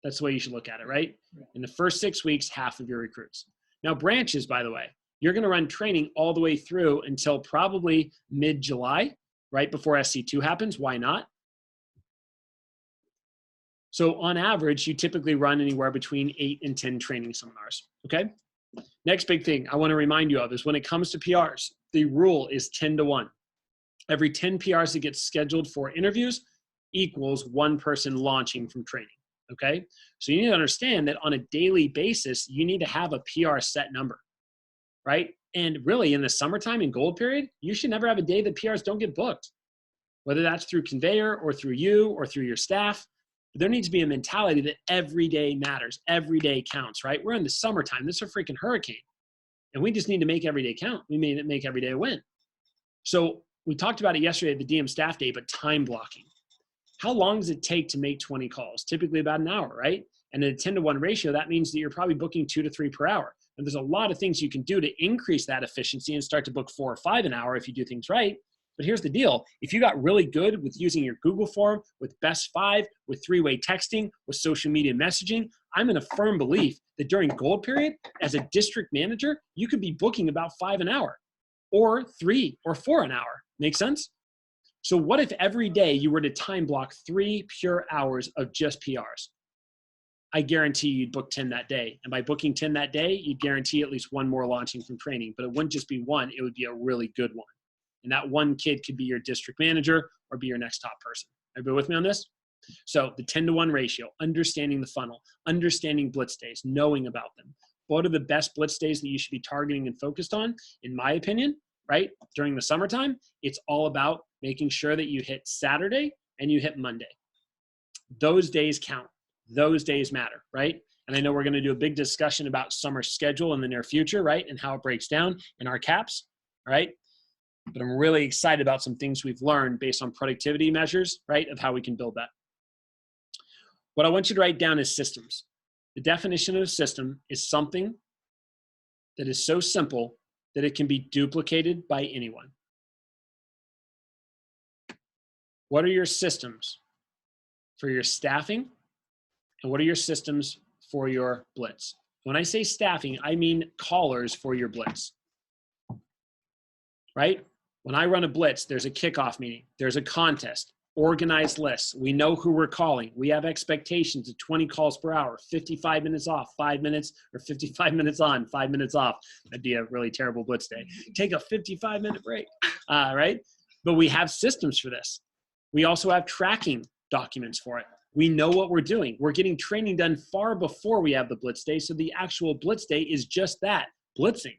That's the way you should look at it, right? In the first 6 weeks, half of your recruits. Now branches, by the way, you're going to run training all the way through until probably mid-July, right before SC2 happens. Why not? So on average, you typically run anywhere between 8 and 10 training seminars, okay? Next big thing I want to remind you of is when it comes to PRs, the rule is 10-to-1. Every 10 PRs that get scheduled for interviews equals one person launching from training, okay? So you need to understand that on a daily basis, you need to have a PR set number, right? And really in the summertime and gold period, you should never have a day that PRs don't get booked, whether that's through conveyor or through you or through your staff. There needs to be a mentality that every day matters. Every day counts, right? We're in the summertime. This is a freaking hurricane. And we just need to make every day count. We need to make every day a win. So we talked about it yesterday at the DM staff day, but time blocking. How long does it take to make 20 calls? Typically about an hour, right? And at a 10-to-1 ratio, that means that you're probably booking 2 to 3 per hour. And there's a lot of things you can do to increase that efficiency and start to book 4 or 5 an hour if you do things right. But here's the deal. If you got really good with using your Google form, with Best 5, with 3-way texting, with social media messaging, I'm in a firm belief that during gold period, as a district manager, you could be booking about 5 an hour or 3 or 4 an hour. Make sense? So what if every day you were to time block 3 pure hours of just PRs? I guarantee you'd book 10 that day. And by booking 10 that day, you'd guarantee at least one more launching from training. But it wouldn't just be one, it would be a really good one. And that one kid could be your district manager or be your next top person. Everybody with me on this? So the 10-to-1 ratio, understanding the funnel, understanding blitz days, knowing about them. What are the best blitz days that you should be targeting and focused on? In my opinion, right? During the summertime, it's all about making sure that you hit Saturday and you hit Monday. Those days count. Those days matter, right? And I know we're going to do a big discussion about summer schedule in the near future, right? And how it breaks down in our caps, right? But I'm really excited about some things we've learned based on productivity measures, right, of how we can build that. What I want you to write down is systems. The definition of a system is something that is so simple that it can be duplicated by anyone. What are your systems for your staffing? And what are your systems for your blitz? When I say staffing, I mean callers for your blitz, right? When I run a blitz, there's a kickoff meeting, there's a contest, organized lists. We know who we're calling. We have expectations of 20 calls per hour, 55 minutes off, 5 minutes, or 55 minutes on, 5 minutes off. That'd be a really terrible blitz day. Take a 55-minute break, right? But we have systems for this. We also have tracking documents for it. We know what we're doing. We're getting training done far before we have the blitz day. So the actual blitz day is just that, blitzing.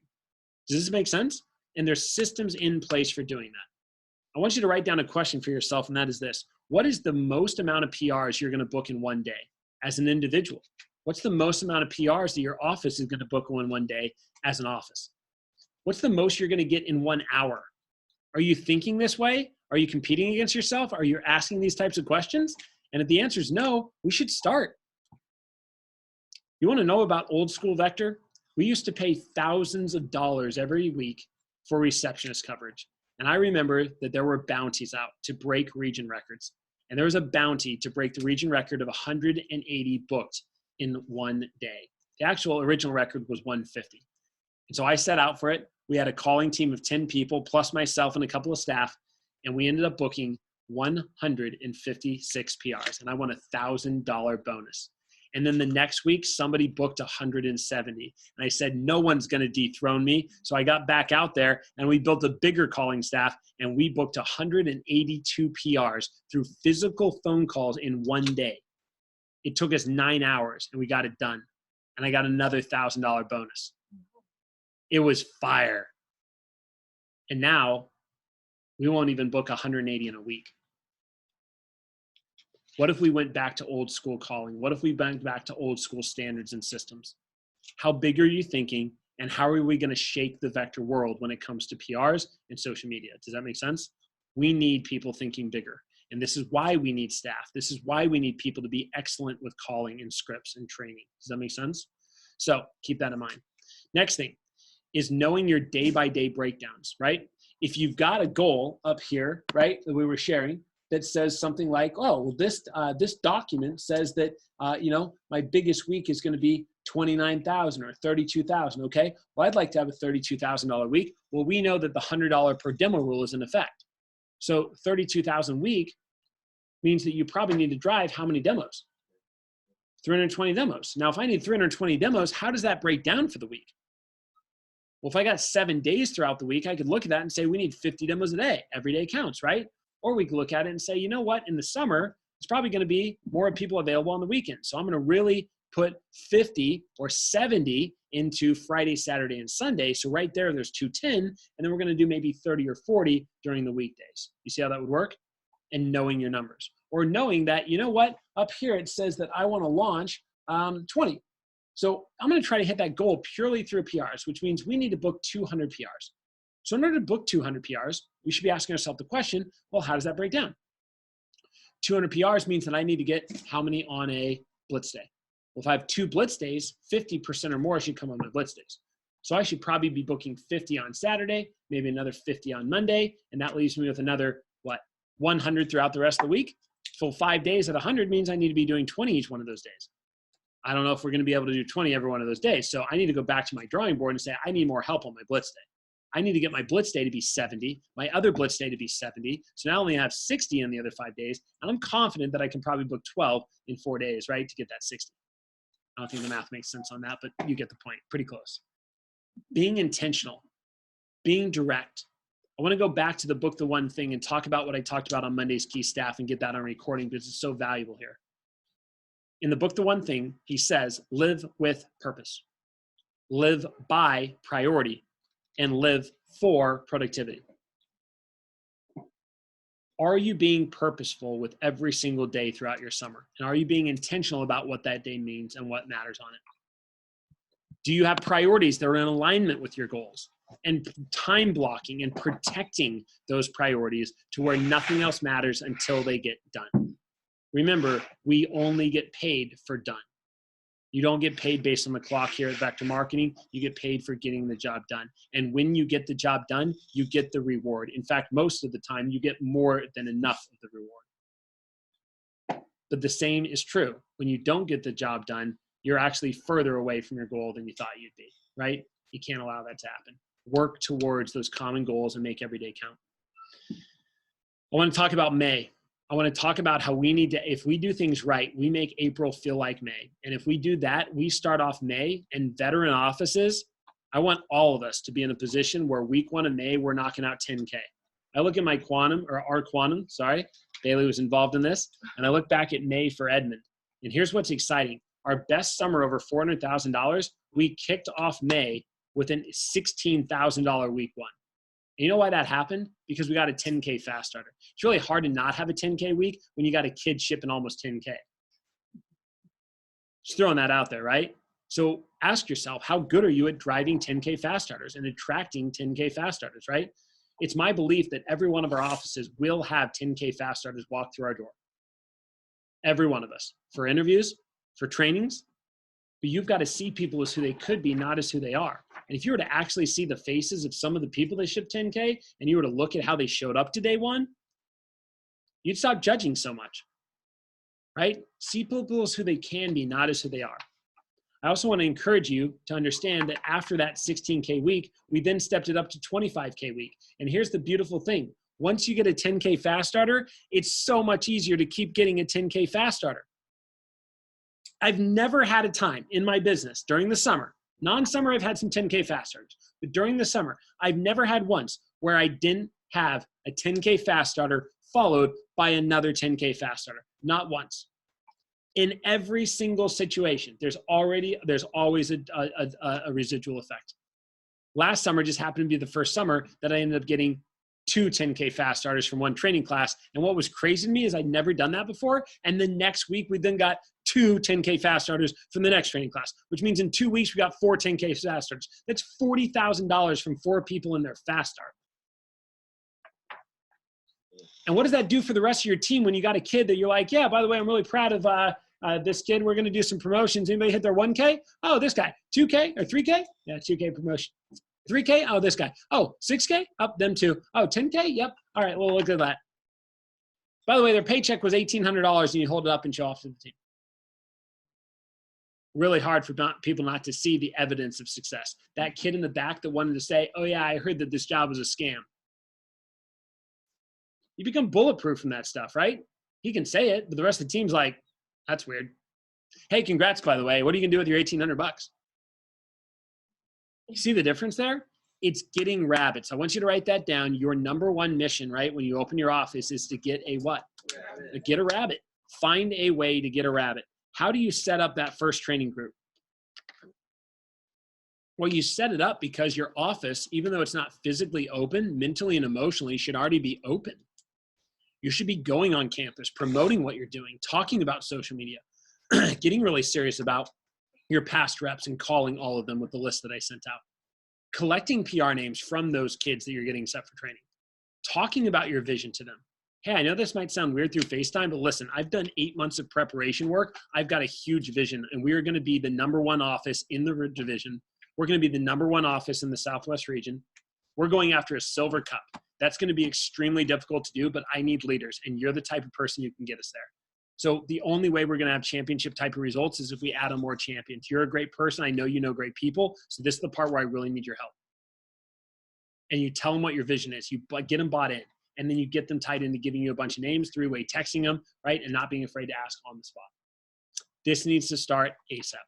Does this make sense? And there's systems in place for doing that. I want you to write down a question for yourself, and that is this. What is the most amount of PRs you're going to book in one day as an individual? What's the most amount of PRs that your office is going to book in one day as an office? What's the most you're going to get in 1 hour? Are you thinking this way? Are you competing against yourself? Are you asking these types of questions? And if the answer is no, we should start. You want to know about old school Vector? We used to pay thousands of dollars every week for receptionist coverage. And I remember that there were bounties out to break region records. And there was a bounty to break the region record of 180 booked in one day. The actual original record was 150. And so I set out for it. We had a calling team of 10 people, plus myself and a couple of staff, and we ended up booking 156 PRs, and I won a $1,000 bonus. And then the next week, somebody booked 170. And I said, no one's going to dethrone me. So I got back out there, and we built a bigger calling staff, and we booked 182 PRs through physical phone calls in one day. It took us 9 hours, and we got it done. And I got another $1,000 bonus. It was fire. And now we won't even book 180 in a week. What if we went back to old school calling? What if we went back to old school standards and systems? How big are you thinking? And how are we going to shake the Vector world when it comes to PRs and social media? Does that make sense? We need people thinking bigger. And this is why we need staff. This is why we need people to be excellent with calling and scripts and training. Does that make sense? So keep that in mind. Next thing is knowing your day-by-day breakdowns, right? If you've got a goal up here, right, that we were sharing, that says something like, oh, well, this document says that, my biggest week is going to be 29,000 or 32,000. Okay. Well, I'd like to have a $32,000 week. Well, we know that the $100 per demo rule is in effect. So 32,000 week means that you probably need to drive how many demos? 320 demos. Now, if I need 320 demos, how does that break down for the week? Well, if I got 7 days throughout the week, I could look at that and say, we need 50 demos a day. Every day counts, right? Or we could look at it and say, you know what, in the summer, it's probably going to be more people available on the weekend. So I'm going to really put 50 or 70 into Friday, Saturday, and Sunday. So right there, there's 210. And then we're going to do maybe 30 or 40 during the weekdays. You see how that would work? And knowing your numbers. Or knowing that, you know what, up here it says that I want to launch 20. So I'm going to try to hit that goal purely through PRs, which means we need to book 200 PRs. So in order to book 200 PRs, we should be asking ourselves the question, well, how does that break down? 200 PRs means that I need to get how many on a blitz day? Well, if I have 2 blitz days, 50% or more should come on my blitz days. So I should probably be booking 50 on Saturday, maybe another 50 on Monday, and that leaves me with another, 100 throughout the rest of the week. So 5 days at 100 means I need to be doing 20 each one of those days. I don't know if we're going to be able to do 20 every one of those days. So I need to go back to my drawing board and say, I need more help on my blitz day. I need to get my blitz day to be 70, my other blitz day to be 70. So now I only have 60 in the other 5 days. And I'm confident that I can probably book 12 in 4 days, right, to get that 60. I don't think the math makes sense on that, but you get the point. Pretty close. Being intentional, being direct. I want to go back to the book, The One Thing, and talk about what I talked about on Monday's Key Staff and get that on recording because it's so valuable here. In the book, The One Thing, he says, live with purpose, live by priority, and live for productivity. Are you being purposeful with every single day throughout your summer? And are you being intentional about what that day means and what matters on it? Do you have priorities that are in alignment with your goals? And time blocking and protecting those priorities to where nothing else matters until they get done. Remember, we only get paid for done. You don't get paid based on the clock here at Vector Marketing. You get paid for getting the job done. And when you get the job done, you get the reward. In fact, most of the time, you get more than enough of the reward. But the same is true. When you don't get the job done, you're actually further away from your goal than you thought you'd be, right? You can't allow that to happen. Work towards those common goals and make every day count. I want to talk about May. I want to talk about how we need to, if we do things right, we make April feel like May. And if we do that, we start off May, and veteran offices, I want all of us to be in a position where week 1 of May, we're knocking out 10K. I look at my our quantum, Bailey was involved in this, and I look back at May for Edmond. And here's what's exciting. Our best summer over $400,000, we kicked off May with a $16,000 week 1. And you know why that happened? Because we got a 10K fast starter. It's really hard to not have a 10K week when you got a kid shipping almost 10K. Just throwing that out there, right? So ask yourself, how good are you at driving 10K fast starters and attracting 10K fast starters, right? It's my belief that every one of our offices will have 10K fast starters walk through our door. Every one of us, for interviews, for trainings. But you've got to see people as who they could be, not as who they are. And if you were to actually see the faces of some of the people that ship 10K, and you were to look at how they showed up to day 1, you'd stop judging so much, right? See people as who they can be, not as who they are. I also want to encourage you to understand that after that 16K week, we then stepped it up to 25K week. And here's the beautiful thing. Once you get a 10K fast starter, it's so much easier to keep getting a 10K fast starter. I've never had a time in my business during the summer, non-summer I've had some 10K fast starters, but during the summer, I've never had once where I didn't have a 10K fast starter followed by another 10K fast starter. Not once. In every single situation, there's always a residual effect. Last summer just happened to be the first summer that I ended up getting 2 10K fast starters from one training class. And what was crazy to me is I'd never done that before. And the next week, we then got 2 10K fast starters from the next training class, which means in 2 weeks, we got 4 10K fast starters. That's $40,000 from 4 people in their fast start. And what does that do for the rest of your team when you got a kid that you're like, yeah, by the way, I'm really proud of this kid. We're going to do some promotions. Anybody hit their 1K? Oh, this guy. 2K or 3K? Yeah, 2K promotion. 3K? Oh, this guy. Oh, 6K? Up, them 2. Oh, 10K? Yep. All right, well, look at that. By the way, their paycheck was $1,800, and you hold it up and show off to the team. Really hard for people not to see the evidence of success. That kid in the back that wanted to say, oh, yeah, I heard that this job was a scam. You become bulletproof from that stuff, right? He can say it, but the rest of the team's like, that's weird. Hey, congrats, by the way. What are you going to do with your $1,800? You see the difference there? It's getting rabbits. I want you to write that down. Your number one mission, right, when you open your office is to get a what? Get a rabbit. Find a way to get a rabbit. How do you set up that first training group? Well, you set it up because your office, even though it's not physically open, mentally and emotionally should already be open. You should be going on campus, promoting what you're doing, talking about social media, getting really serious about your past reps and calling all of them with the list that I sent out. Collecting PR names from those kids that you're getting set for training. Talking about your vision to them. Hey, I know this might sound weird through FaceTime, but listen, I've done 8 months of preparation work. I've got a huge vision, and we are going to be the #1 office in the division. We're going to be the #1 office in the Southwest region. We're going after a silver cup. That's going to be extremely difficult to do, but I need leaders, and you're the type of person who can get us there. So the only way we're going to have championship type of results is if we add on more champions. You're a great person. I know you know great people. So this is the part where I really need your help. And you tell them what your vision is. You get them bought in, and then you get them tied into giving you a bunch of names, 3-way texting them, right? And not being afraid to ask on the spot. This needs to start ASAP.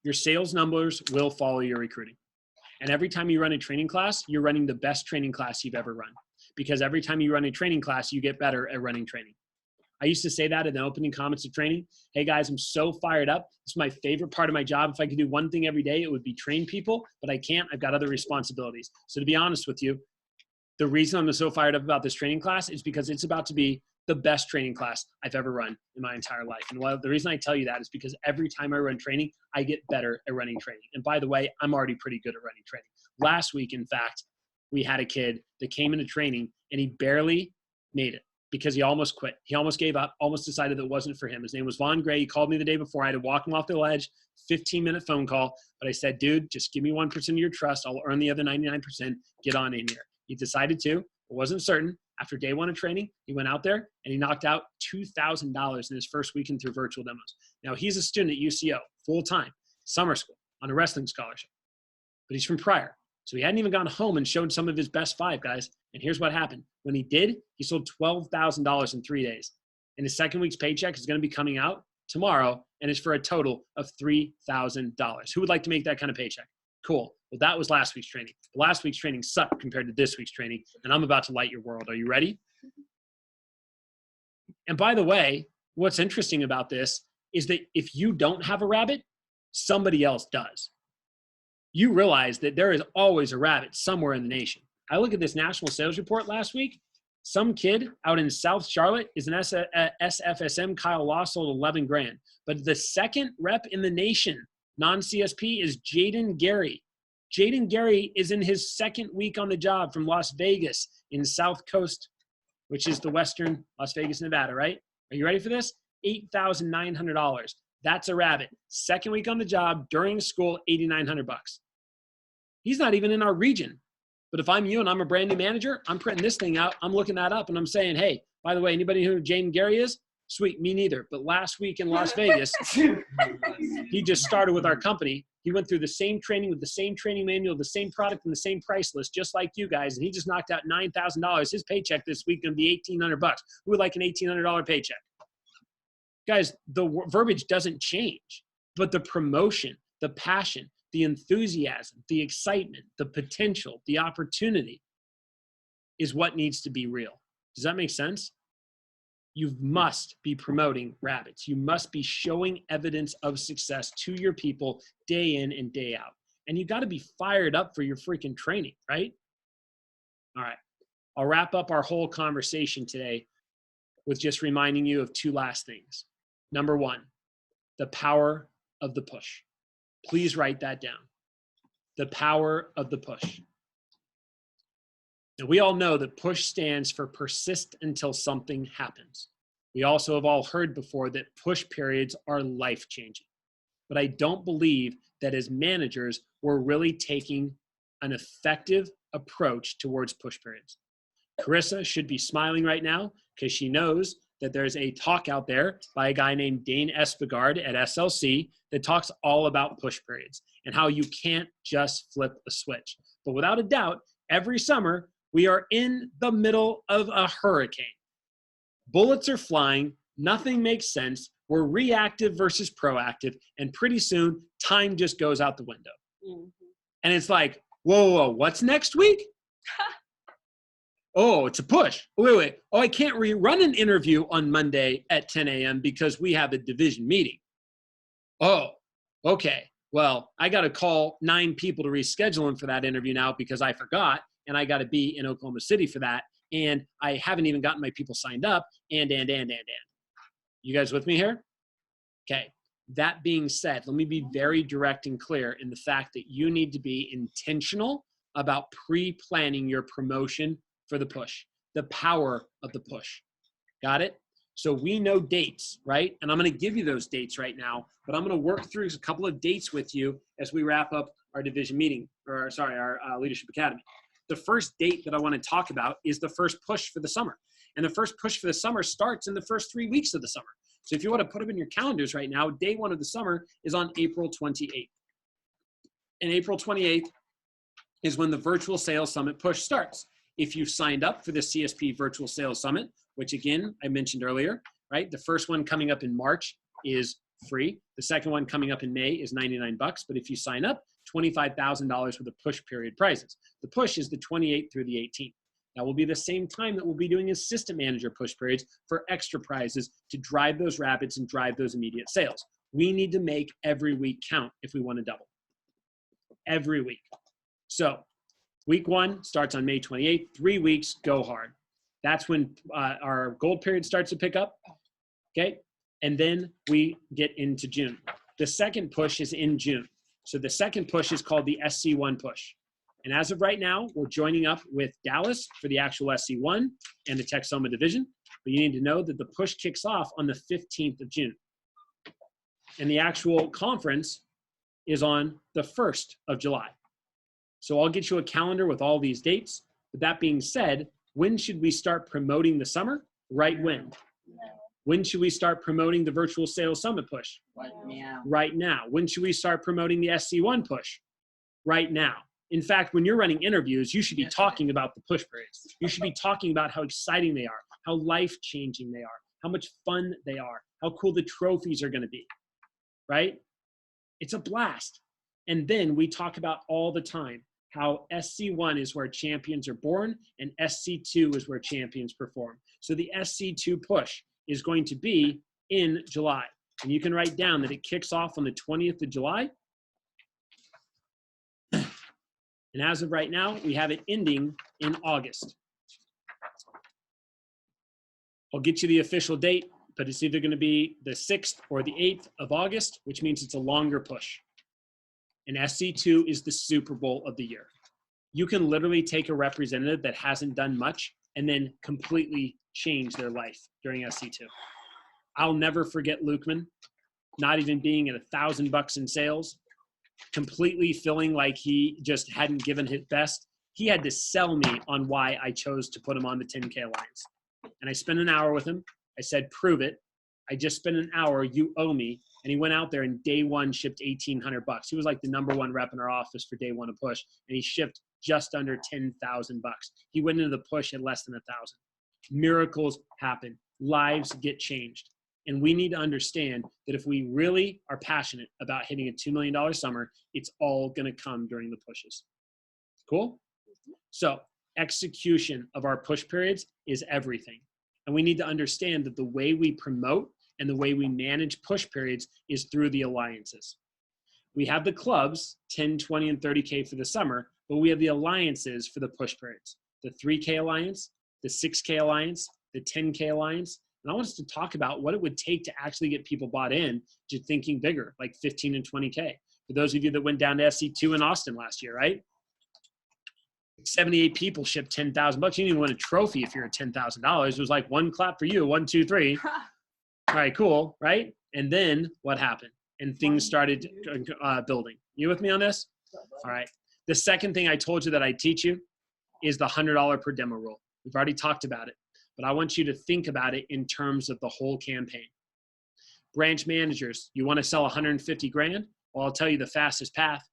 Your sales numbers will follow your recruiting. And every time you run a training class, you're running the best training class you've ever run. Because every time you run a training class, you get better at running training. I used to say that in the opening comments of training. Hey guys, I'm so fired up. It's my favorite part of my job. If I could do one thing every day, it would be train people, but I can't. I've got other responsibilities. So to be honest with you, the reason I'm so fired up about this training class is because it's about to be the best training class I've ever run in my entire life. And the reason I tell you that is because every time I run training, I get better at running training. And by the way, I'm already pretty good at running training. Last week, in fact, we had a kid that came into training and he barely made it because he almost quit. He almost gave up, almost decided that it wasn't for him. His name was Vaughn Gray. He called me the day before. I had to walk him off the ledge, 15-minute phone call. But I said, dude, just give me 1% of your trust. I'll earn the other 99%. Get on in here. He decided to. It wasn't certain. After day 1 of training, he went out there and he knocked out $2,000 in his first weekend through virtual demos. Now, he's a student at UCO, full-time, summer school, on a wrestling scholarship. But he's from Pryor. So he hadn't even gone home and showed some of his best 5, guys. And here's what happened. When he did, he sold $12,000 in 3 days. And his second week's paycheck is going to be coming out tomorrow, and it's for a total of $3,000. Who would like to make that kind of paycheck? Cool. Well, that was last week's training. Last week's training sucked compared to this week's training, and I'm about to light your world. Are you ready? And by the way, what's interesting about this is that if you don't have a rabbit, somebody else does. You realize that there is always a rabbit somewhere in the nation. I look at this national sales report last week. Some kid out in South Charlotte is an SFSM. Kyle Law sold 11 grand. But the second rep in the nation, non-CSP, is Jaden Gary. Jaden Gary is in his second week on the job from Las Vegas in South Coast, which is the western Las Vegas, Nevada, right? Are you ready for this? $8,900. That's a rabbit. Second week on the job during school, $8,900. He's not even in our region. But if I'm you and I'm a brand new manager, I'm printing this thing out. I'm looking that up and I'm saying, hey, by the way, anybody who Jaden Gary is? Sweet, me neither. But last week in Las Vegas, he just started with our company. He went through the same training with the same training manual, the same product and the same price list, just like you guys. And he just knocked out $9,000. His paycheck this week going to be $1,800. Who would like an $1,800 paycheck? Guys, the verbiage doesn't change, but the promotion, the passion, the enthusiasm, the excitement, the potential, the opportunity is what needs to be real. Does that make sense? You must be promoting rabbits. You must be showing evidence of success to your people day in and day out. And you got to be fired up for your freaking training, right? All right. I'll wrap up our whole conversation today with just reminding you of 2 last things. Number 1, the power of the push. Please write that down. The power of the push. Now, we all know that PUSH stands for persist until something happens. We also have all heard before that push periods are life-changing. But I don't believe that as managers, we're really taking an effective approach towards push periods. Carissa should be smiling right now because she knows that there's a talk out there by a guy named Dane Espigard at SLC that talks all about push periods and how you can't just flip a switch. But without a doubt, every summer, we are in the middle of a hurricane. Bullets are flying. Nothing makes sense. We're reactive versus proactive. And pretty soon, time just goes out the window. Mm-hmm. And it's like, whoa, what's next week? Oh, it's a push. Wait. Oh, I can't rerun an interview on Monday at 10 a.m. because we have a division meeting. Oh, okay. Well, I got to call 9 people to reschedule them for that interview now because I forgot, and I got to be in Oklahoma City for that, and I haven't even gotten my people signed up, and. You guys with me here? Okay. That being said, let me be very direct and clear in the fact that you need to be intentional about pre-planning your promotion for the push, the power of the push. Got it? So we know dates, right? And I'm going to give you those dates right now, but I'm going to work through a couple of dates with you as we wrap up our division meeting, our Leadership Academy. The first date that I want to talk about is the first push for the summer. And the first push for the summer starts in the first 3 weeks of the summer. So if you want to put them in your calendars right now, day 1 of the summer is on April 28th. And April 28th is when the Virtual Sales Summit push starts. If you signed up for the CSP Virtual Sales Summit, which again, I mentioned earlier, right? The first one coming up in March is free. The second one coming up in May is $99. But if you sign up, $25,000 worth of push period prizes. The push is the 28th through the 18th. That will be the same time that we'll be doing assistant manager push periods for extra prizes to drive those rabbits and drive those immediate sales. We need to make every week count if we want to double. Every week. So week 1 starts on May 28th. 3 weeks, go hard. That's when our gold period starts to pick up. Okay. And then we get into June. The second push is in June. So the second push is called the SC1 push. And as of right now, we're joining up with Dallas for the actual SC1 and the Texoma division. But you need to know that the push kicks off on the 15th of June. And the actual conference is on the 1st of July. So I'll get you a calendar with all these dates. But that being said, when should we start promoting the summer? Right when? When should we start promoting the Virtual Sales Summit push? Right now. Right now. When should we start promoting the SC1 push? Right now. In fact, when you're running interviews, you should be Yes, talking about the push periods. You should be talking about how exciting they are, how life-changing they are, how much fun they are, how cool the trophies are going to be, right? It's a blast. And then we talk about all the time how SC1 is where champions are born and SC2 is where champions perform. So the SC2 push is going to be in July. And you can write down that it kicks off on the 20th of July. And as of right now, we have it ending in August. I'll get you the official date, but it's either going to be the 6th or the 8th of August, which means it's a longer push. And SC2 is the Super Bowl of the year. You can literally take a representative that hasn't done much and then completely change their life during SC2. I'll never forget Lukeman, not even being at $1,000 in sales, completely feeling like he just hadn't given his best. He had to sell me on why I chose to put him on the 10K Alliance. And I spent an hour with him. I said, prove it. I just spent an hour, you owe me. And he went out there and day one shipped $1,800. He was like the #1 rep in our office for day one of push. And he shipped just under $10,000. He went into the push at less than 1,000. Miracles happen. Lives get changed. And we need to understand that if we really are passionate about hitting a $2 million summer, it's all going to come during the pushes. Cool? So execution of our push periods is everything. And we need to understand that the way we promote and the way we manage push periods is through the alliances. We have the clubs, 10, 20, and 30K for the summer, but we have the alliances for the push periods. The 3K Alliance, the 6K Alliance, the 10K Alliance. And I want us to talk about what it would take to actually get people bought in to thinking bigger, like 15 and 20K. For those of you that went down to SC2 in Austin last year, right? 78 people shipped $10,000. You didn't even win a trophy if you're at $10,000. It was like one clap for you, 1, 2, 3. All right, cool, right? And then what happened? And things started building. You with me on this? All right. The second thing I told you that I teach you is the $100 per demo rule. We've already talked about it, but I want you to think about it in terms of the whole campaign. Branch managers, you want to sell 150 grand? Well, I'll tell you the fastest path.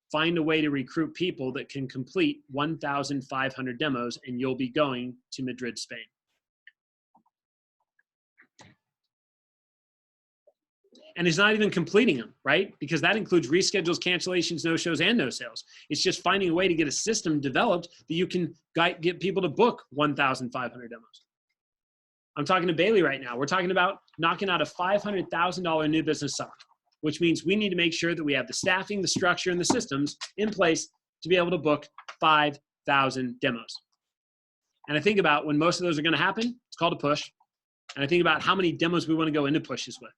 Find a way to recruit people that can complete 1,500 demos, and you'll be going to Madrid, Spain. And it's not even completing them, right? Because that includes reschedules, cancellations, no-shows, and no-sales. It's just finding a way to get a system developed that you can get people to book 1,500 demos. I'm talking to Bailey right now. We're talking about knocking out a $500,000 new business summer, which means we need to make sure that we have the staffing, the structure, and the systems in place to be able to book 5,000 demos. And I think about when most of those are going to happen, it's called a push. And I think about how many demos we want to go into pushes with.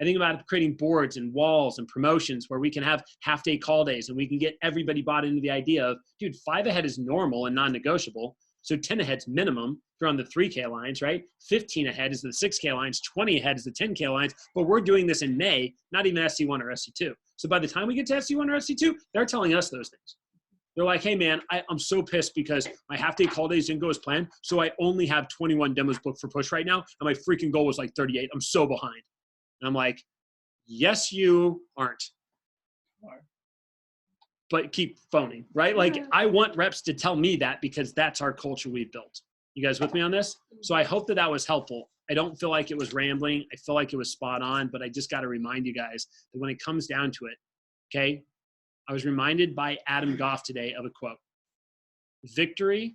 I think about creating boards and walls and promotions where we can have half-day call days and we can get everybody bought into the idea of, dude, 5 ahead is normal and non-negotiable. So 10 ahead's minimum if you're on the 3K Alliance, right? 15 ahead is the 6K Alliance, 20 ahead is the 10K Alliance, but we're doing this in May, not even SC1 or SC2. So by the time we get to SC1 or SC2, they're telling us those things. They're like, hey man, I'm so pissed because my half-day call days didn't go as planned, so I only have 21 demos booked for push right now, and my freaking goal was like 38. I'm so behind. And I'm like, yes, you aren't. But keep phoning, right? Like, I want reps to tell me that because that's our culture we've built. You guys with me on this? So I hope that that was helpful. I don't feel like it was rambling. I feel like it was spot on, but I just got to remind you guys that when it comes down to it, okay, I was reminded by Adam Goff today of a quote. Victory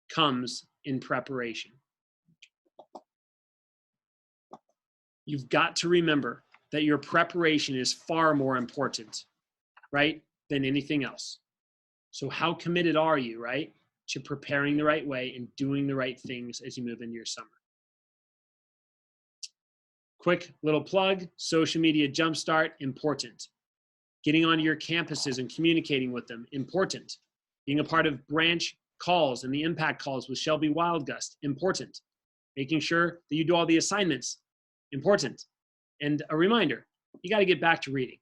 comes in preparation. You've got to remember that your preparation is far more important, right, than anything else. So how committed are you, right, to preparing the right way and doing the right things as you move into your summer? Quick little plug, social media jumpstart, important. Getting onto your campuses and communicating with them, important. Being a part of branch calls and the impact calls with Shelby Wildgust, important. Making sure that you do all the assignments, important. And a reminder, you got to get back to reading.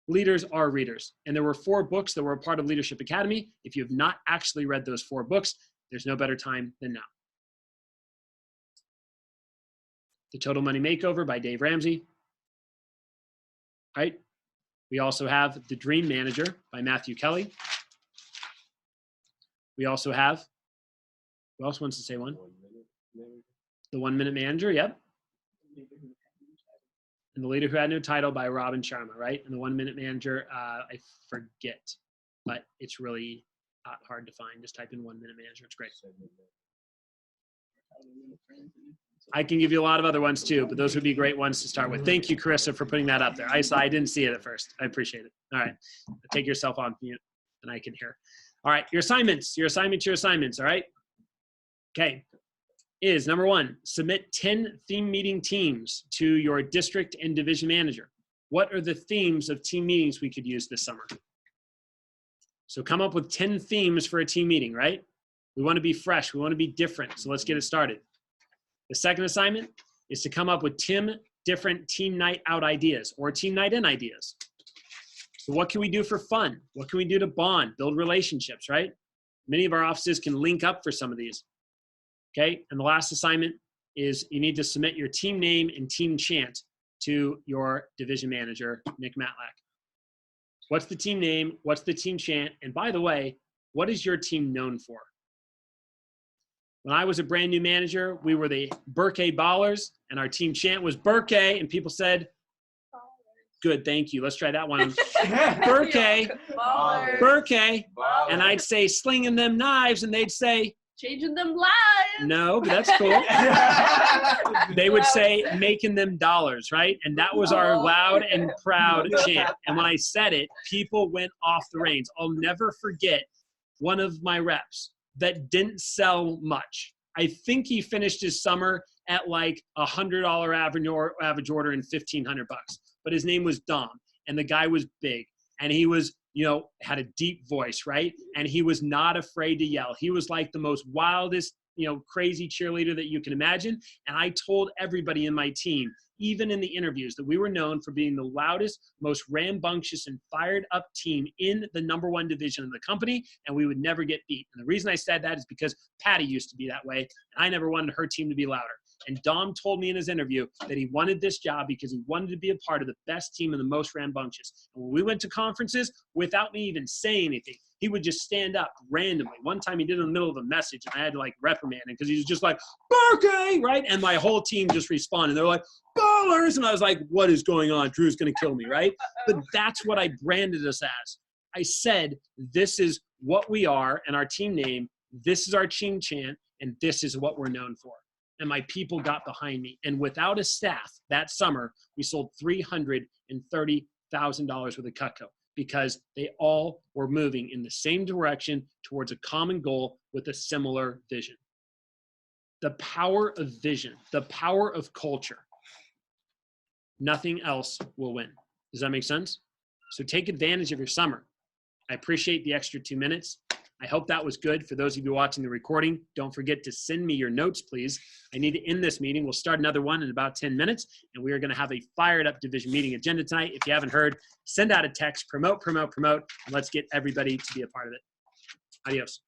Leaders are readers. And there were 4 books that were a part of Leadership Academy. If you have not actually read those 4 books, there's no better time than now. The Total Money Makeover by Dave Ramsey. Right? We also have The Dream Manager by Matthew Kelly. We also have, who else wants to say one? The 1 Minute Manager, yep. And the Leader Who Had No Title by Robin Sharma, right? And the 1 Minute Manager, I forget, but it's really hard to find. Just type in 1 Minute Manager, it's great. I can give you a lot of other ones too, but those would be great ones to start with. Thank you, Carissa, for putting that up there. I didn't see it at first. I appreciate it. All right, take yourself off mute and I can hear. All right, your assignments, all right? Okay, is number 1, submit 10 theme meeting teams to your district and division manager. What are the themes of team meetings we could use this summer? So come up with 10 themes for a team meeting, right? We want to be fresh, we want to be different, so let's get it started. The second assignment is to come up with 10 different team night out ideas or team night in ideas. So what can we do for fun? What can we do to bond, build relationships, right? Many of our offices can link up for some of these. Okay, and the last assignment is you need to submit your team name and team chant to your division manager, Nick Matlack. What's the team name? What's the team chant? And by the way, what is your team known for? When I was a brand new manager, we were the Burkay Ballers, and our team chant was Burkay, and people said, good, thank you. Let's try that one. Burkay, Burkay, and I'd say slinging them knives, and they'd say, changing them lives. no, but that's cool. They would say making them dollars, right? And that was our loud and proud chant. And when I said it, people went off the reins. I'll never forget one of my reps that didn't sell much. I think he finished his summer at like $100 average order and $1,500 bucks. But his name was Dom, and the guy was big, and he was, had a deep voice, right? And he was not afraid to yell. He was like the most wildest, crazy cheerleader that you can imagine. And I told everybody in my team, even in the interviews, that we were known for being the loudest, most rambunctious and fired up team in the #1 division of the company, and we would never get beat. And the reason I said that is because Patty used to be that way, and I never wanted her team to be louder. And Dom told me in his interview that he wanted this job because he wanted to be a part of the best team and the most rambunctious. And when we went to conferences, without me even saying anything, he would just stand up randomly. One time he did it in the middle of a message, and I had to reprimand him because he was just like, Burkay, right? And my whole team just responded. They're like, ballers. And I was like, what is going on? Drew's going to kill me, right? But that's what I branded us as. I said, this is what we are and our team name. This is our team chant, and this is what we're known for. And my people got behind me. And without a staff that summer, we sold $330,000 worth of Cutco because they all were moving in the same direction towards a common goal with a similar vision. The power of vision, the power of culture. Nothing else will win. Does that make sense? So take advantage of your summer. I appreciate the extra 2 minutes. I hope that was good. For those of you watching the recording, don't forget to send me your notes, please. I need to end this meeting. We'll start another one in about 10 minutes, and we are going to have a fired up division meeting agenda tonight. If you haven't heard, send out a text, promote, and let's get everybody to be a part of it. Adios.